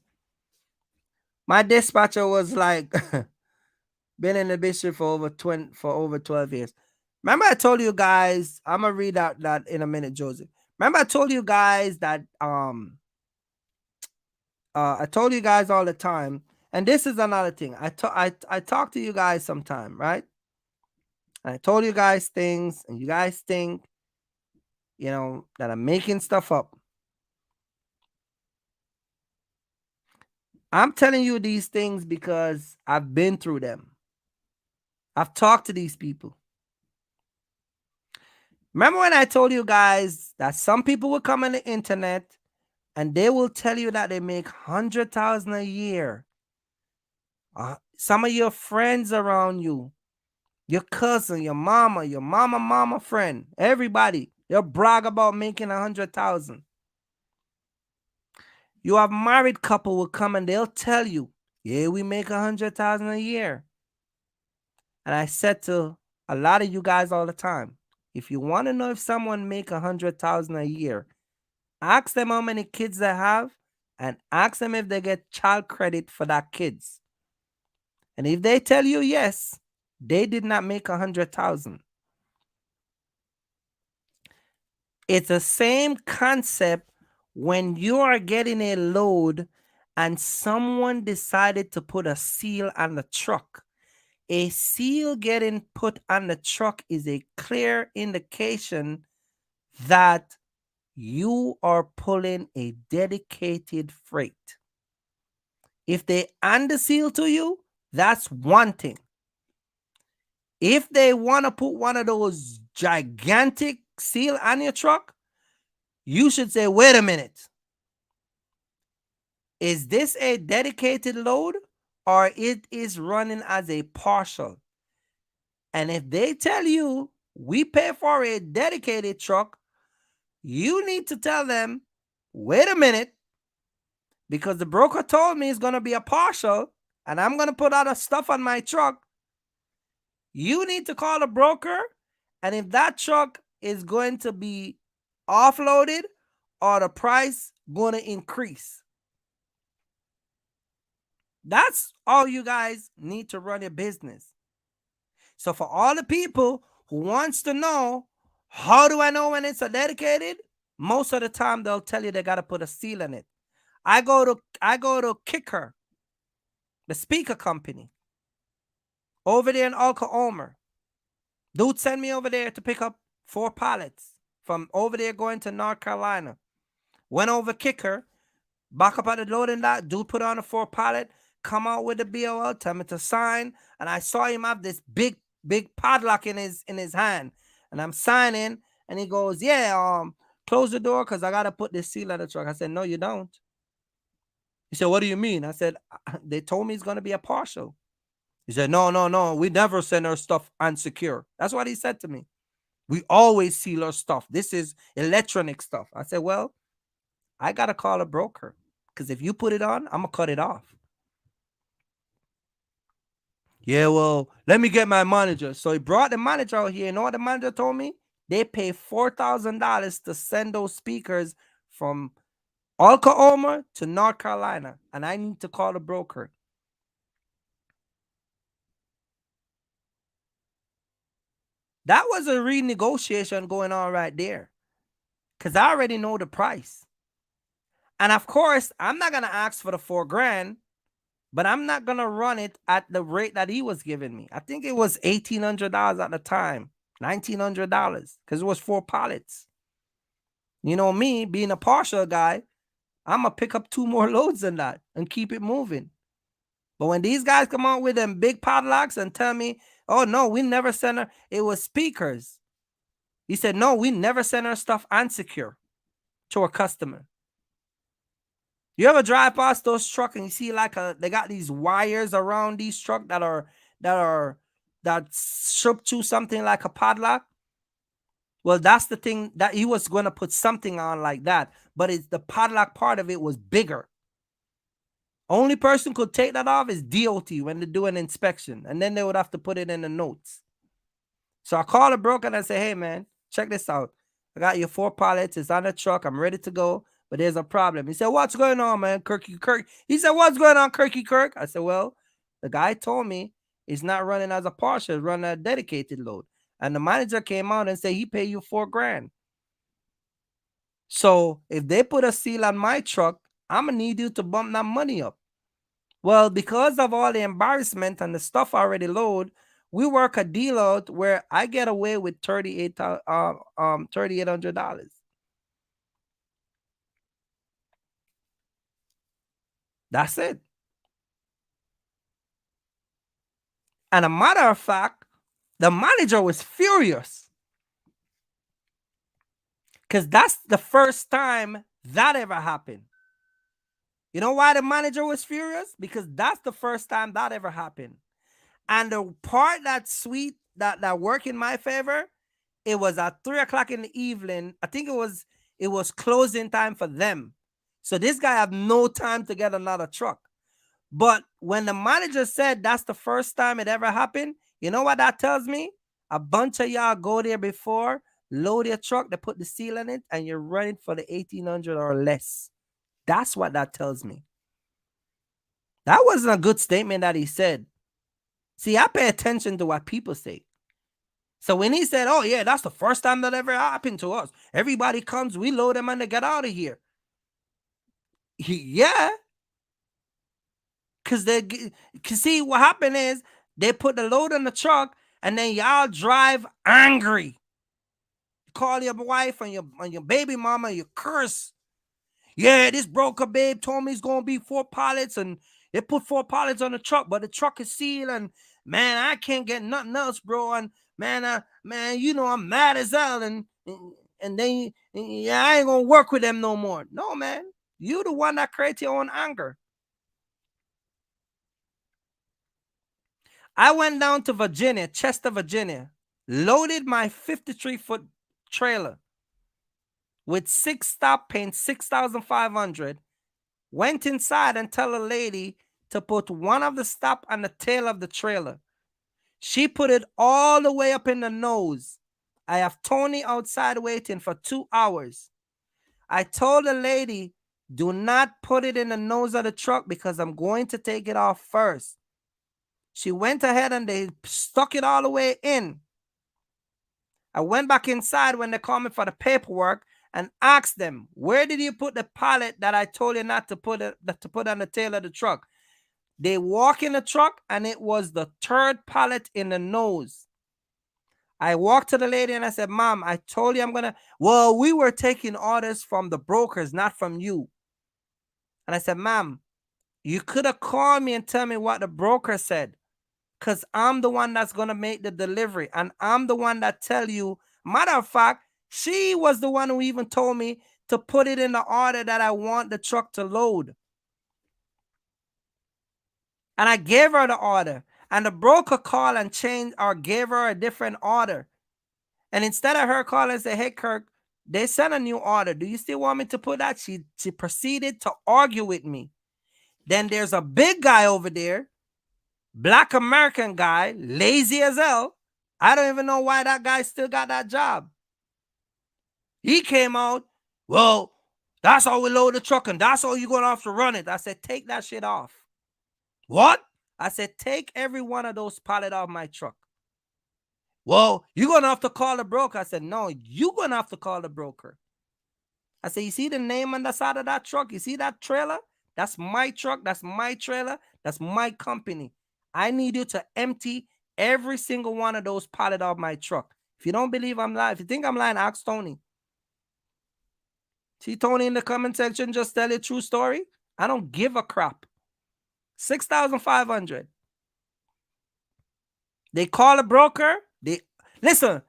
My dispatcher was like, been in the business for over 12 years. Remember I told you guys, I'm gonna read out that in a minute, Joseph. Remember I told you guys that I told you guys all the time, and this is another thing. I talk to you guys sometime, right? I told you guys things, and you guys think, that I'm making stuff up. I'm telling you these things because I've been through them. I've talked to these people. Remember when I told you guys that some people will come on the internet and they will tell you that they make $100,000 a year. Some of your friends around you, your cousin, your mama friend, everybody, they'll brag about making $100,000. You have married couple will come and they'll tell you, yeah, we make $100,000 a year. And I said to a lot of you guys all the time, if you want to know if someone make $100,000 a year, ask them how many kids they have and ask them if they get child credit for that kids. And if they tell you yes, they did not make $100,000. It's the same concept when you are getting a load and someone decided to put a seal on the truck. A seal getting put on the truck is a clear indication that you are pulling a dedicated freight. If they hand the seal to you, that's one thing. If they want to put one of those gigantic seal on your truck, you should say, wait a minute. Is this a dedicated load or it is running as a partial? And if they tell you we pay for a dedicated truck, you need to tell them, wait a minute, because the broker told me it's going to be a partial and I'm going to put other stuff on my truck. You need to call the broker, and if that truck is going to be offloaded or the price going to increase. That's all you guys need to run your business. So for all the people who wants to know, how do I know when it's a dedicated? Most of the time they'll tell you they got to put a seal in it. I go to Kicker, the speaker company, over there in Oklahoma. Dude sent me over there to pick up 4 pallets from over there going to North Carolina. Went over Kicker, back up at the loading dock. Dude put on a 4 pallet, come out with the BOL, tell me to sign, and I saw him have this big padlock in his hand, and I'm signing, and he goes, "Yeah, close the door because I gotta put this seal on the truck." I said, "No, you don't." He said, "What do you mean?" I said, "They told me it's gonna be a partial." He said, No, we never send our stuff unsecure." That's what he said to me. "We always seal our stuff. This is electronic stuff." I said, "Well, I got to call a broker because if you put it on, I'm going to cut it off." "Yeah, well, let me get my manager." So he brought the manager out here. You know what the manager told me? They pay $4,000 to send those speakers from Oklahoma to North Carolina, and I need to call the broker. That was a renegotiation going on right there because I already know the price. And of course, I'm not going to ask for the $4,000, but I'm not going to run it at the rate that he was giving me. I think it was $1,800 at the time, $1,900, because it was 4 pallets. You know me, being a partial guy, I'm going to pick up 2 more loads than that and keep it moving. But when these guys come out with them big padlocks and tell me, "Oh, no, we never send her," it was speakers. He said, "No, we never send our stuff unsecure to a customer." You ever drive past those trucks and you see like they got these wires around these trucks that shook to something like a padlock? Well, that's the thing that he was going to put something on like that, but it's the padlock part of it was bigger. Only person could take that off is DOT when they do an inspection, and then they would have to put it in the notes. So I called a broker and I said, "Hey man, check this out. I got your 4 pallets. It's on the truck. I'm ready to go, but there's a problem." He said, "What's going on, man, Kirky Kirk?" He said, "What's going on, Kirky Kirk?" I said, "Well, the guy told me it's not running as a partial, it's running a dedicated load." And the manager came out and said he paid you $4,000. So if they put a seal on my truck, I'm gonna need you to bump that money up. Well, because of all the embarrassment and the stuff already load, we work a deal out where I get away with $3,800. That's it. And a matter of fact, the manager was furious because that's the first time that ever happened. You know why the manager was furious? Because that's the first time that ever happened. And the part that's sweet, that worked in my favor, it was at 3 o'clock in the evening. I think it was closing time for them. So this guy had no time to get another truck. But when the manager said that's the first time it ever happened, you know what that tells me? A bunch of y'all go there before, load your truck, they put the seal in it, and you're running for the 1,800 or less. That's what that tells me. That wasn't a good statement that he said. See, I pay attention to what people say. So when he said, oh, yeah, that's the first time that ever happened to us. Everybody comes, we load them and they get out of here. Yeah. Because see, what happened is they put the load on the truck and then y'all drive angry. Call your wife and your baby mama, you curse. Yeah, this broker babe told me it's gonna be 4 pallets, and they put 4 pallets on the truck, but the truck is sealed, and man, I can't get nothing else, bro. And man, you know I'm mad as hell, and then yeah, I ain't gonna work with them no more. No, man, you the one that creates your own anger. I went down to Virginia, Chester, Virginia, loaded my 53-foot trailer with 6 stop, paying $6,500. Went inside and tell a lady to put one of the stop on the tail of the trailer. She put it all the way up in the nose. I have Tony outside waiting for 2 hours. I told the lady, do not put it in the nose of the truck because I'm going to take it off first. She went ahead and they stuck it all the way in. I went back inside when they called me for the paperwork and asked them, where did you put the pallet that I told you not to put on the tail of the truck? They walk in the truck and it was the 3rd pallet in the nose. I walked to the lady and I said, Mom, I told you I'm going to, well, we were taking orders from the brokers, not from you. And I said, Ma'am, you could have called me and tell me what the broker said, because I'm the one that's going to make the delivery. And I'm the one that tell you, matter of fact, she was the one who even told me to put it in the order that I want the truck to load. And I gave her the order. And the broker called and changed or gave her a different order. And instead of her calling and say, hey, Kirk, they sent a new order. Do you still want me to put that? She proceeded to argue with me. Then there's a big guy over there, Black American guy, lazy as hell. I don't even know why that guy still got that job. He came out, well, that's how we load the truck and that's how you're going to have to run it. I said, take that shit off. What? I said, take every one of those pallets off my truck. Well, you're going to have to call the broker. I said, no, you're going to have to call the broker. I said, you see the name on the side of that truck? You see that trailer? That's my truck. That's my trailer. That's my company. I need you to empty every single one of those pallets off my truck. If you don't believe I'm lying, if you think I'm lying, ask Tony. See Tony in the comment section, just tell a true story. I don't give a crap. $6,500. They call a broker. Listen,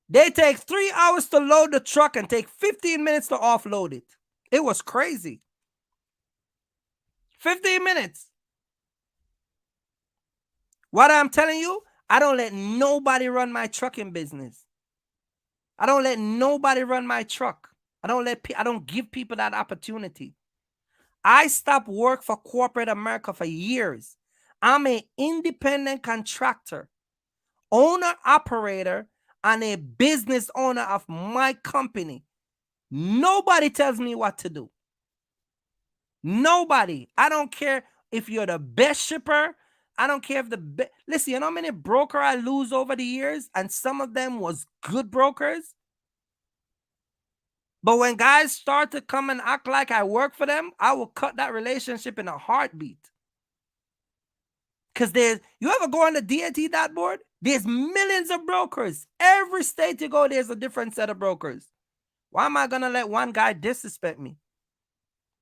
they take 3 hours to load the truck and take 15 minutes to offload it. It was crazy. 15 minutes. What I'm telling you, I don't let nobody run my trucking business. I don't let nobody run my truck. I don't give people that opportunity. I stopped work for corporate America for years. I'm an independent contractor, owner, operator, and a business owner of my company. Nobody tells me what to do. Nobody. I don't care if you're the best shipper. I don't care if listen, you know how many brokers I lose over the years? And some of them was good brokers. But when guys start to come and act like I work for them, I will cut that relationship in a heartbeat. Because you ever go on the DAT board? There's millions of brokers. Every state you go, there's a different set of brokers. Why am I going to let one guy disrespect me?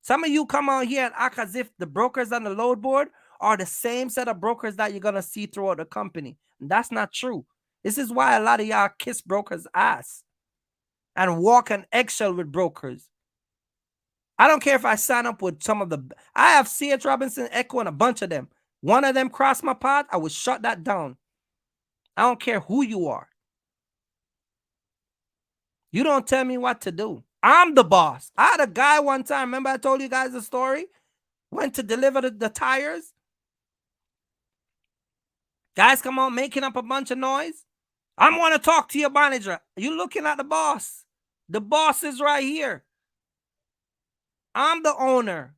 Some of you come out here and act as if the brokers on the load board are the same set of brokers that you're going to see throughout the company. And that's not true. This is why a lot of y'all kiss brokers' ass and walk an eggshell with brokers. I don't care if I sign up with some of I have C.H. Robinson, Echo, and a bunch of them. One of them crossed my path, I would shut that down. I don't care who you are. You don't tell me what to do. I'm the boss. I had a guy one time, remember I told you guys the story? Went to deliver the tires. Guys come out making up a bunch of noise. I want to talk to your manager. You looking at the boss. The boss is right here. I'm the owner.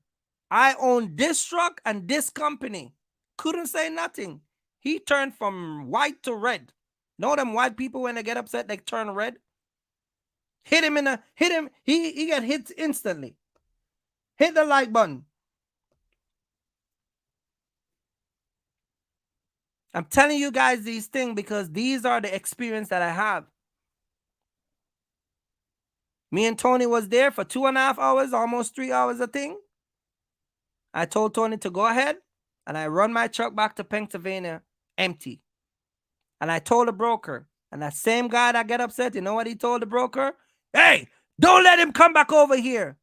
I own this truck and this company. Couldn't say nothing. He turned from white to red. Know them white people, when they get upset, they turn red. Hit him. He get hit instantly. Hit the like button. I'm telling you guys these things because these are the experience that I have. Me and Tony was there for 2.5 hours, almost 3 hours, I think. I told Tony to go ahead, and I run my truck back to Pennsylvania empty. And I told the broker, and that same guy that get upset, you know what he told the broker? Hey, don't let him come back over here.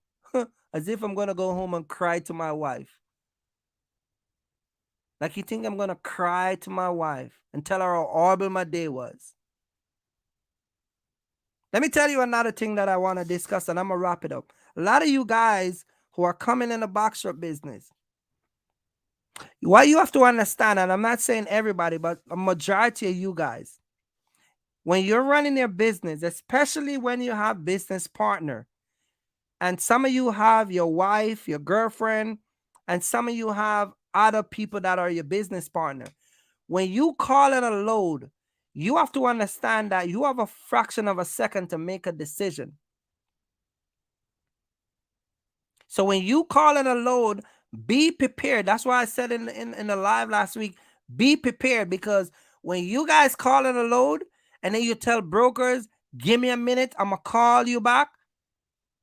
As if I'm going to go home and cry to my wife. Like you think I'm going to cry to my wife and tell her how horrible my day was. Let me tell you another thing that I want to discuss, and I'm going to wrap it up. A lot of you guys who are coming in the Boxtruck business, what you have to understand, and I'm not saying everybody, but a majority of you guys, when you're running your business, especially when you have business partner, and some of you have your wife, your girlfriend, and some of you have other people that are your business partner. When you call it a load, you have to understand that you have a fraction of a second to make a decision. So when you call it a load, be prepared. That's why I said in the live last week, be prepared, because when you guys call it a load and then you tell brokers, give me a minute, I'm going to call you back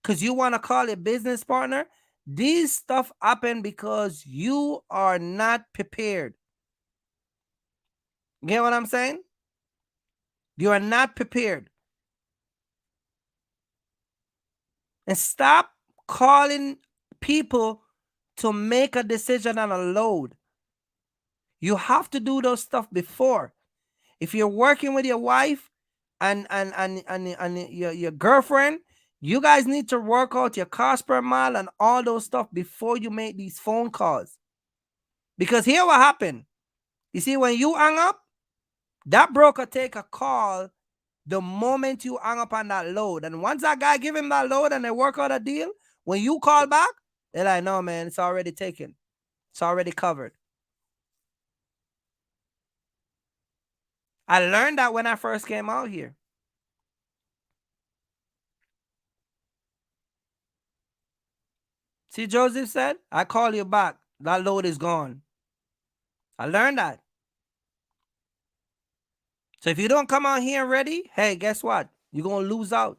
because you want to call your business partner, these stuff happen because you are not prepared. You get what I'm saying? You are not prepared. And stop calling people to make a decision on a load. You have to do those stuff before. If you're working with your wife and your girlfriend, you guys need to work out your cost per mile and all those stuff before you make these phone calls. Because here what happened. You see, when you hang up, that broker take a call the moment you hang up on that load. And once that guy give him that load and they work out a deal, when you call back, they're like, no, man, it's already taken. It's already covered. I learned that when I first came out here. See, Joseph said, I call you back. That load is gone. I learned that. So if you don't come out here ready, hey, guess what? You're going to lose out.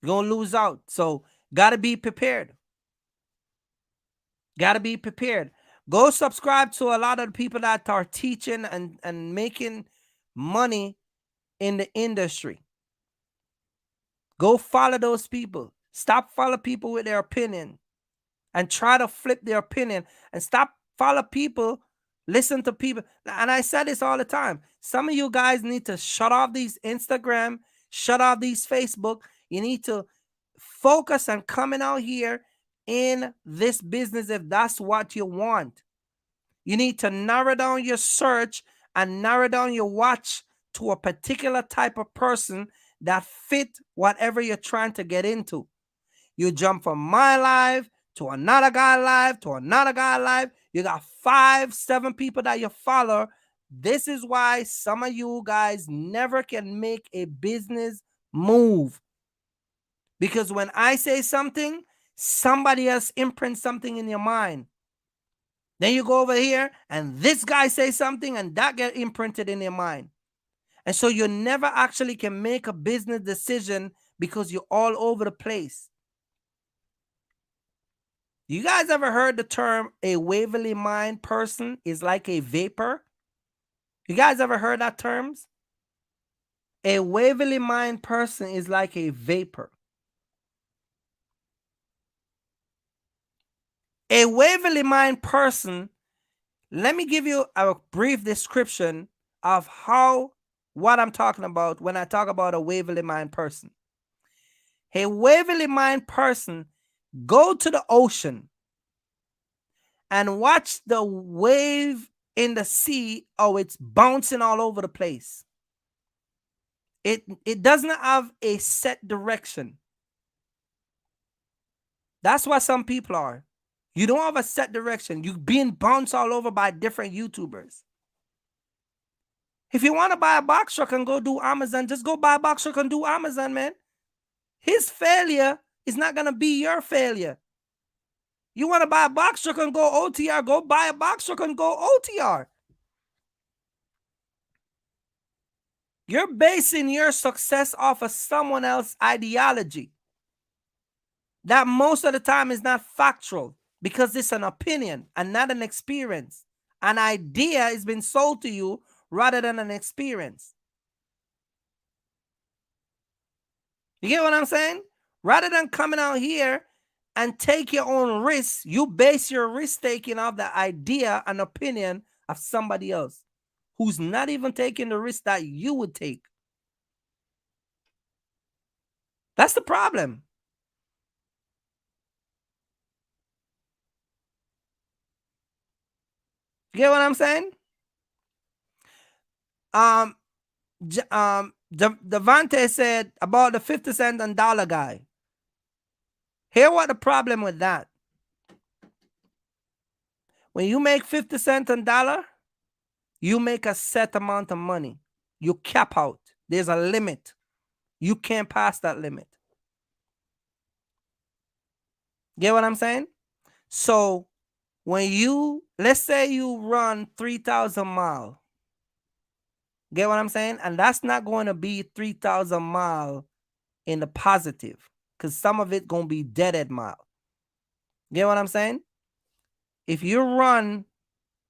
You're going to lose out. So got to be prepared. Got to be prepared. Go subscribe to a lot of the people that are teaching and making money in the industry. Go follow those people. Stop following people with their opinion and try to flip their opinion, and stop follow people, listen to people. And I said this all the time. Some of you guys need to shut off these Instagram, shut off these Facebook. You need to focus on coming out here in this business if that's what you want. You need to narrow down your search and narrow down your watch to a particular type of person that fit whatever you're trying to get into. You jump from my live to another guy live to another guy live. You got 5, 7 people that you follow. This is why some of you guys never can make a business move. Because when I say something, somebody else imprints something in your mind. Then you go over here and this guy says something and that get imprinted in your mind. And so you never actually can make a business decision because you're all over the place. You guys ever heard the term a Waverly mind person is like a vapor? You guys ever heard that terms? A Waverly mind person is like a vapor. A Waverly mind person, let me give you a brief description of what I'm talking about when I talk about a Waverly mind person. A Waverly mind person, go to the ocean and watch the wave in the sea. Oh, it's bouncing all over the place. It doesn't have a set direction. That's what some people are. You don't have a set direction. You're being bounced all over by different YouTubers. If you want to buy a box truck and go do Amazon, just go buy a box truck and do Amazon, man. His failure is not going to be your failure. You want to buy a box truck and go OTR, go buy a box truck and go OTR. You're basing your success off of someone else's ideology. That most of the time is not factual because it's an opinion and not an experience. An idea is being sold to you rather than an experience. You get what I'm saying? Rather than coming out here and take your own risks, you base your risk taking off the idea and opinion of somebody else who's not even taking the risk that you would take. That's the problem. You get what I'm saying? Devante said about the 50 cent and dollar guy. Here what the problem with that. When you make 50 cent and dollar, you make a set amount of money. You cap out. There's a limit. You can't pass that limit. Get what I'm saying? So when you, let's say you run 3,000 miles. Get what I'm saying? And that's not going to be 3,000 miles in the positive because some of it going to be dead mile. Get what I'm saying? If you run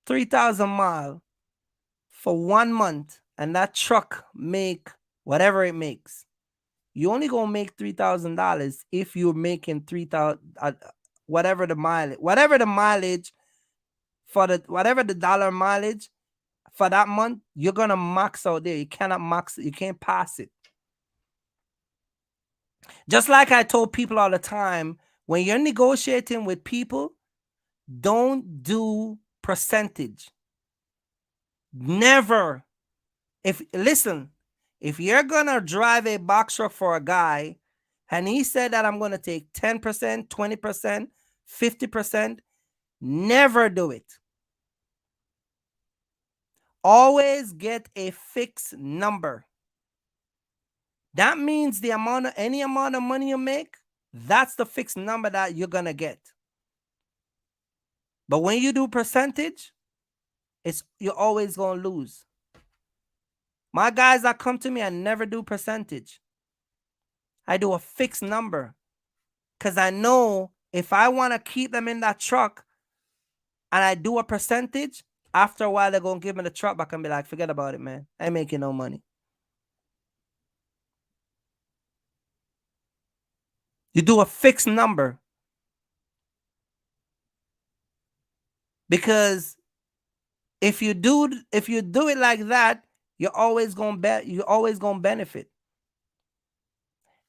3,000 miles for 1 month and that truck make whatever it makes, you only gonna make $3,000 if you're making 3,000 whatever the mileage for whatever the dollar mileage for that month, you're gonna max out there. You cannot max it, you can't pass it. Just like I told people all the time, when you're negotiating with people, don't do percentage. Never. If you're gonna drive a box truck for a guy and he said that I'm gonna take 10%, 20%, 50%, never do it. Always get a fixed number. That means any amount of money you make, that's the fixed number that you're gonna get. But when you do percentage, you're always gonna lose. My guys that come to me, I never do percentage. I do a fixed number because I know if I want to keep them in that truck and I do a percentage, after a while they're going to give me the truck back and be like, forget about it, man. I ain't making no money. You do a fixed number because if you do it like that, you're always going to benefit.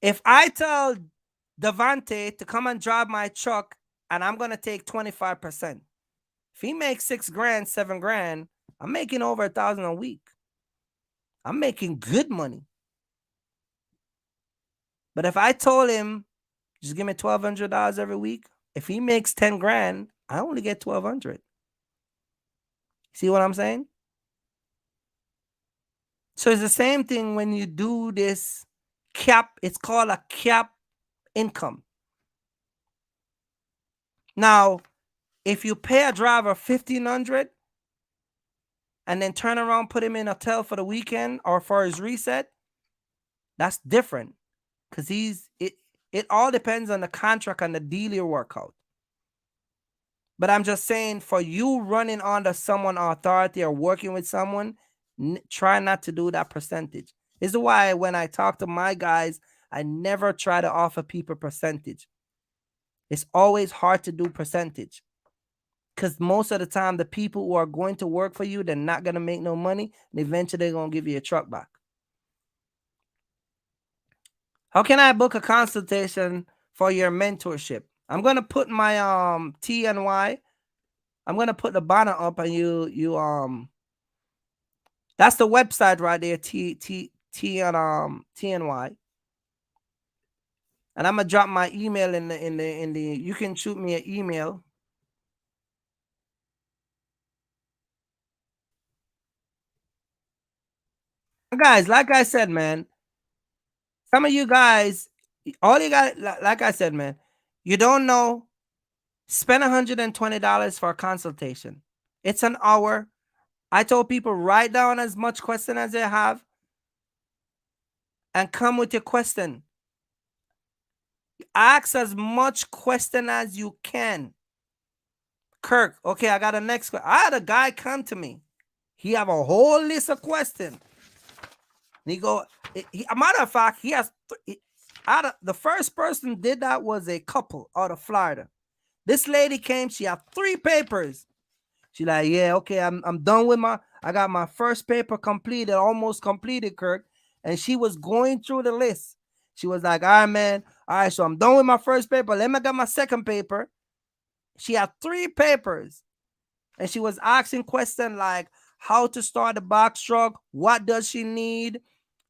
If I tell Devante to come and drive my truck and I'm going to take 25%, if he makes $6,000, $7,000, I'm making over $1,000 a week. I'm making good money. But if I told him, just give me $1,200 every week, if he makes $10,000, I only get $1,200. See what I'm saying? So it's the same thing when you do this cap. It's called a cap income. Now, if you pay a driver $1,500 and then turn around, put him in a hotel for the weekend or for his reset, that's different because it all depends on the contract and the deal you work out. But I'm just saying, for you running under someone authority or working with someone, try not to do that percentage. This is why when I talk to my guys, I never try to offer people percentage. It's always hard to do percentage because most of the time, the people who are going to work for you, they're not going to make no money, and eventually they're going to give you a truck back. How can I book a consultation for your mentorship? I'm going to put my TNY. I'm going to put the banner up and you that's the website right there, TNY. And I'm going to drop my email in the you can shoot me an email. Guys, like I said, man, some of you guys, all you got, like I said, man, you don't know, spend $120 for a consultation. It's an hour. I told people, write down as much question as they have and come with your question. Ask as much question as you can. Kirk, okay, I got a next question. I had a guy come to me. He have a whole list of questions. And he go, a matter of fact, he has, the first person did that was a couple out of Florida. This lady came, she had 3 papers. She like, yeah, okay, I'm done with I got my first paper completed, almost completed, Kirk. And she was going through the list. She was like, all right, man, all right, so I'm done with my first paper. Let me get my second paper. She had 3 papers. And she was asking questions like how to start a Boxtruck, what does she need,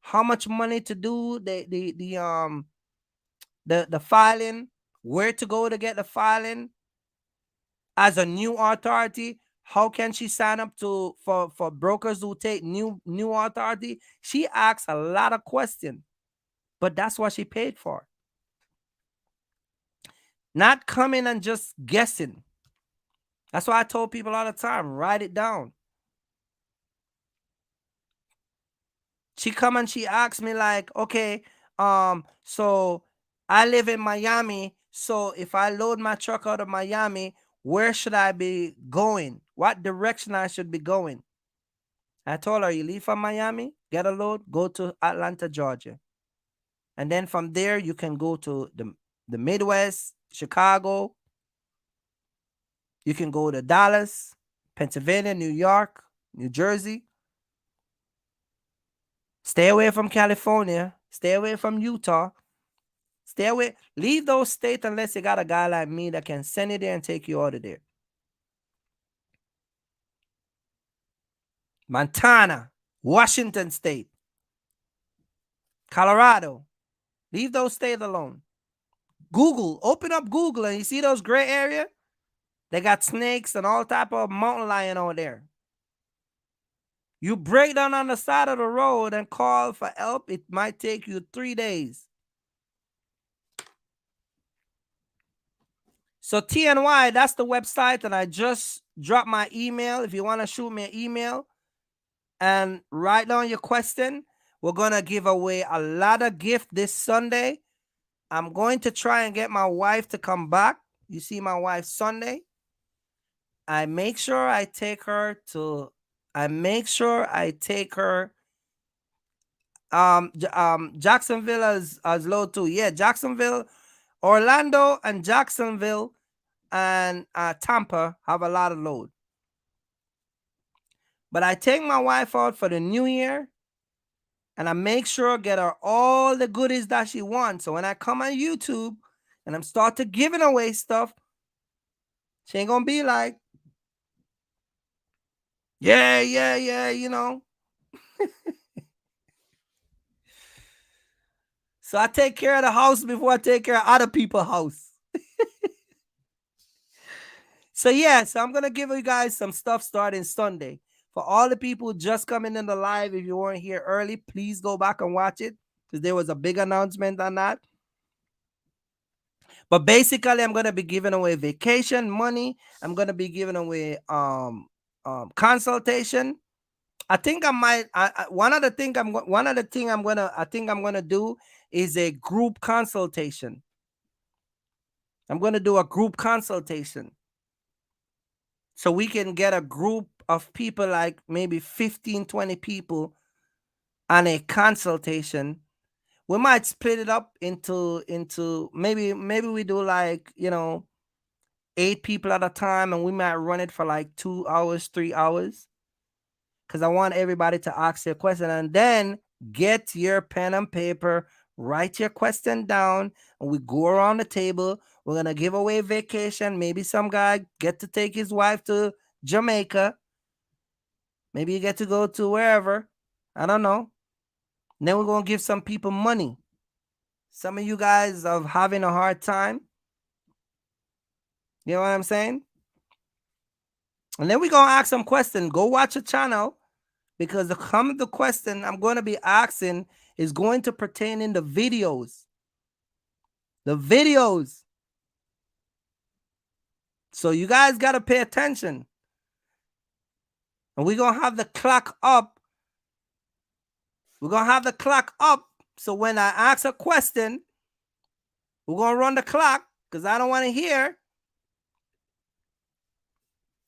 how much money to do the filing, where to go to get the filing. As a new authority, how can she sign up for brokers who take new authority? She asks a lot of questions, but that's what she paid for. Not coming and just guessing. That's why I told people all the time, write it down. She come and she asked me like, okay, so I live in Miami. So if I load my truck out of Miami, where should I be going? What direction I should be going? I told her, you leave from Miami, get a load, go to Atlanta, Georgia. And then from there, you can go to the Midwest, Chicago. You can go to Dallas, Pennsylvania, New York, New Jersey. Stay away from California. Stay away from Utah. Stay away. Leave those states unless you got a guy like me that can send you there and take you out of there. Montana, Washington State, Colorado. Leave those states alone. Google, open up Google and you see those gray area? They got snakes and all type of mountain lion over there. You break down on the side of the road and call for help, it might take you 3 days. So TNY, that's the website, and I just dropped my email. If you want to shoot me an email and write down your question, we're going to give away a lot of gift this Sunday. I'm going to try and get my wife to come back. You see my wife Sunday. I make sure I take her Jacksonville as low too. Yeah, Jacksonville, Orlando and Jacksonville and Tampa have a lot of load. But I take my wife out for the new year and I make sure I get her all the goodies that she wants. So when I come on YouTube and I'm start to giving away stuff, she ain't gonna be like, yeah, you know. So I take care of the house before I take care of other people's house. So yeah, so I'm gonna give you guys some stuff starting Sunday. For all the people just coming in the live, if you weren't here early, please go back and watch it because there was a big announcement on that. But basically, I'm gonna be giving away vacation money. I'm gonna be giving away consultation. I think I might. One of the thing I think I'm gonna do is a group consultation. I'm gonna do a group consultation, so we can get a group of people, like maybe 15, 20 people, on a consultation. We might split it up into maybe we do like 8 people at a time, and we might run it for like 2 hours, 3 hours. Because I want everybody to ask their question and then get your pen and paper, write your question down, and we go around the table. We're gonna give away vacation. Maybe some guy get to take his wife to Jamaica. Maybe you get to go to wherever. I don't know. And then we're gonna give some people money. Some of you guys are having a hard time. You know what I'm saying? And then we're gonna ask some questions. Go watch a channel. because the question I'm going to be asking is going to pertain in the videos. The videos. So you guys got to pay attention. And we're going to have the clock up. We're going to have the clock up. So when I ask a question, we're going to run the clock because I don't want to hear.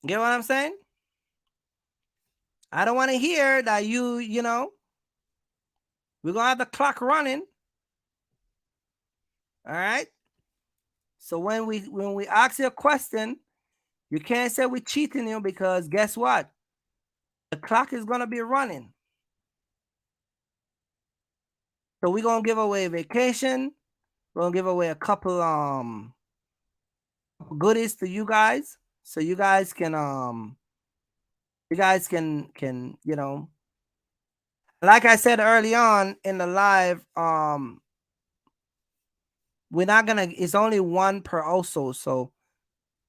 Get what I'm saying? I don't want to hear that you know, we're going to have the clock running. All right? So when we ask you a question, you can't say we're cheating you because guess what? The clock is going to be running. So we're going to give away vacation. We're going to give away a couple goodies to you guys so you guys can you know, like I said early on in the live, we're not gonna, it's only one per also. So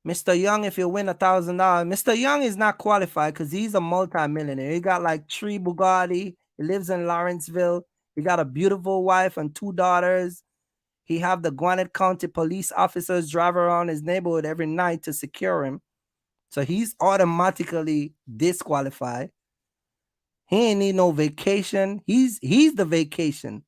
Mr. Young, if you win $1,000, Mr. Young is not qualified because he's a multi-millionaire. He got like 3 Bugatti. He lives in Lawrenceville. He got a beautiful wife and 2 daughters. He have the Gwinnett County police officers drive around his neighborhood every night to secure him. So he's automatically disqualified. He ain't need no vacation. He's the vacation.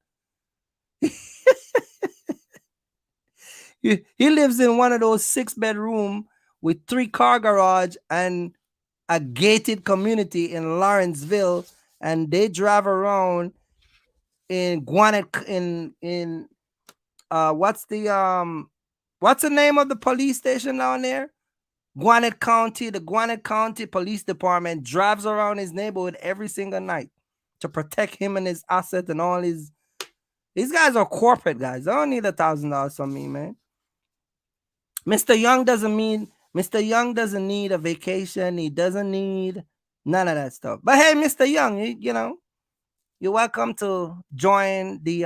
He lives in one of those 6-bedroom with 3-car garage and a gated community in Lawrenceville, and they drive around in Gwinnett in what's the name of the police station down there? Gwinnett County. The Gwinnett County Police Department drives around his neighborhood every single night to protect him and his assets and all his. These guys are corporate guys. They don't need $1,000 from me, man. Mr. Young doesn't need a vacation. He doesn't need none of that stuff. But hey, Mr. Young, you know, you're welcome to join the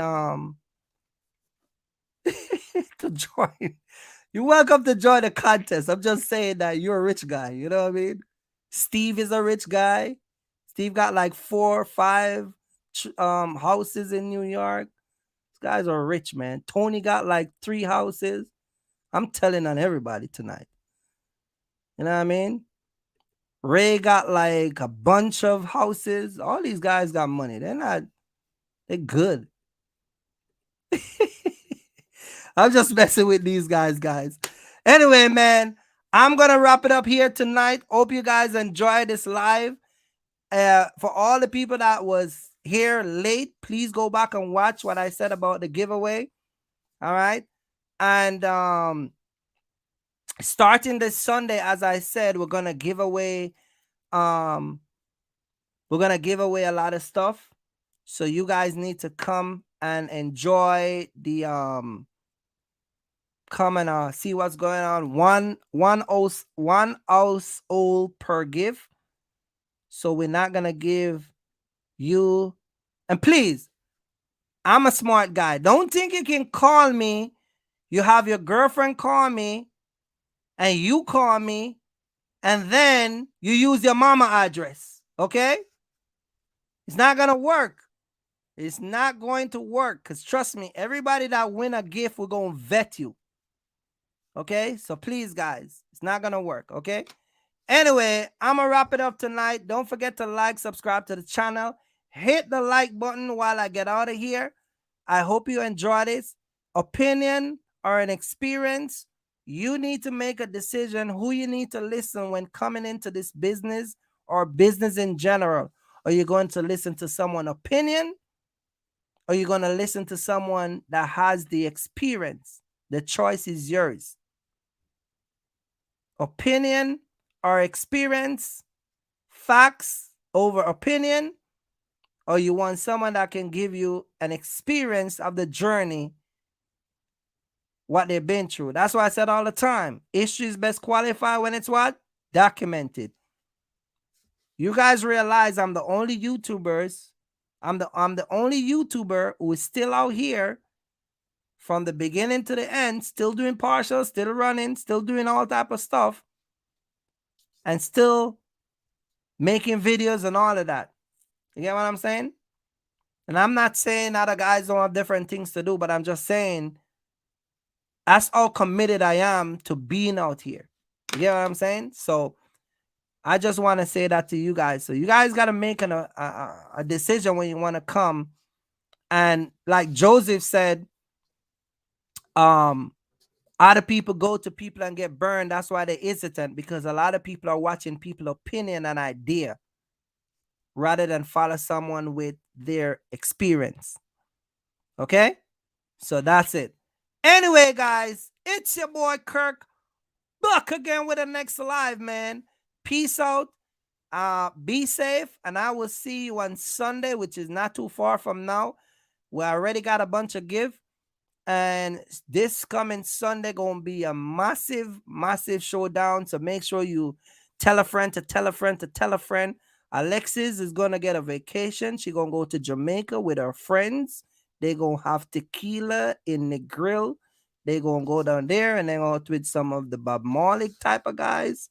to join. You're welcome to join the contest. I'm just saying that you're a rich guy. You know what I mean? Steve is a rich guy. Steve got like 4 or 5 houses in New York. These guys are rich, man. Tony got like 3 houses. I'm telling on everybody tonight. You know what I mean? Ray got like a bunch of houses. All these guys got money. They're good. I'm just messing with these guys. Anyway, man, I'm going to wrap it up here tonight. Hope you guys enjoy this live. For all the people that was here late, please go back and watch what I said about the giveaway. All right. And starting this Sunday, as I said, we're going to give away a lot of stuff. So you guys need to come and enjoy the come and see what's going on. One household per gift. So we're not gonna give you. And please, I'm a smart guy. Don't think you can call me. You have your girlfriend call me, and you call me, and then you use your mama address. Okay? It's not gonna work. It's not going to work. Because trust me, everybody that win a gift, we're gonna vet you. Okay? So please, guys, it's not gonna work. Okay? Anyway, I'm gonna wrap it up tonight. Don't forget to like, subscribe to the channel. Hit the like button while I get out of here. I hope you enjoy this. Opinion or an experience, you need to make a decision who you need to listen when coming into this business or business in general. Are you going to listen to someone's opinion? Or are you going to listen to someone that has the experience? The choice is yours. Opinion or experience, facts over opinion, or you want someone that can give you an experience of the journey, what they've been through. That's why I said all the time, history is best qualified when it's what? Documented. You guys realize I'm the only YouTubers, I'm the only YouTuber who is still out here from the beginning to the end, still doing partials, still running, still doing all type of stuff, and still making videos and all of that. You get what I'm saying? And I'm not saying other guys don't have different things to do, but I'm just saying that's how committed I am to being out here. You get what I'm saying? So I just want to say that to you guys. So you guys got to make a decision when you want to come. And like Joseph said, other people go to people and get burned. That's why they're hesitant, because a lot of people are watching people opinion and idea rather than follow someone with their experience. Okay? So that's it. Anyway, guys, it's your boy Kirk back again with the next live, man. Peace out. Be safe, and I will see you on Sunday, which is not too far from now. We already got a bunch of give, and this coming Sunday gonna be a massive, massive showdown. So make sure you tell a friend to tell a friend to tell a friend. Alexis is gonna get a vacation. She gonna go to Jamaica with her friends. They gonna have tequila in the grill. They gonna go down there and then out with some of the Bob Marley type of guys.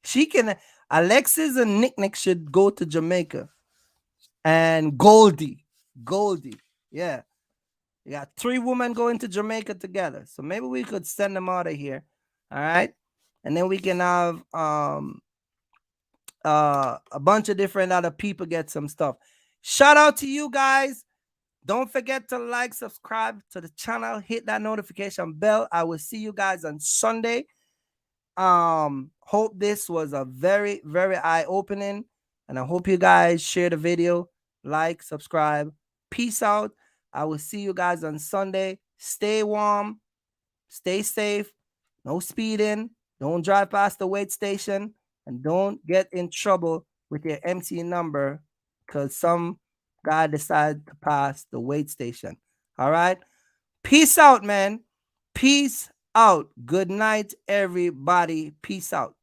She can. Alexis and Nick should go to Jamaica. And Goldie, yeah. You got 3 women going to Jamaica together. So maybe we could send them out of here. All right. And then we can have a bunch of different other people get some stuff. Shout out to you guys. Don't forget to like, subscribe to the channel, hit that notification bell. I will see you guys on Sunday. Hope this was a very, very eye-opening, and I hope you guys share the video, like, subscribe. Peace out. I will see you guys on Sunday. Stay warm, stay safe, no speeding, don't drive past the weight station, and don't get in trouble with your empty number because some guy decided to pass the weight station. All right. Peace out, man. Peace out. Good night, everybody. Peace out.